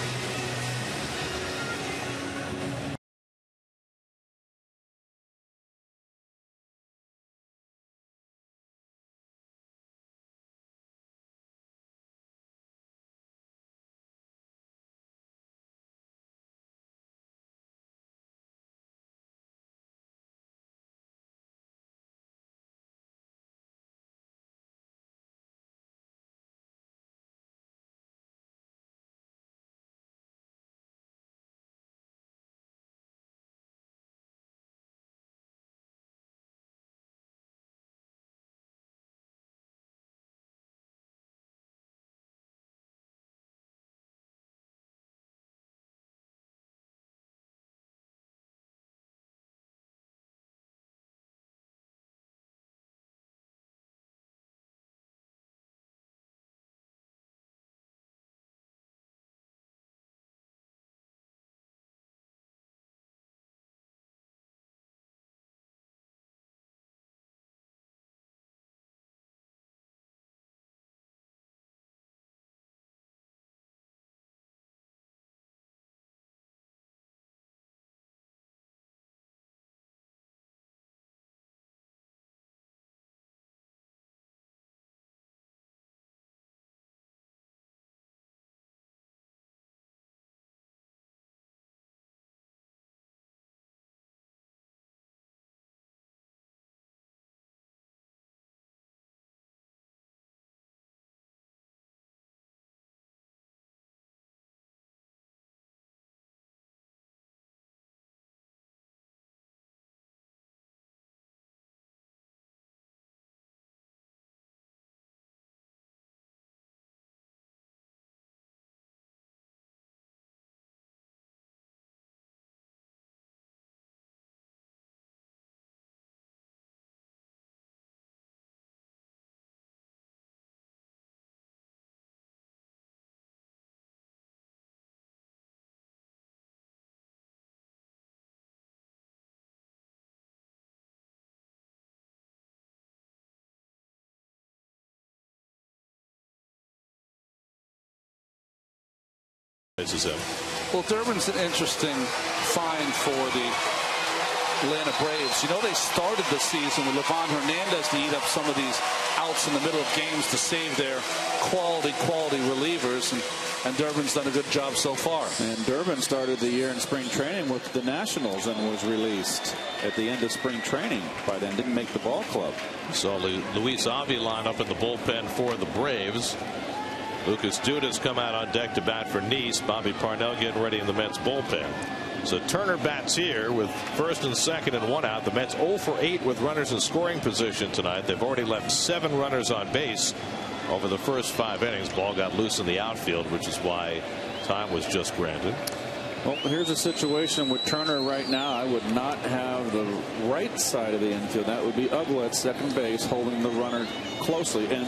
Well, Durbin's an interesting find for the Atlanta Braves. You know, they started the season with Livan Hernandez to eat up some of these outs in the middle of games to save their quality relievers, and Durbin's done a good job so far. And Durbin started the year in spring training with the Nationals and was released at the end of spring training. By then didn't make the ball club. So Luis Avilan up in the bullpen for the Braves. Lucas Duda's come out on deck to bat for Nice. Bobby Parnell getting ready in the Mets bullpen. So Turner bats here with first and second and 1 out. The Mets 0 for 8 with runners in scoring position tonight. They've already left 7 runners on base over the first 5 innings. Ball got loose in the outfield, which is why time was just granted. Well, here's a situation with Turner right now. I would not have the right side of the infield. That would be Uggla at second base holding the runner closely. And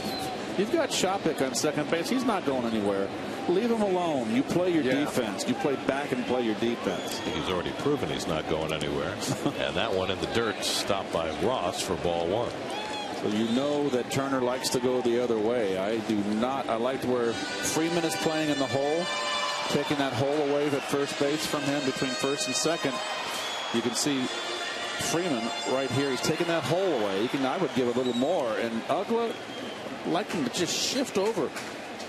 you've got Shopik on second base. He's not going anywhere. Leave him alone. You play your defense. You play back and play your defense. I think he's already proven he's not going anywhere. And that one in the dirt stopped by Ross for ball 1. So you know that Turner likes to go the other way. I do not. I liked where Freeman is playing in the hole, taking that hole away at first base from him between first and second. You can see Freeman right here. He's taking that hole away. I would give a little more. And Ugla, like him to just shift over.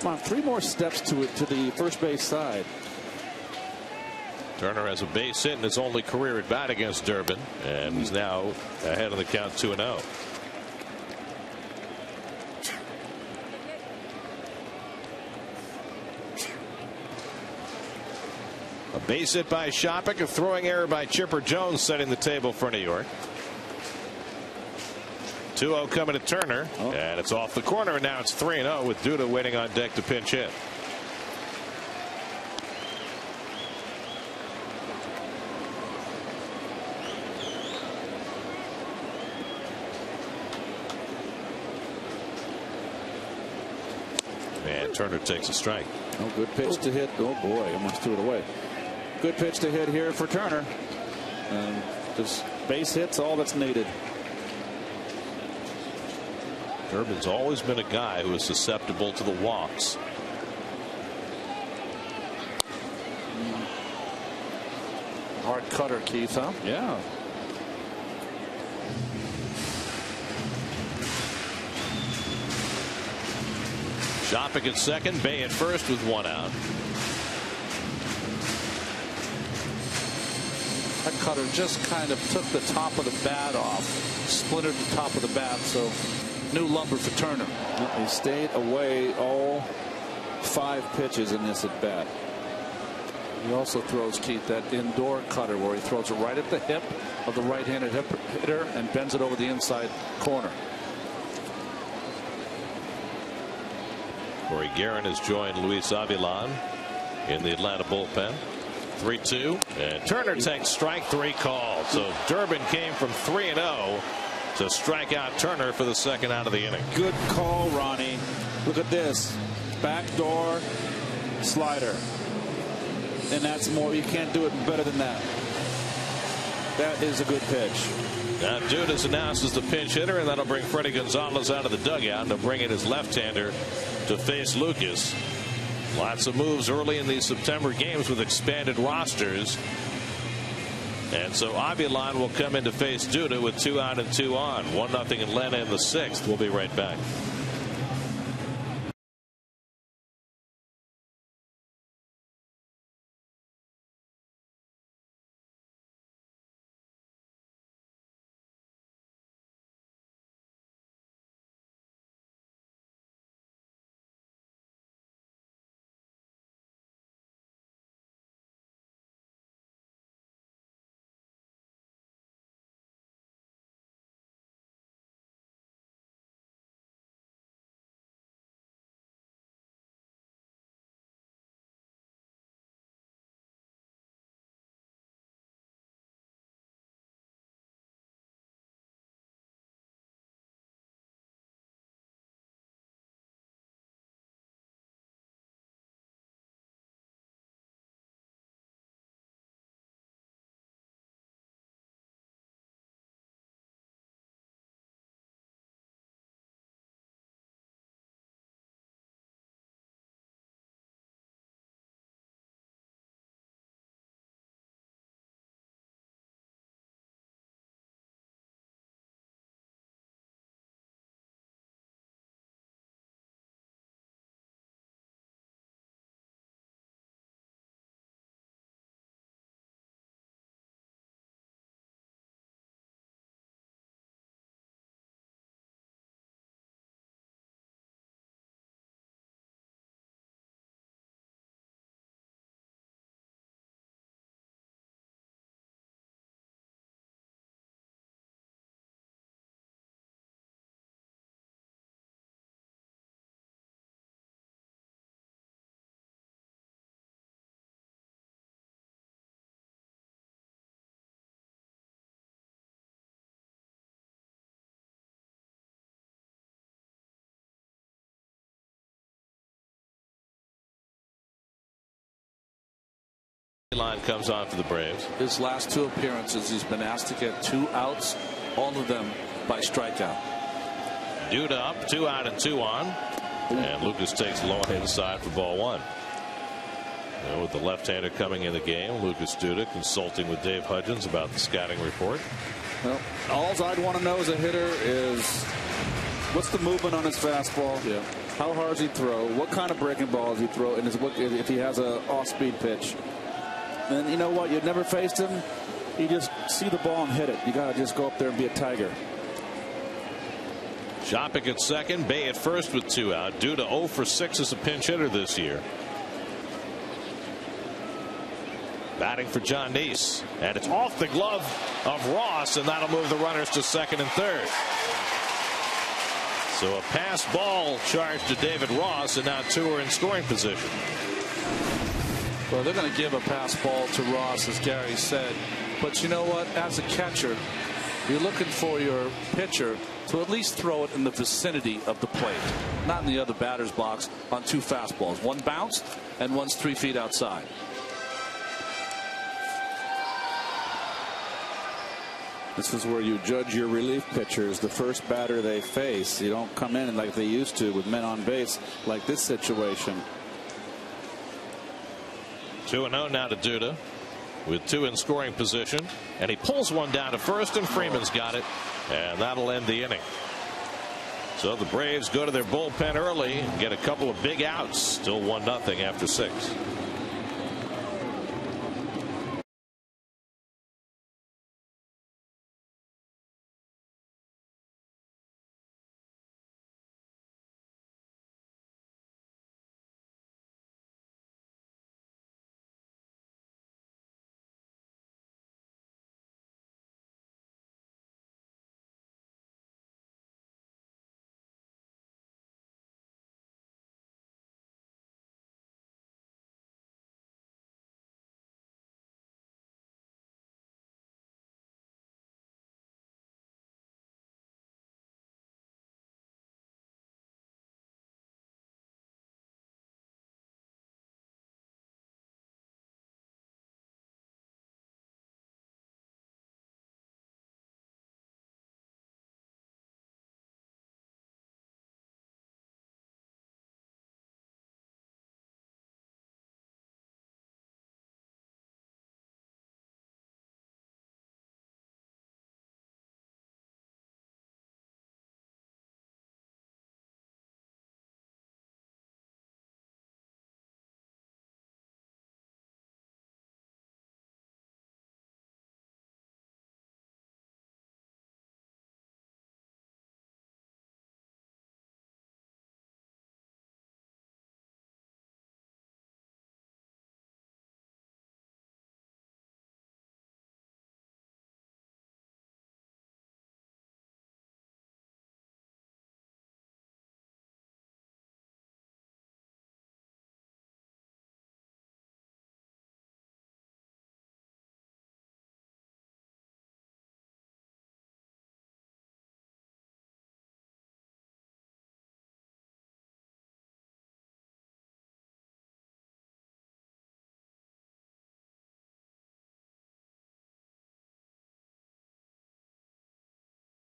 Come on, 3 more steps to the first base side. Turner has a base hit in his only career at bat against Durbin, and he's now ahead of the count 2-0. A base hit by Shopik, a throwing error by Chipper Jones, setting the table for New York. 2-0 coming to Turner, and it's off the corner, and now it's 3-0 with Duda waiting on deck to pinch hit. And Turner takes a strike. Oh, good pitch to hit. Oh boy, almost threw it away. Good pitch to hit here for Turner. And just base hits, all that's needed. Durbin's always been a guy who is susceptible to the walks. Hard cutter, Keith, huh? Yeah. Shopik at second, Bay at first with 1 out. That cutter just kind of took the top of the bat off, splintered the top of the bat, so new lumber for Turner. He stayed away all 5 pitches in this at bat. He also throws, Keith, that indoor cutter where he throws it right at the hip of the right-handed hitter and bends it over the inside corner. Corey Guerin has joined Luis Avilan in the Atlanta bullpen. 3-2, and Turner takes strike 3 called. So Durbin came from 3-0 to strike out Turner for the second out of the inning. Good call, Ronnie. Look at this. Backdoor slider. And that's more. You can't do it better than that. That is a good pitch. Now Dudas announced as the pinch hitter, and that'll bring Freddie Gonzalez out of the dugout, and they'll bring in his left-hander to face Lucas. Lots of moves early in these September games with expanded rosters. And so Avilan will come in to face Duda with 2 out and 2 on. 1-0 Atlanta in the 6th. We'll be right back. Line comes on for the Braves. His last 2 appearances, he's been asked to get 2 outs, all of them by strikeout. Duda up, 2 out and 2 on. And Lucas takes low on inside for ball 1. And with the left-hander coming in the game, Lucas Duda consulting with Dave Hudgens about the scouting report. Well, all I'd want to know as a hitter is what's the movement on his fastball? Yeah. How hard does he throw? What kind of breaking ball does he throw? And if he has a off-speed pitch. And you know what? You've never faced him. You just see the ball and hit it. You got to just go up there and be a tiger. Shopick at second, Bay at first with 2 out. Duda 0 for 6 as a pinch hitter this year. Batting for John Neese, and it's off the glove of Ross, and that'll move the runners to second and third. So a pass ball charge to David Ross, and now 2 are in scoring position. Well, they're going to give a pass ball to Ross, as Gary said. But you know what? As a catcher, you're looking for your pitcher to at least throw it in the vicinity of the plate, not in the other batter's box on 2 fastballs. One bounced, and one's 3 feet outside. This is where you judge your relief pitchers. The first batter they face, you don't come in like they used to with men on base like this situation. 2-0 now to Duda with 2 in scoring position, and he pulls one down to first, and Freeman's got it, and that'll end the inning. So the Braves go to their bullpen early and get a couple of big outs. Still 1-0 after 6.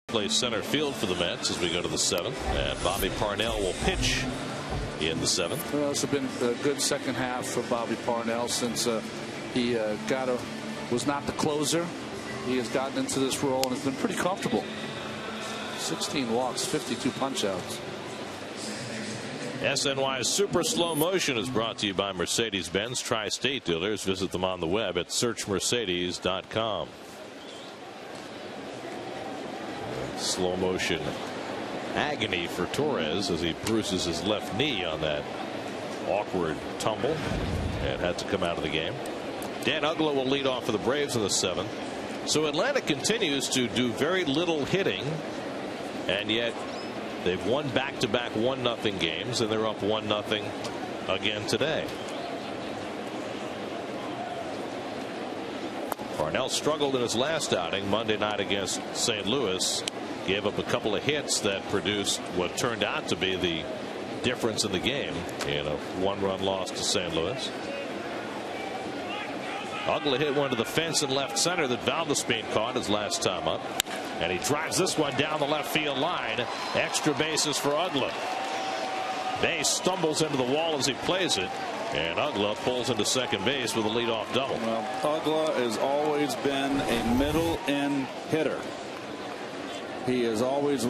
Plays center field for the Mets as we go to the 7th, and Bobby Parnell will pitch in the 7th. Well, it's been a good second half for Bobby Parnell since he was not the closer. He has gotten into this role and has been pretty comfortable. 16 walks, 52 punch-outs. SNY's Super Slow Motion is brought to you by Mercedes-Benz Tri-State dealers. Visit them on the web at searchmercedes.com. Slow motion agony for Torres as he bruises his left knee on that awkward tumble and had to come out of the game. Dan Uggla will lead off for the Braves in the 7th. So Atlanta continues to do very little hitting, and yet they've won back-to-back 1-0 games, and they're up 1-0 again today. Parnell struggled in his last outing Monday night against St. Louis. Gave up a couple of hits that produced what turned out to be the difference in the game in a 1-run loss to St. Louis. Uggla hit one to the fence in left center that Valdespin caught his last time up. And he drives this one down the left field line. Extra bases for Uggla. Bass stumbles into the wall as he plays it. And Uggla pulls into second base with a leadoff double. Well, Uggla has always been a middle in hitter. He is always,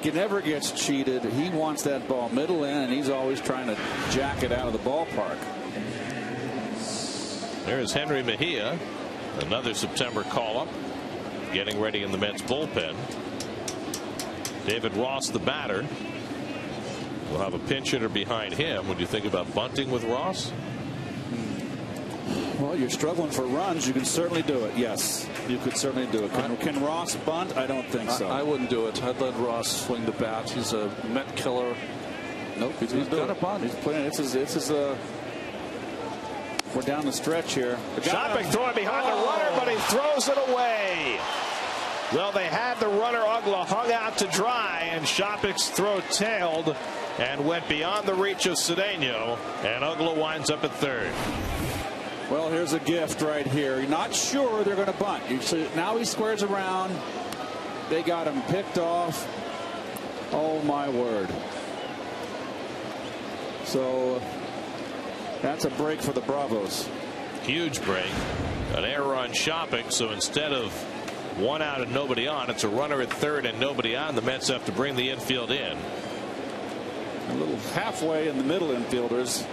he never gets cheated. He wants that ball middle in, and he's always trying to jack it out of the ballpark. There's Henry Mejia, another September call-up, getting ready in the Mets bullpen. David Ross, the batter, will have a pinch hitter behind him. Would you think about bunting with Ross? Well, you're struggling for runs. You can certainly do it. Yes, you could certainly do it. Can Ross bunt? I don't think so. I wouldn't do it. I'd let Ross swing the bat. He's a Met killer. Nope, he's got a bunt. He's playing. This is we're down the stretch here. Shopping throwing behind the runner, but he throws it away. Well, they had the runner Uggla hung out to dry, and Shopik's throw tailed and went beyond the reach of Cedeno, and Uggla winds up at third. Well, here's a gift right here. You're not sure they're going to bunt. Now he squares around. They got him picked off. Oh, my word. So that's a break for the Bravos. Huge break. An error on Shopik, so instead of one out and nobody on, it's a runner at third and nobody on. The Mets have to bring the infield in. A little halfway in the middle infielders,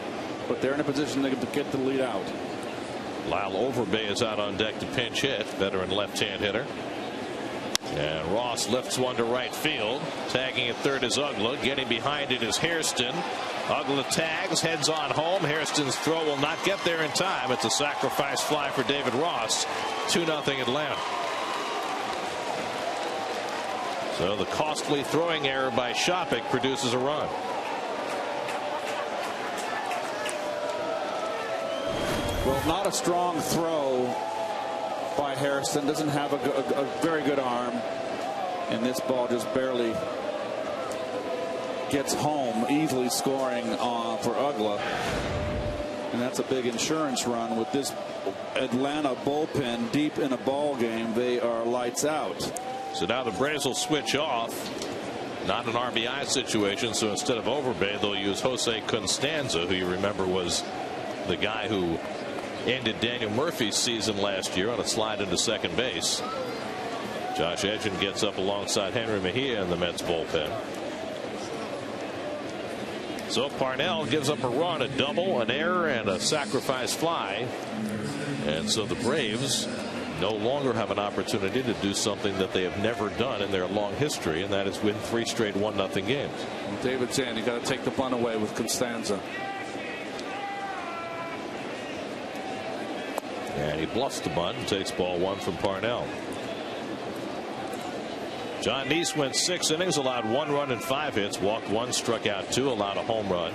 but they're in a position to get the lead out. Lyle Overbay is out on deck to pinch hit. Veteran left-hand hitter. And Ross lifts one to right field. Tagging at third is Uggla. Getting behind it is Hairston. Uggla tags, heads on home. Hairston's throw will not get there in time. It's a sacrifice fly for David Ross. 2-0 Atlanta. So the costly throwing error by Shopik produces a run. Well, not a strong throw by Hairston. Doesn't have a very good arm. And this ball just barely gets home, easily scoring for Uggla. And that's a big insurance run with this Atlanta bullpen deep in a ball game. They are lights out. So now the Braves will switch off. Not an RBI situation, so instead of Overbay, they'll use Jose Constanza, who you remember was the guy who ended Daniel Murphy's season last year on a slide into second base. Josh Edgen gets up alongside Henry Mejia in the Mets bullpen. So Parnell gives up a run, a double, an error, and a sacrifice fly. And so the Braves no longer have an opportunity to do something that they have never done in their long history, and that is win 3 straight 1-0 games. Well, David's in. You got to take the bunt away with Constanza. And he bluffs the bunt and takes ball 1 from Parnell. John Neese went 6 innings, allowed 1 run and 5 hits, walked 1, struck out 2, allowed a home run.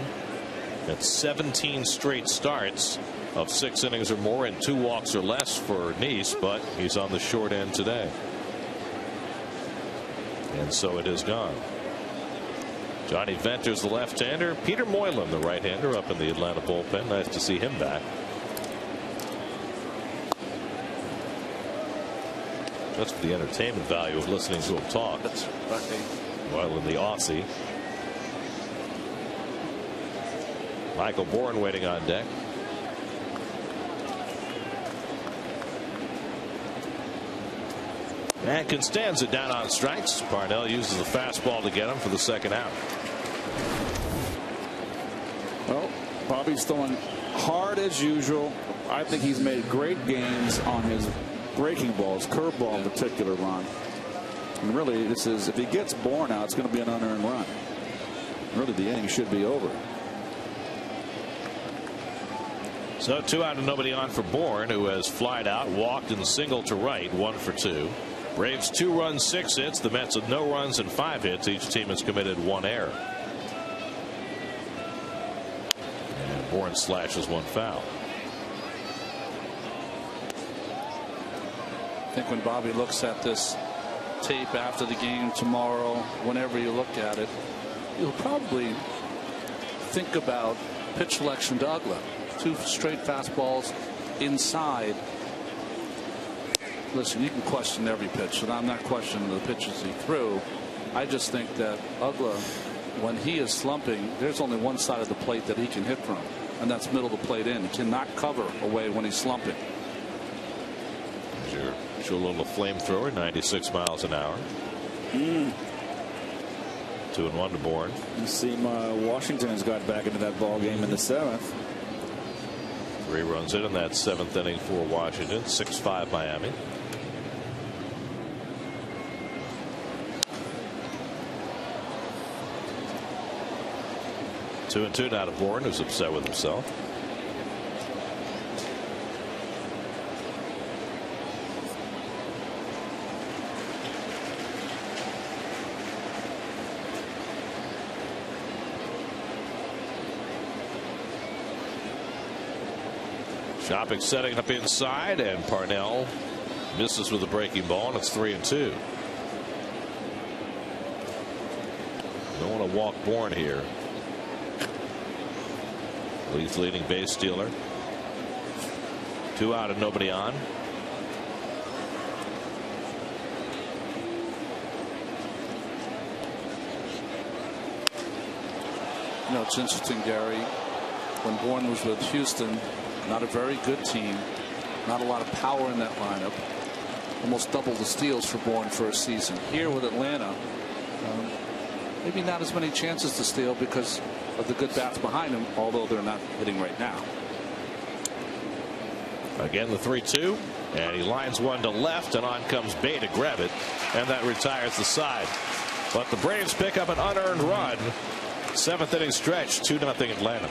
That's 17 straight starts of 6 innings or more and 2 walks or less for Neese, but he's on the short end today. And so it is gone. Johnny Venter's the left-hander. Peter Moylan, the right-hander, up in the Atlanta bullpen. Nice to see him back. That's for the entertainment value of listening to him talk. That's right. Moylan, the Aussie. Michael Bourne waiting on deck. And Constanza down on strikes. Parnell uses the fastball to get him for the second out. Well, Bobby's throwing hard as usual. I think he's made great gains on his breaking balls, curveball in particular, Ron. And really, this is, if he gets Bourne out, it's going to be an unearned run. Really, the inning should be over. So 2 out and nobody on for Bourne, who has flied out, walked and singled to right, 1 for 2. Braves 2 runs, 6 hits. The Mets with no runs and 5 hits. Each team has committed 1 error. And Bourne slashes 1 foul. I think when Bobby looks at this tape after the game tomorrow, whenever you look at it, you'll probably think about pitch selection to Uggla. 2 straight fastballs inside. listen, you can question every pitch, and I'm not questioning the pitches he threw. I just think that Uggla, when he is slumping, there's only one side of the plate that he can hit from, and that's middle of the plate in. He cannot cover away when he's slumping. Your little flamethrower, 96 miles an hour. 2-1 to Bourne. You see, Washington has got back into that ball game in the 7th. 3 runs in that 7th inning for Washington. 6-5 Miami. Two and two now to Bourne, who's upset with himself. Shopping setting up inside, and Parnell misses with a breaking ball, and it's 3-2. Don't want to walk Bourne here. Lee's leading base stealer. 2 out and nobody on. You know, it's interesting, Gary. When Bourne was with Houston, not a very good team, not a lot of power in that lineup. Almost double the steals for Bourne for a season. Here with Atlanta, maybe not as many chances to steal because of the good bats behind him, although they're not hitting right now. Again, the 3-2, and he lines one to left, and on comes Bay to grab it, and that retires the side. But the Braves pick up an unearned run. 7th inning stretch, 2-0 Atlanta.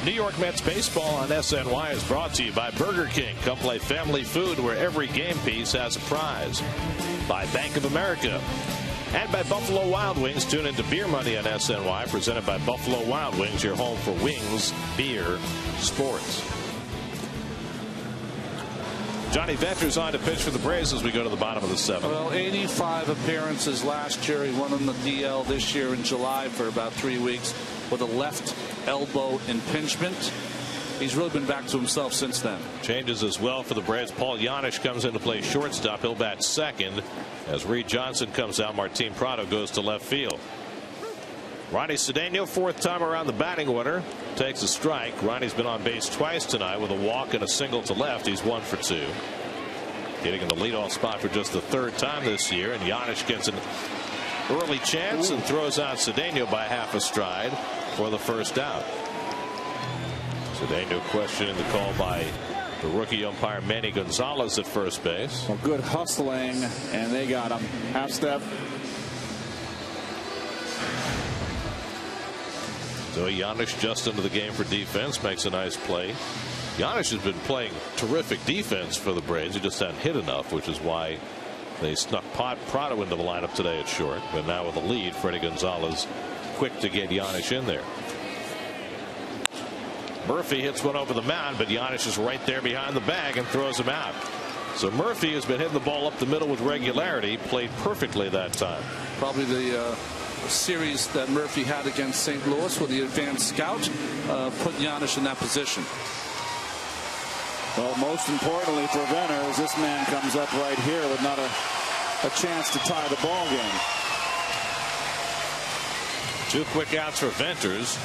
New York Mets baseball on SNY is brought to you by Burger King. Come play family food where every game piece has a prize. By Bank of America. And by Buffalo Wild Wings. Tune into Beer Money on SNY, presented by Buffalo Wild Wings, your home for wings, beer, sports. Johnny Venture's on to pitch for the Braves as we go to the bottom of the 7th. Well, 85 appearances last year. He went on the DL this year in July for about 3 weeks with a left elbow impingement. He's really been back to himself since then. Changes as well for the Braves. Paul Janisch comes in to play shortstop. He'll bat second. As Reed Johnson comes out, Martin Prado goes to left field. Ronnie Cedeno, 4th time around the batting order, takes a strike. Ronnie's been on base twice tonight with a walk and a single to left. He's 1 for 2. Getting in the leadoff spot for just the 3rd time this year, and Janisch gets an early chance and throws out Cedeno by half a stride for the first out. Today, no question in the call by the rookie umpire Manny Gonzalez at first base. Well, good hustling, and they got him. Half step. So Giannis just into the game for defense, makes a nice play. Giannis has been playing terrific defense for the Braves. He just hadn't hit enough, which is why they snuck Prado into the lineup today at short. But now with a lead, Freddie Gonzalez quick to get Giannis in there. Murphy hits one over the mound, but Giannis is right there behind the bag and throws him out. So Murphy has been hitting the ball up the middle with regularity, played perfectly that time. Probably the series that Murphy had against St. Louis with the advanced scout put Giannis in that position. Well, most importantly for Venters, this man comes up right here with not a chance to tie the ball game. 2 quick outs for Venters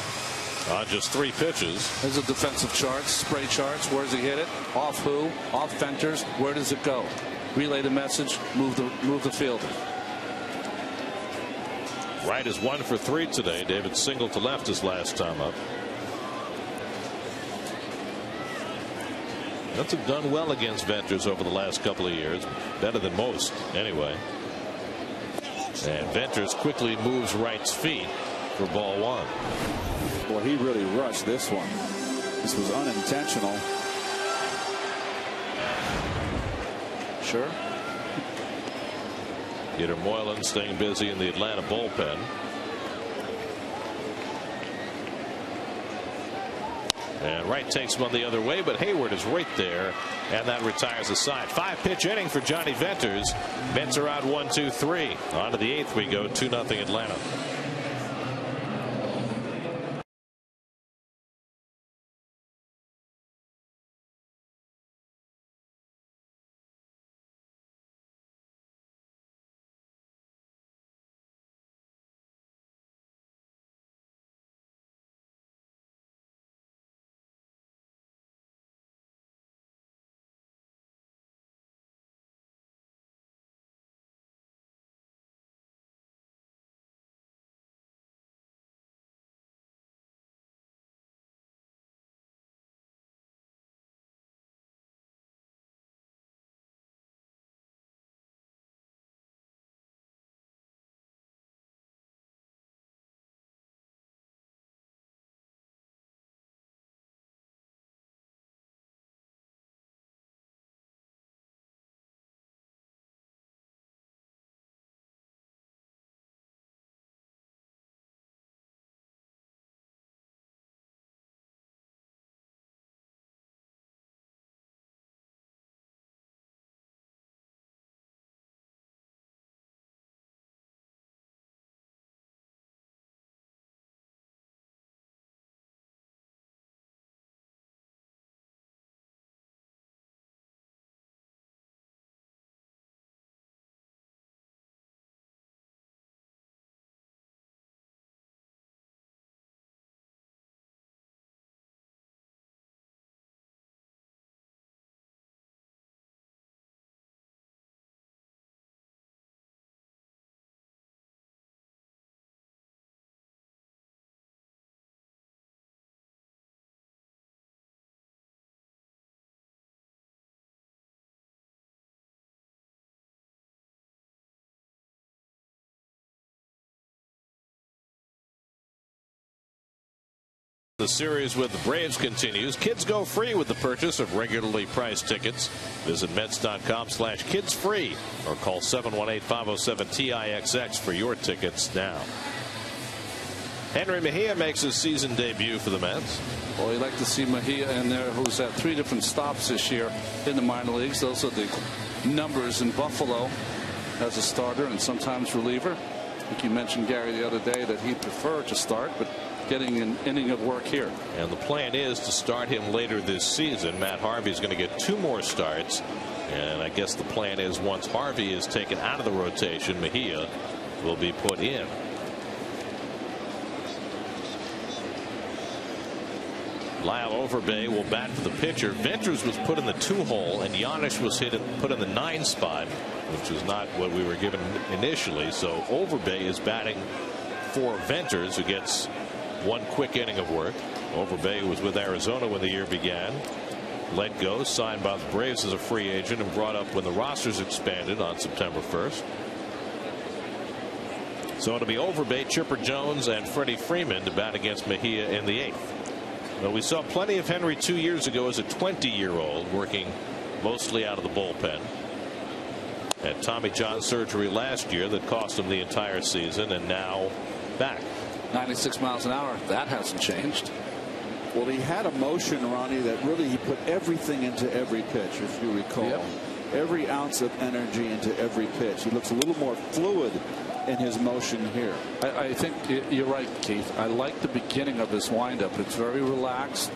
on just 3 pitches. There's a defensive charts, spray charts. Where does he hit it? Off who? Off Venters. Where does it go? Relay the message. Move the fielder. Wright is 1 for 3 today. David singled to left his last time up. Mets have done well against Venters over the last couple of years. Better than most, anyway. And Venters quickly moves Wright's feet for ball 1. Boy, he really rushed this one. This was unintentional. Sure. Peter Moylan staying busy in the Atlanta bullpen. And Wright takes one the other way, but Hayward is right there, and that retires the side. 5-pitch inning for Johnny Venters. Mets are out 1-2-3. On to the 8th we go, 2-0 Atlanta. The series with the Braves continues. Kids go free with the purchase of regularly priced tickets. Visit Mets.com/kidsfree or call 718-507-TIXX for your tickets now. Henry Mejia makes his season debut for the Mets. Well, you'd like to see Mejia in there, who's had 3 different stops this year in the minor leagues. Those are the numbers in Buffalo as a starter and sometimes reliever. I think you mentioned, Gary, the other day that he'd prefer to start, but getting an inning of work here. And the plan is to start him later this season. Matt Harvey's going to get 2 more starts. And I guess the plan is once Harvey is taken out of the rotation, Mejia will be put in. Lyle Overbay will bat for the pitcher. Venters was put in the 2-hole, and Giannis was put in the 9 spot, which was not what we were given initially. So Overbay is batting for Venters, who gets 1 quick inning of work. Overbay was with Arizona when the year began. Let go, signed by the Braves as a free agent, and brought up when the rosters expanded on September 1st. So it'll be Overbay, Chipper Jones, and Freddie Freeman to bat against Mejia in the 8th. Well, we saw plenty of Henry 2 years ago as a 20-year-old, working mostly out of the bullpen. Had Tommy John surgery last year that cost him the entire season, and now back. 96 miles an hour. That hasn't changed. Well, he had a motion, Ronnie, that really he put everything into every pitch, if you recall. Yep. Every ounce of energy into every pitch. He looks a little more fluid in his motion here. I think you're right, Keith. I like the beginning of his windup. It's very relaxed.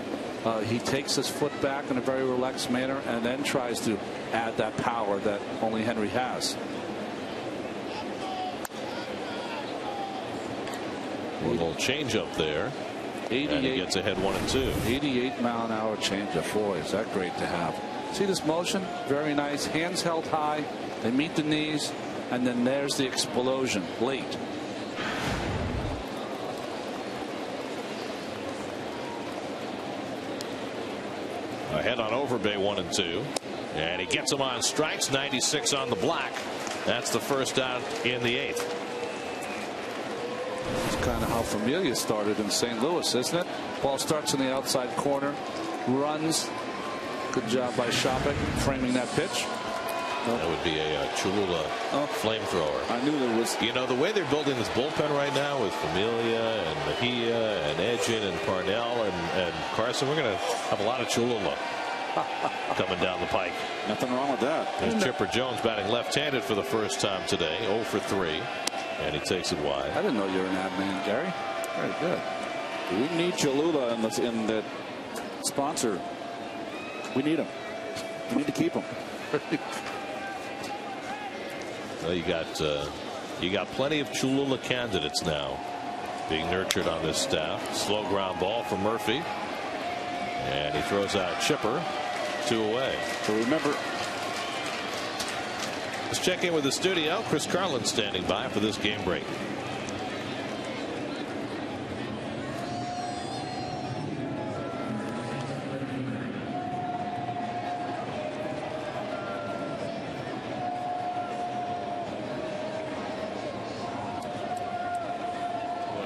He takes his foot back in a very relaxed manner and then tries to add that power that only Henry has. A little change up there. And he gets ahead 1-2. 88-mile-an-hour changeup. Boy, is that great to have. See this motion? Very nice. Hands held high. They meet the knees. And then there's the explosion late. Ahead on Overbay 1-2. And he gets him on strikes. 96 on the black. That's the first out in the 8th. It's kind of how Familia started in St. Louis, isn't it? Ball starts in the outside corner, runs. Good job by Shopik framing that pitch. That would be a Cholula flamethrower. I knew there was. You know, the way they're building this bullpen right now with Familia and Mejia and Edgin and Parnell and Carson, we're going to have a lot of Cholula coming down the pike. Nothing wrong with that. There's Chipper Jones batting left-handed for the first time today, 0 for 3. And he takes it wide. I didn't know you were an ad man, Gary. Very good. We need Cholula in that sponsor. We need him. We need to keep him. Well, you got plenty of Cholula candidates now being nurtured on this staff. Slow ground ball for Murphy. And he throws out Chipper. 2 away. So remember. Let's check in with the studio. Chris Carlin standing by for this game break.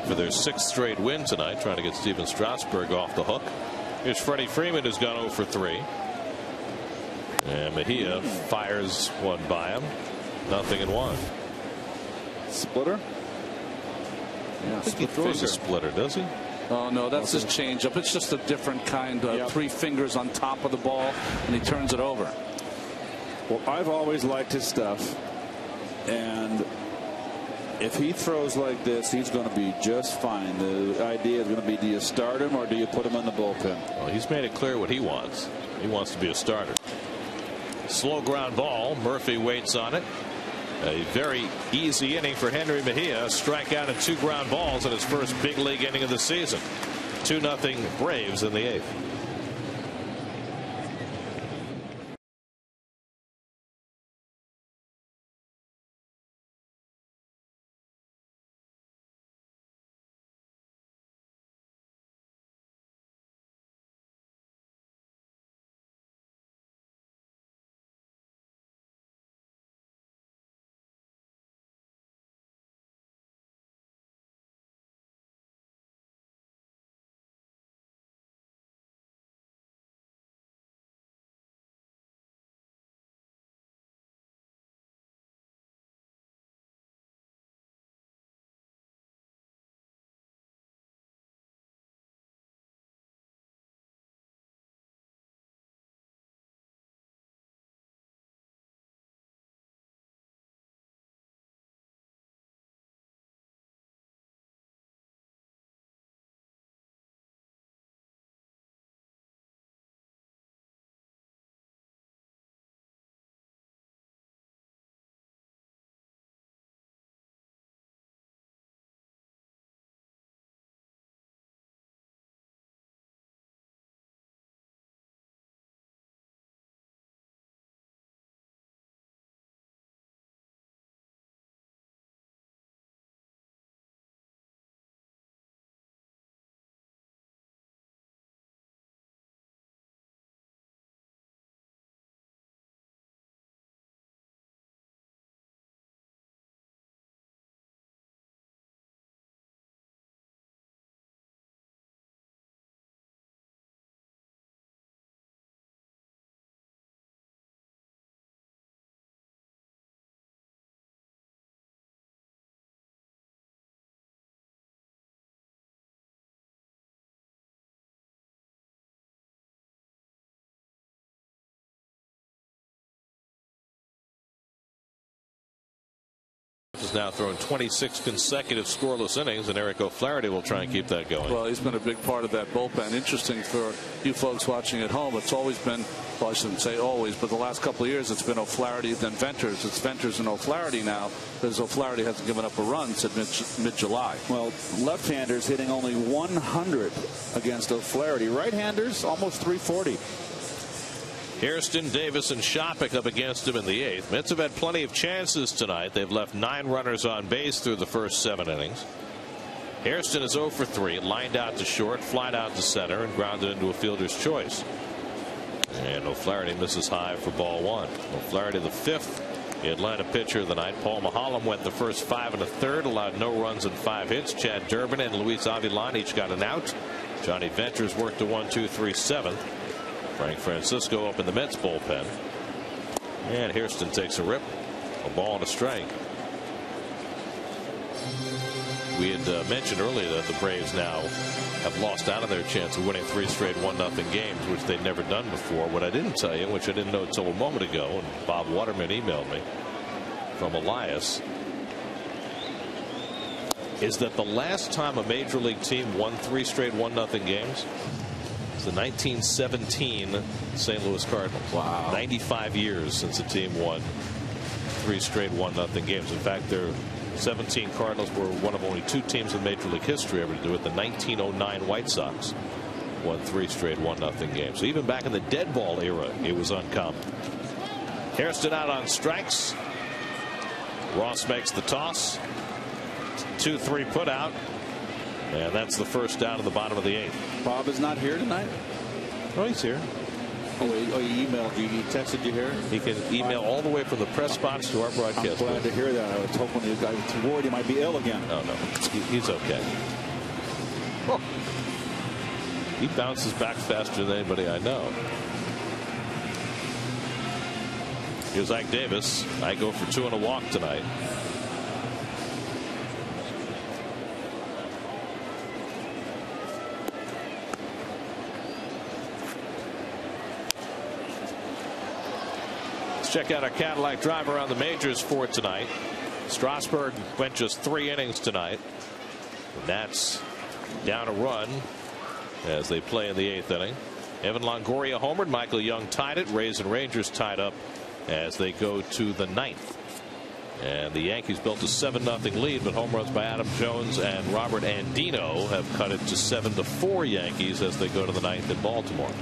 For their 6th straight win tonight, trying to get Steven Strasburg off the hook. Here's Freddie Freeman, who's gone 0 for 3. And Mejia fires one by him. 0-1. Splitter? Yeah, I think he throws a splitter, does he? Oh, no, that's his changeup. It's just a different kind of 3 fingers on top of the ball, and he turns it over. Well, I've always liked his stuff. And if he throws like this, he's going to be just fine. The idea is going to be, do you start him or do you put him in the bullpen? Well, he's made it clear what he wants. He wants to be a starter. Slow ground ball. Murphy waits on it. A very easy inning for Henry Mejia. Strikeout and 2 ground balls in his first big league inning of the season. 2-0 Braves in the 8th. now thrown 26 consecutive scoreless innings, and Eric O'Flaherty will try and keep that going. Well, he's been a big part of that bullpen. Interesting for you folks watching at home. It's always been, well, I shouldn't say always, but the last couple of years it's been O'Flaherty then Venters. It's Venters and O'Flaherty now, because O'Flaherty hasn't given up a run since mid-July. Well, left-handers hitting only 100 against O'Flaherty. Right-handers almost 340. Hairston, Davis, and Shopik up against him in the 8th. Mets have had plenty of chances tonight. They've left 9 runners on base through the first 7 innings. Hairston is 0 for 3, lined out to short, flied out to center, and grounded into a fielder's choice. And O'Flaherty misses high for ball 1. O'Flaherty, the 5th Atlanta pitcher of the night. Paul Maholm went the first 5 1/3, allowed no runs and 5 hits. Chad Durbin and Luis Avilan each got an out. Johnny Venters worked a 1-2-3 7th. Frank Francisco up in the Mets bullpen. And Hairston takes a rip. A ball and a strike. We had mentioned earlier that the Braves now have lost out on their chance of winning 3 straight 1-0 games, which they'd never done before. What I didn't tell you, which I didn't know until a moment ago, and Bob Waterman emailed me from Elias, is that the last time a major league team won 3 straight 1-0 games, the 1917 St. Louis Cardinals. Wow. 95 years since the team won 3 straight 1-0 games. In fact, their 17 Cardinals were one of only 2 teams in Major League history ever to do it. The 1909 White Sox won 3 straight 1-0 games. So even back in the dead ball era, it was uncommon. Hairston out on strikes. Ross makes the toss. 2-3 put out. And that's the first down in the bottom of the 8th. Bob is not here tonight? Oh, he's here. Oh, he emailed you. He texted you here? He can email all the way from the press box to our broadcast. I'm glad to hear that. I was hoping I was worried he might be ill again. Oh, no. He's okay. Oh. He bounces back faster than anybody I know. Here's Ike Davis. I go for 2 and a walk tonight. Check out our Cadillac drive around the majors for tonight. Strasburg went just 3 innings tonight. The Nats down a run as they play in the 8th inning. Evan Longoria homered. Michael Young tied it. Rays and Rangers tied up as they go to the 9th. And the Yankees built a 7-0 lead, but home runs by Adam Jones and Robert Andino have cut it to 7-4 Yankees as they go to the 9th in Baltimore.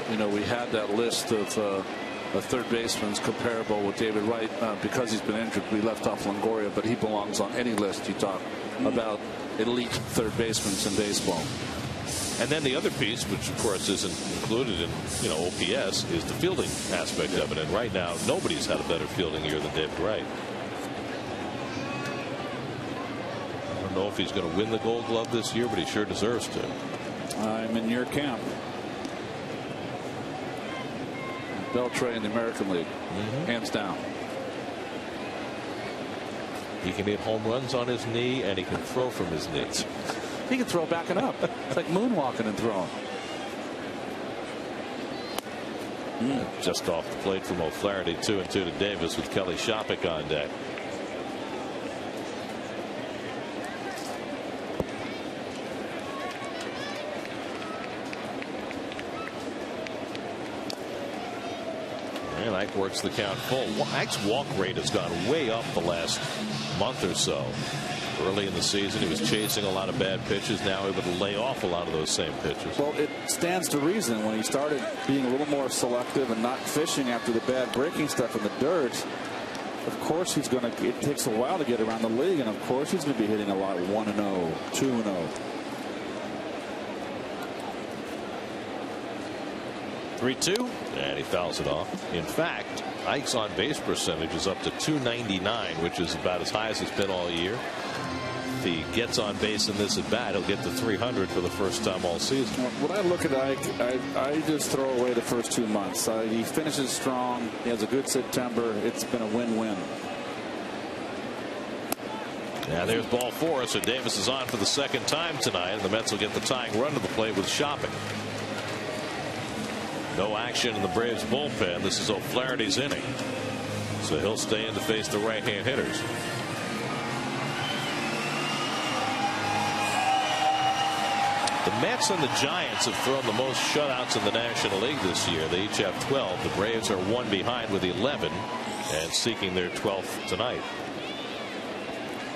You know, we had that list of third baseman's comparable with David Wright. Because he's been injured, we left off Longoria, but he belongs on any list you talk about elite third basemen in baseball. And then the other piece, which of course isn't included in OPS, is the fielding aspect of it. And right now, nobody's had a better fielding year than David Wright. I don't know if he's going to win the Gold Glove this year, but he sure deserves to. I'm in your camp. Beltray in the American League, hands down. He can hit home runs on his knee, and he can throw from his knee. He can throw backing up. It's like moonwalking and throwing. Just off the plate from O'Flaherty, 2-2 to Davis with Kelly Shopik on deck. And Ike works the count full. Ike's walk rate has gone way up the last month or so. Early in the season, he was chasing a lot of bad pitches. Now able to lay off a lot of those same pitches. Well, it stands to reason when he started being a little more selective and not fishing after the bad breaking stuff in the dirt. Of course, he's going to. It takes a while to get around the league, and of course, he's going to be hitting a lot. 1-0, 2-0. 3-2, and he fouls it off. In fact, Ike's on base percentage is up to 299, which is about as high as it's been all year. If he gets on base in this at bat, he'll get to 300 for the first time all season. When I look at Ike, I just throw away the first 2 months. He finishes strong. He has a good September. It's been a win-win. Now there's ball 4, so Davis is on for the second time tonight, and the Mets will get the tying run to the plate with Shopik. No action in the Braves bullpen. This is O'Flaherty's inning, so he'll stay in to face the right-hand hitters. The Mets and the Giants have thrown the most shutouts in the National League this year. They each have 12. The Braves are one behind with 11 and seeking their 12th tonight.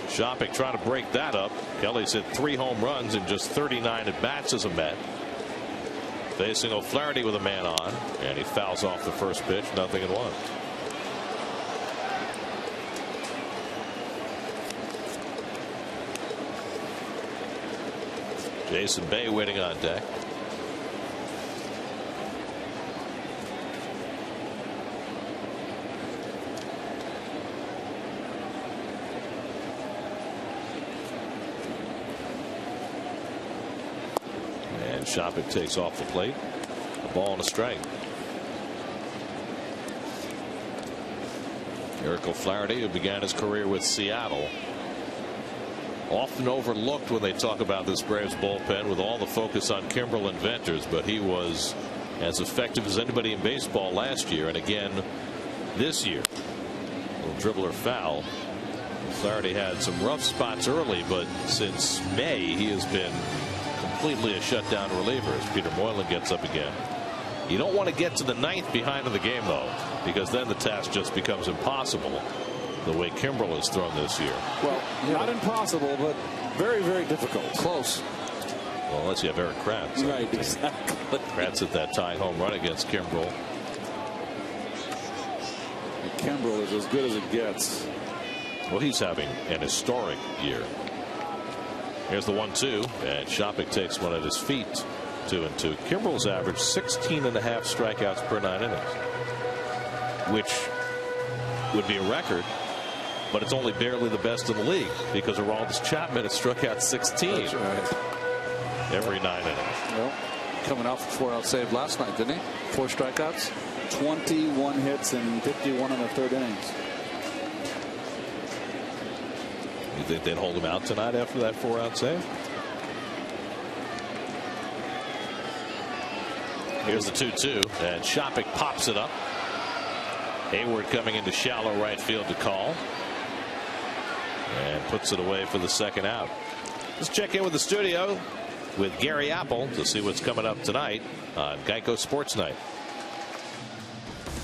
Shopping trying to break that up. Kelly's hit 3 home runs in just 39 at bats as a Met. Facing O'Flaherty with a man on, and he fouls off the first pitch, 0-1. Jason Bay waiting on deck. And Shopping takes off the plate. A ball and a strike. Eric O'Flaherty, who began his career with Seattle, often overlooked when they talk about this Braves bullpen with all the focus on Kimbrel and Venters, but he was as effective as anybody in baseball last year and again this year. Little dribbler foul. O'Flaherty had some rough spots early, but since May he has been completely a shutdown reliever as Peter Moylan gets up again. You don't want to get to the 9th behind in the game though, because then the task just becomes impossible. The way Kimbrel has thrown this year. Well, not impossible, but very, very difficult. Close. Well, unless you have Eric Kratz. Right, exactly. Kratz hit that tying home run against Kimbrel. Kimbrel is as good as it gets. Well, he's having an historic year. Here's the 1-2, and Shopping takes one at his feet. 2-2. Kimbrel's averaged 16.5 strikeouts per 9 innings, which would be a record. But it's only barely the best in the league because Aroldis Chapman has struck out 16 every 9 innings. Well, coming off a 4-out save last night, didn't he? 4 strikeouts, 21 hits, and 51 in the 3rd innings. You think they'd hold him out tonight after that 4-out save? Here's the 2-2, and Shopping pops it up. Hayward coming into shallow right field to call. And puts it away for the 2nd out. Let's check in with the studio with Gary Apple to see what's coming up tonight on Geico Sports Night.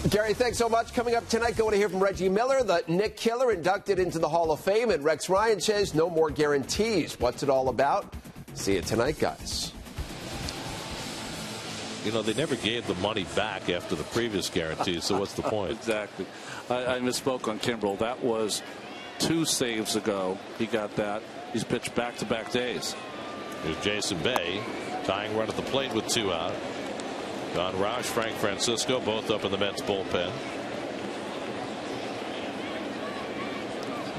Gary, thanks so much. Coming up tonight, going to hear from Reggie Miller, the Nick Killer inducted into the Hall of Fame, and Rex Ryan says no more guarantees. What's it all about? See it tonight, guys. You know, they never gave the money back after the previous guarantees, so what's the point? Exactly. I misspoke on Kimbrel. That was 2 saves ago. He got that. He's pitched back-to-back days. Here's Jason Bay tying run at the plate with 2 out. Don Roush, Frank Francisco, both up in the Mets bullpen.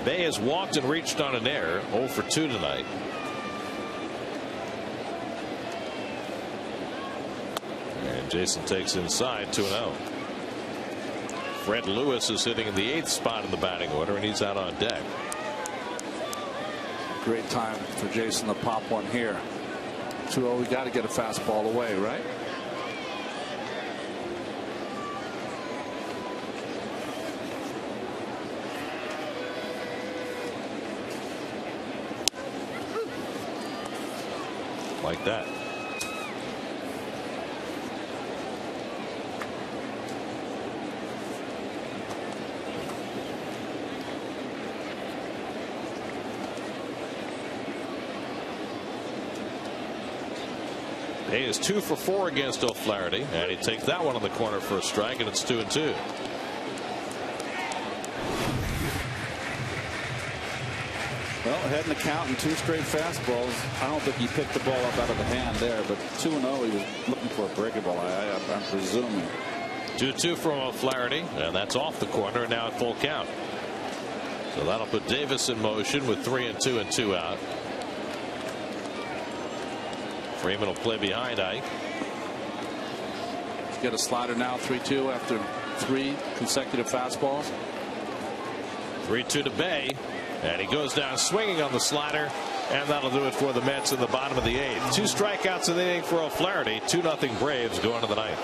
Bay has walked and reached on an error, 0 for 2 tonight. And Jason takes inside, 2-0. Fred Lewis is hitting in the 8th spot in the batting order, and he's out on deck. Great time for Jason to pop one here. 2-0, we got to get a fastball away, right? Like that. Bay is 2 for 4 against O'Flaherty, and he takes that one on the corner for a strike, and it's 2-2. Well, heading the count and 2 straight fastballs. I don't think he picked the ball up out of the hand there, but 2-0, he was looking for a breakable, I'm presuming. 2-2 from O'Flaherty, and that's off the corner, now at full count. So that'll put Davis in motion with 3-2 and 2 out. Freeman will play behind Ike. Get a slider now, 3-2 after 3 consecutive fastballs. 3-2 to Bay, and he goes down swinging on the slider, and that'll do it for the Mets in the bottom of the 8th. 2 strikeouts in the inning for O'Flaherty. 2-0 Braves going to the 9th.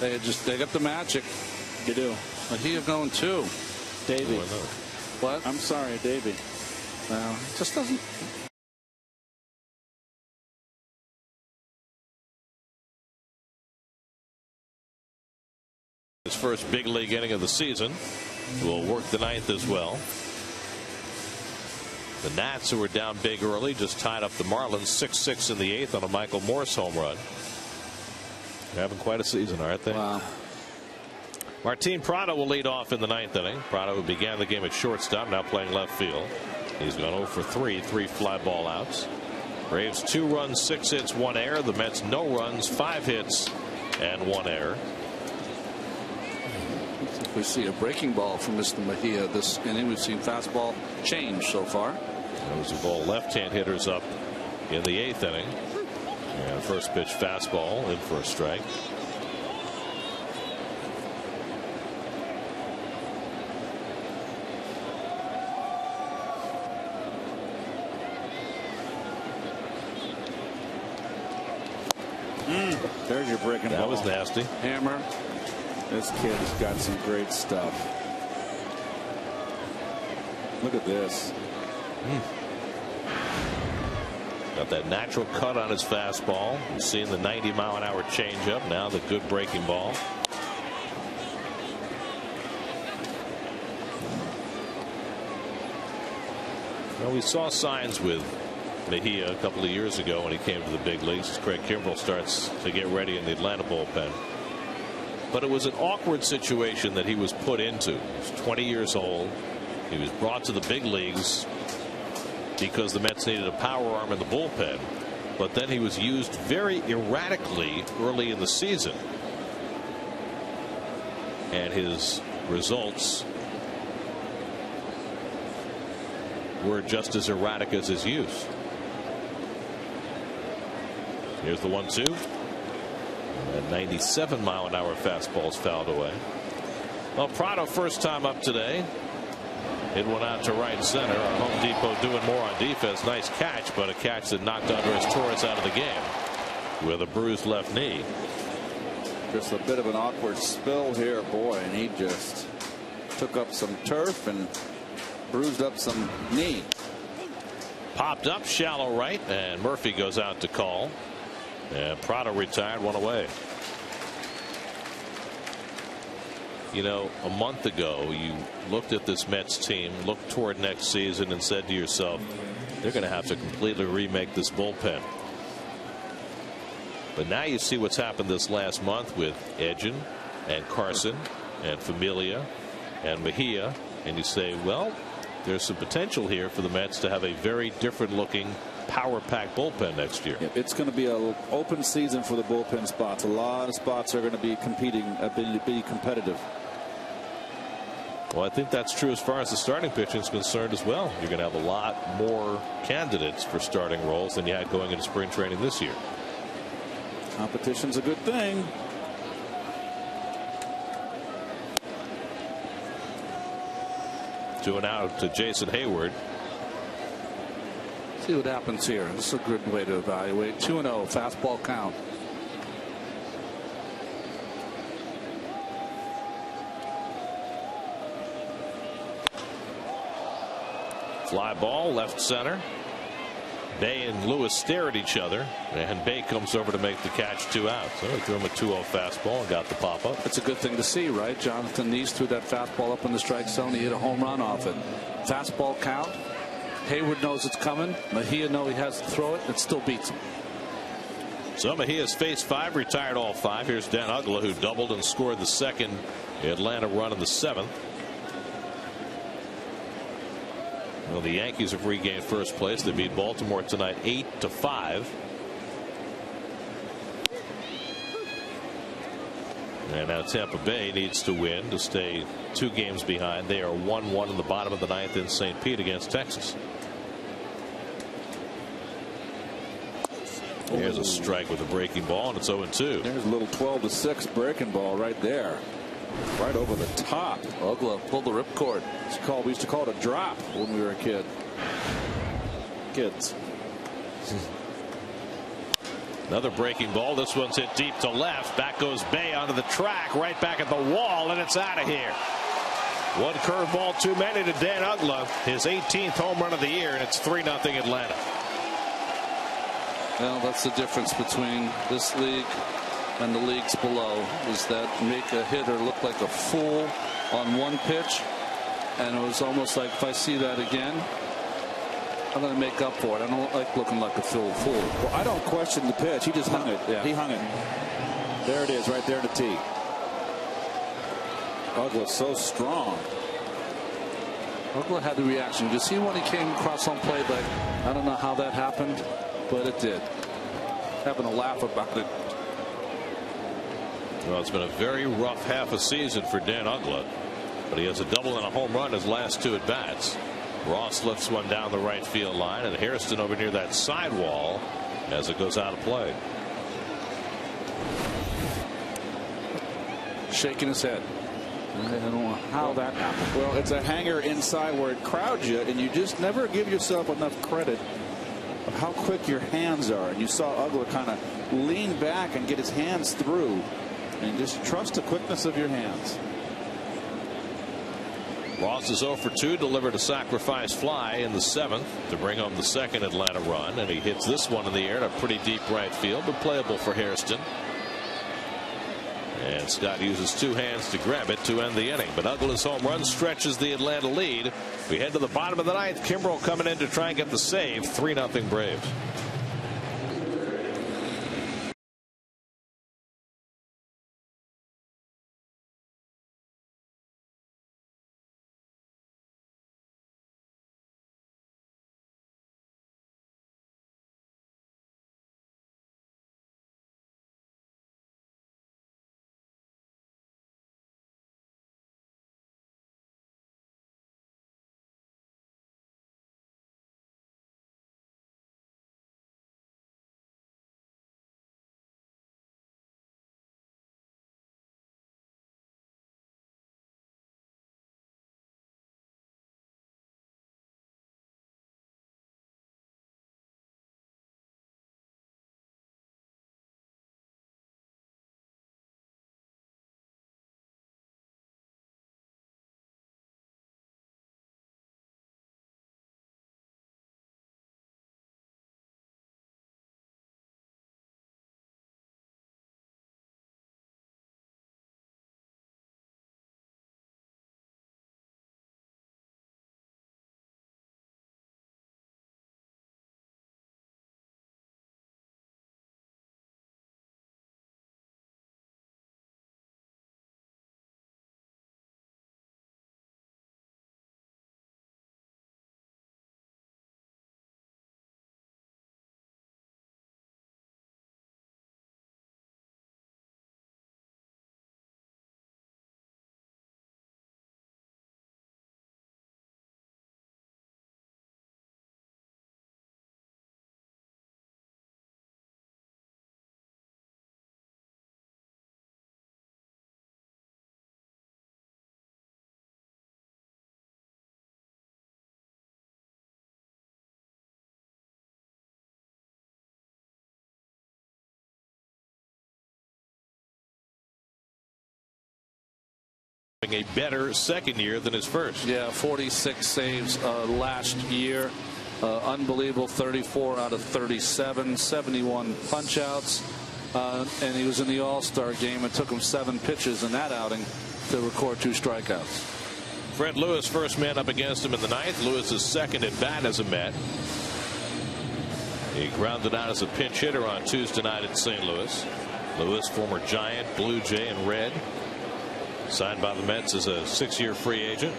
They got the magic. You do. Mejia going too. Davey. What? I'm sorry, Davey. Well, it just doesn't. His first big league inning of the season will work the ninth as well. The Nats, who were down big early, just tied up the Marlins 6-6 in the eighth on a Michael Morse home run. They're having quite a season, aren't they? Wow. Martin Prado will lead off in the ninth inning. Prado, who began the game at shortstop, now playing left field. He's gone 0 for 3, 3 fly ball outs. Braves 2 runs, 6 hits, 1 error. The Mets no runs, 5 hits, and 1 error. We see a breaking ball from Mr. Mejia this inning. We've seen fastball change so far. Those are all left-hand hitters up in the eighth inning. And first pitch fastball in for a strike. There's your breaking ball. That was nasty. Hammer. This kid has got some great stuff. Look at this. Got that natural cut on his fastball. We've seen the 90-mile-an-hour changeup. Now the good breaking ball. Well, we saw signs with Mejia a couple of years ago when he came to the big leagues as Craig Kimbrell starts to get ready in the Atlanta bullpen. But it was an awkward situation that he was put into. He was 20 years old. He was brought to the big leagues because the Mets needed a power arm in the bullpen. But then he was used very erratically early in the season. And his results were just as erratic as his use. Here's the 1-2. And 97-mile-an-hour fastball is fouled away. Well, Prado first time up today. It went out to right center. Our Home Depot doing more on defense. Nice catch, but a catch that knocked Andres Torres out of the game with a bruised left knee. Just a bit of an awkward spill here, boy, and he just took up some turf and bruised up some knee. Popped up shallow right, and Murphy goes out to call. And Prado retired, 1 away. You know, a month ago, you looked at this Mets team, looked toward next season, and said to yourself, they're going to have to completely remake this bullpen. But now you see what's happened this last month with Edgin and Carson and Familia and Mejia, and you say, well, there's some potential here for the Mets to have a very different looking power-packed bullpen next year. It's going to be an open season for the bullpen spots. A lot of spots are going to be competing, be competitive. Well, I think that's true as far as the starting pitching is concerned as well. You're going to have a lot more candidates for starting roles than you had going into spring training this year. Competition's a good thing. Two and out to Jason Hayward. See what happens here. This is a good way to evaluate. 2-0 fastball count. Fly ball left center. Bay and Lewis stare at each other, and Bay comes over to make the catch, 2 outs. So he threw him a 2-0 fastball and got the pop up. It's a good thing to see, right? Jonathan Neese threw that fastball up in the strike zone. He hit a home run off it. Fastball count. Hayward knows it's coming. Mejia knows he has to throw it. It still beats him. So Mejia's faced 5, retired all 5. Here's Dan Uggla, who doubled and scored the second Atlanta run in the 7th. Well, the Yankees have regained first place. They beat Baltimore tonight 8-5. And now Tampa Bay needs to win to stay 2 games behind. They are 1-1 in the bottom of the 9th in St. Pete against Texas. Here's a strike with a breaking ball, and it's 0-2. There's a little 12-6 breaking ball right there. Right over the top. Uggla pulled the ripcord. We used to call it a drop when we were a kid. Kids. Another breaking ball. This one's hit deep to left. Back goes Bay onto the track, right back at the wall, and it's out of here. One curveball too many to Dan Uggla, his 18th home run of the year, and it's 3-0 Atlanta. Well, that's the difference between this league and the leagues below, is that make a hitter look like a fool on one pitch, and it was almost like, if I see that again, I'm going to make up for it. I don't like looking like a fool. Well, I don't question the pitch. He just hung it. Yeah. He hung it. There it is, right there in the tee. Uggla's so strong. Uggla had the reaction. You see when he came across on plate, like, I don't know how that happened, but it did. Having a laugh about it. Well, it's been a very rough half a season for Dan Uggla, but he has a double and a home run his last 2 at bats. Ross lifts one down the right field line, and Hairston over near that sidewall as it goes out of play. Shaking his head. I don't know how that happened. Well, it's a hanger inside where it crowds you, and you just never give yourself enough credit of how quick your hands are. And you saw Uggla kind of lean back and get his hands through, and just trust the quickness of your hands. Ross is 0 for 2, delivered a sacrifice fly in the 7th to bring home the 2nd Atlanta run, and he hits this one in the air in a pretty deep right field, but playable for Hairston. And Scott uses 2 hands to grab it to end the inning, but Uggla's home run stretches the Atlanta lead. We head to the bottom of the 9th. Kimbrel coming in to try and get the save. 3-0 Braves. A better 2nd year than his first. Yeah, 46 saves last year. Unbelievable. 34 out of 37, 71 punch outs. And he was in the All-Star game. It took him 7 pitches in that outing to record 2 strikeouts. Fred Lewis, first man up against him in the 9th. Lewis's 2nd at bat as a Met. He grounded out as a pinch hitter on Tuesday night in St. Louis. Lewis, former Giant, Blue Jay, and Red. Signed by the Mets as a 6-year free agent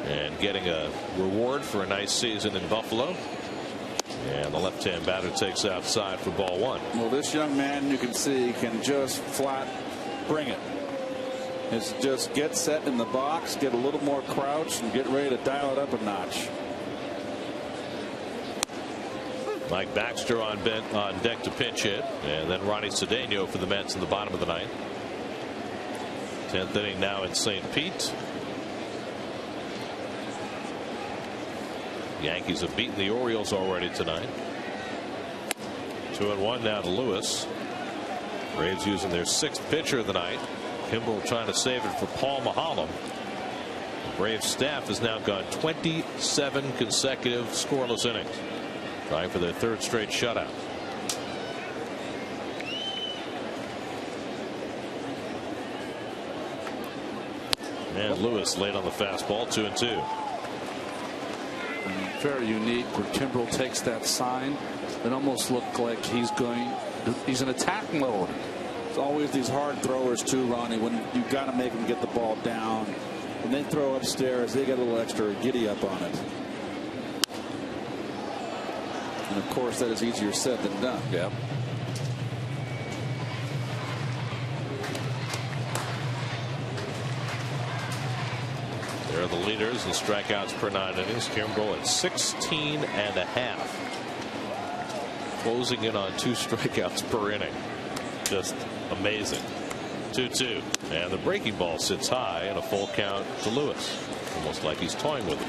and getting a reward for a nice season in Buffalo. And the left-hand batter takes outside for ball 1. Well, this young man, you can see, can just flat bring it. It's just get set in the box, get a little more crouch, and get ready to dial it up a notch. Mike Baxter on deck to pinch hit, and then Ronnie Cedeno for the Mets in the bottom of the 9th. 10th inning now in St. Pete. Yankees have beaten the Orioles already tonight. 2-1 now to Lewis. Braves using their 6th pitcher of the night. Kimbrel trying to save it for Paul Maholm. The Braves staff has now gone 27 consecutive scoreless innings, trying for their 3rd straight shutout. And Lewis late on the fastball, 2-2. Very unique where Kimbrel takes that sign. It almost looked like he's in attack mode. It's always these hard throwers too, Ronnie, when you got to make them get the ball down. When they throw upstairs, they get a little extra giddy up on it. And of course, that is easier said than done. Yeah. They're the leaders in strikeouts per 9 innings. Kimbrel at 16.5. Closing in on 2 strikeouts per inning. Just amazing. 2-2. And the breaking ball sits high and a full count to Lewis. Almost like he's toying with it.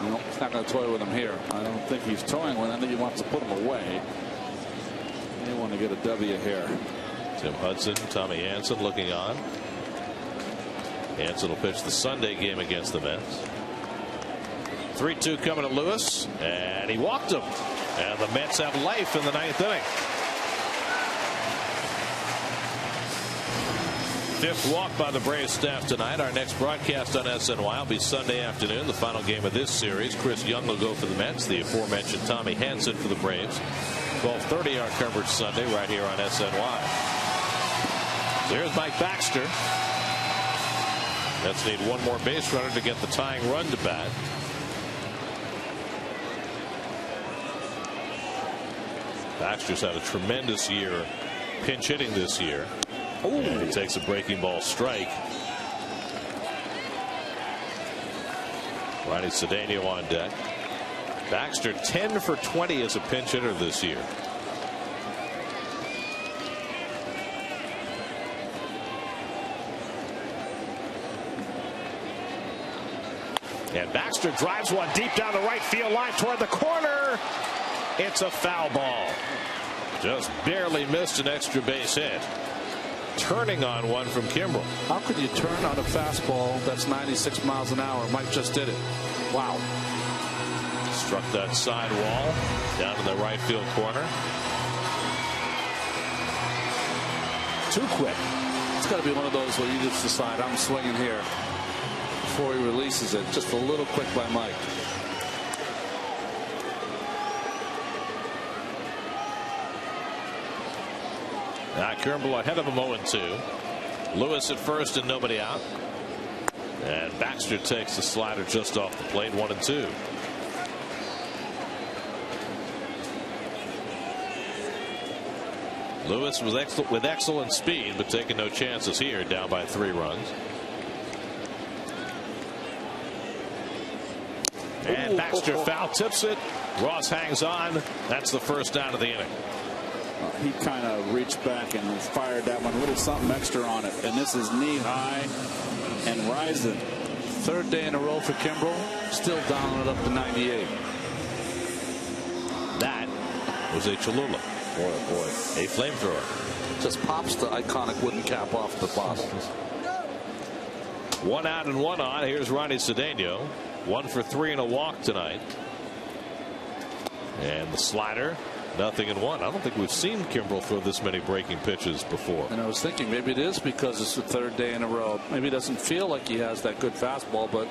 No, he's not going to toy with him here. I don't think he's toying with him. I think he wants to put him away. They want to get a W here. Tim Hudson, Tommy Hanson looking on. Hanson will pitch the Sunday game against the Mets. 3-2 coming to Lewis, and he walked him. And the Mets have life in the 9th inning. 5th walk by the Braves staff tonight. Our next broadcast on SNY will be Sunday afternoon, the final game of this series. Chris Young will go for the Mets. The aforementioned Tommy Hanson for the Braves. 12:30 our coverage Sunday right here on SNY. There's Mike Baxter. Mets need one more base runner to get the tying run to bat. Baxter's had a tremendous year pinch hitting this year. And he takes a breaking ball strike. Ronnie Cedeno on deck. Baxter 10 for 20 as a pinch hitter this year. And Baxter drives one deep down the right field line toward the corner. It's a foul ball. Just barely missed an extra base hit. Turning on one from Kimbrel. How could you turn on a fastball that's 96 miles an hour? Mike just did it. Wow. Struck that side wall down in the right field corner. Too quick. It's got to be one of those where you just decide I'm swinging here before he releases it. Just a little quick by Mike. Now Kimbrel ahead of him 0-2. Lewis at first and nobody out. And Baxter takes the slider just off the plate, 1-2. Lewis was with excellent speed, but taking no chances here, down by 3 runs. And Baxter foul tips it. Ross hangs on. That's the first down of the inning. He kind of reached back and fired that one, a little something extra on it. And this is knee high and rising. 3rd day in a row for Kimbrel. Still down it up to 98. That was a Cholula. Boy, a flamethrower. Just pops the iconic wooden cap off the box. 1 out and 1 on. Here's Ronnie Cedeno. 1 for 3 and a walk tonight. And the slider. 0-1. I don't think we've seen Kimbrel throw this many breaking pitches before. And I was thinking maybe it is because it's the 3rd day in a row. Maybe it doesn't feel like he has that good fastball, but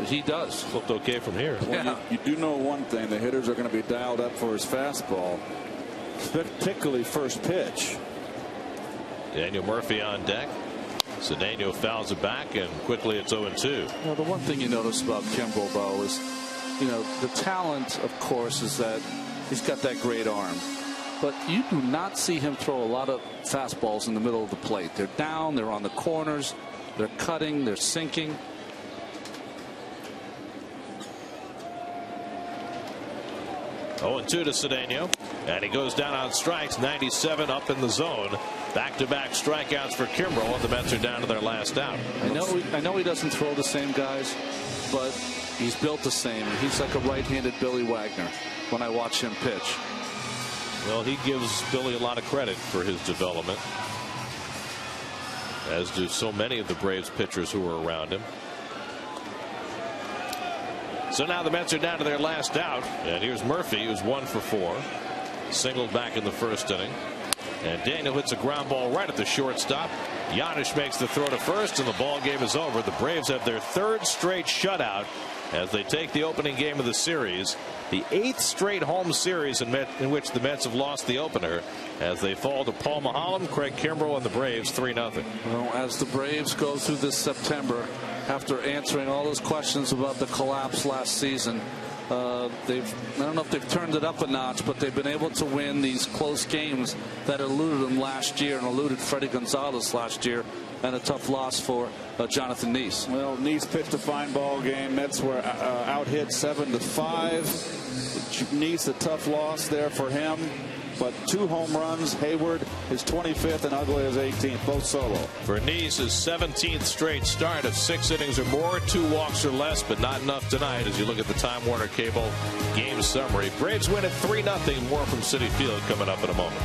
he does. Looked okay from here. Well, Yeah. you do know one thing: the hitters are going to be dialed up for his fastball, particularly first pitch. Daniel Murphy on deck. Cedeno fouls it back, and quickly it's 0-2. Well, the one thing you notice about Kimbrel, though, is the talent, of course, is that he's got that great arm. But you do not see him throw a lot of fastballs in the middle of the plate. They're down, they're on the corners, they're cutting, they're sinking. Oh, 2 to Cedeno, and he goes down on strikes. 97 up in the zone. Back-to-back strikeouts for Kimbrel, and the Mets are down to their last out. I know he doesn't throw the same guys, but he's built the same. He's like a right-handed Billy Wagner when I watch him pitch. Well, he gives Billy a lot of credit for his development, as do so many of the Braves pitchers who are around him. So now the Mets are down to their last out, and here's Murphy, who's 1 for 4, singled back in the first inning, and Daniel hits a ground ball right at the shortstop. Giannis makes the throw to first, and the ball game is over. The Braves have their 3rd straight shutout as they take the opening game of the series, the 8th straight home series in which the Mets have lost the opener, as they fall to Paul Maholm, Craig Kimbrell, and the Braves 3-0. Well, as the Braves go through this September, after answering all those questions about the collapse last season, I don't know if they've turned it up a notch, but they've been able to win these close games that eluded them last year and eluded Freddie Gonzalez last year, and a tough loss for Jonathan Neese. Well, Neese pitched a fine ball game. Mets were out hit 7-5. Neese, a tough loss there for him, but 2 home runs. Hayward, his 25th, and Ugley, his 18th, both solo. For Neese, his 17th straight start of 6 innings or more, 2 walks or less, but not enough tonight as you look at the Time Warner Cable game summary. Braves win at 3-0. More from Citi Field coming up in a moment.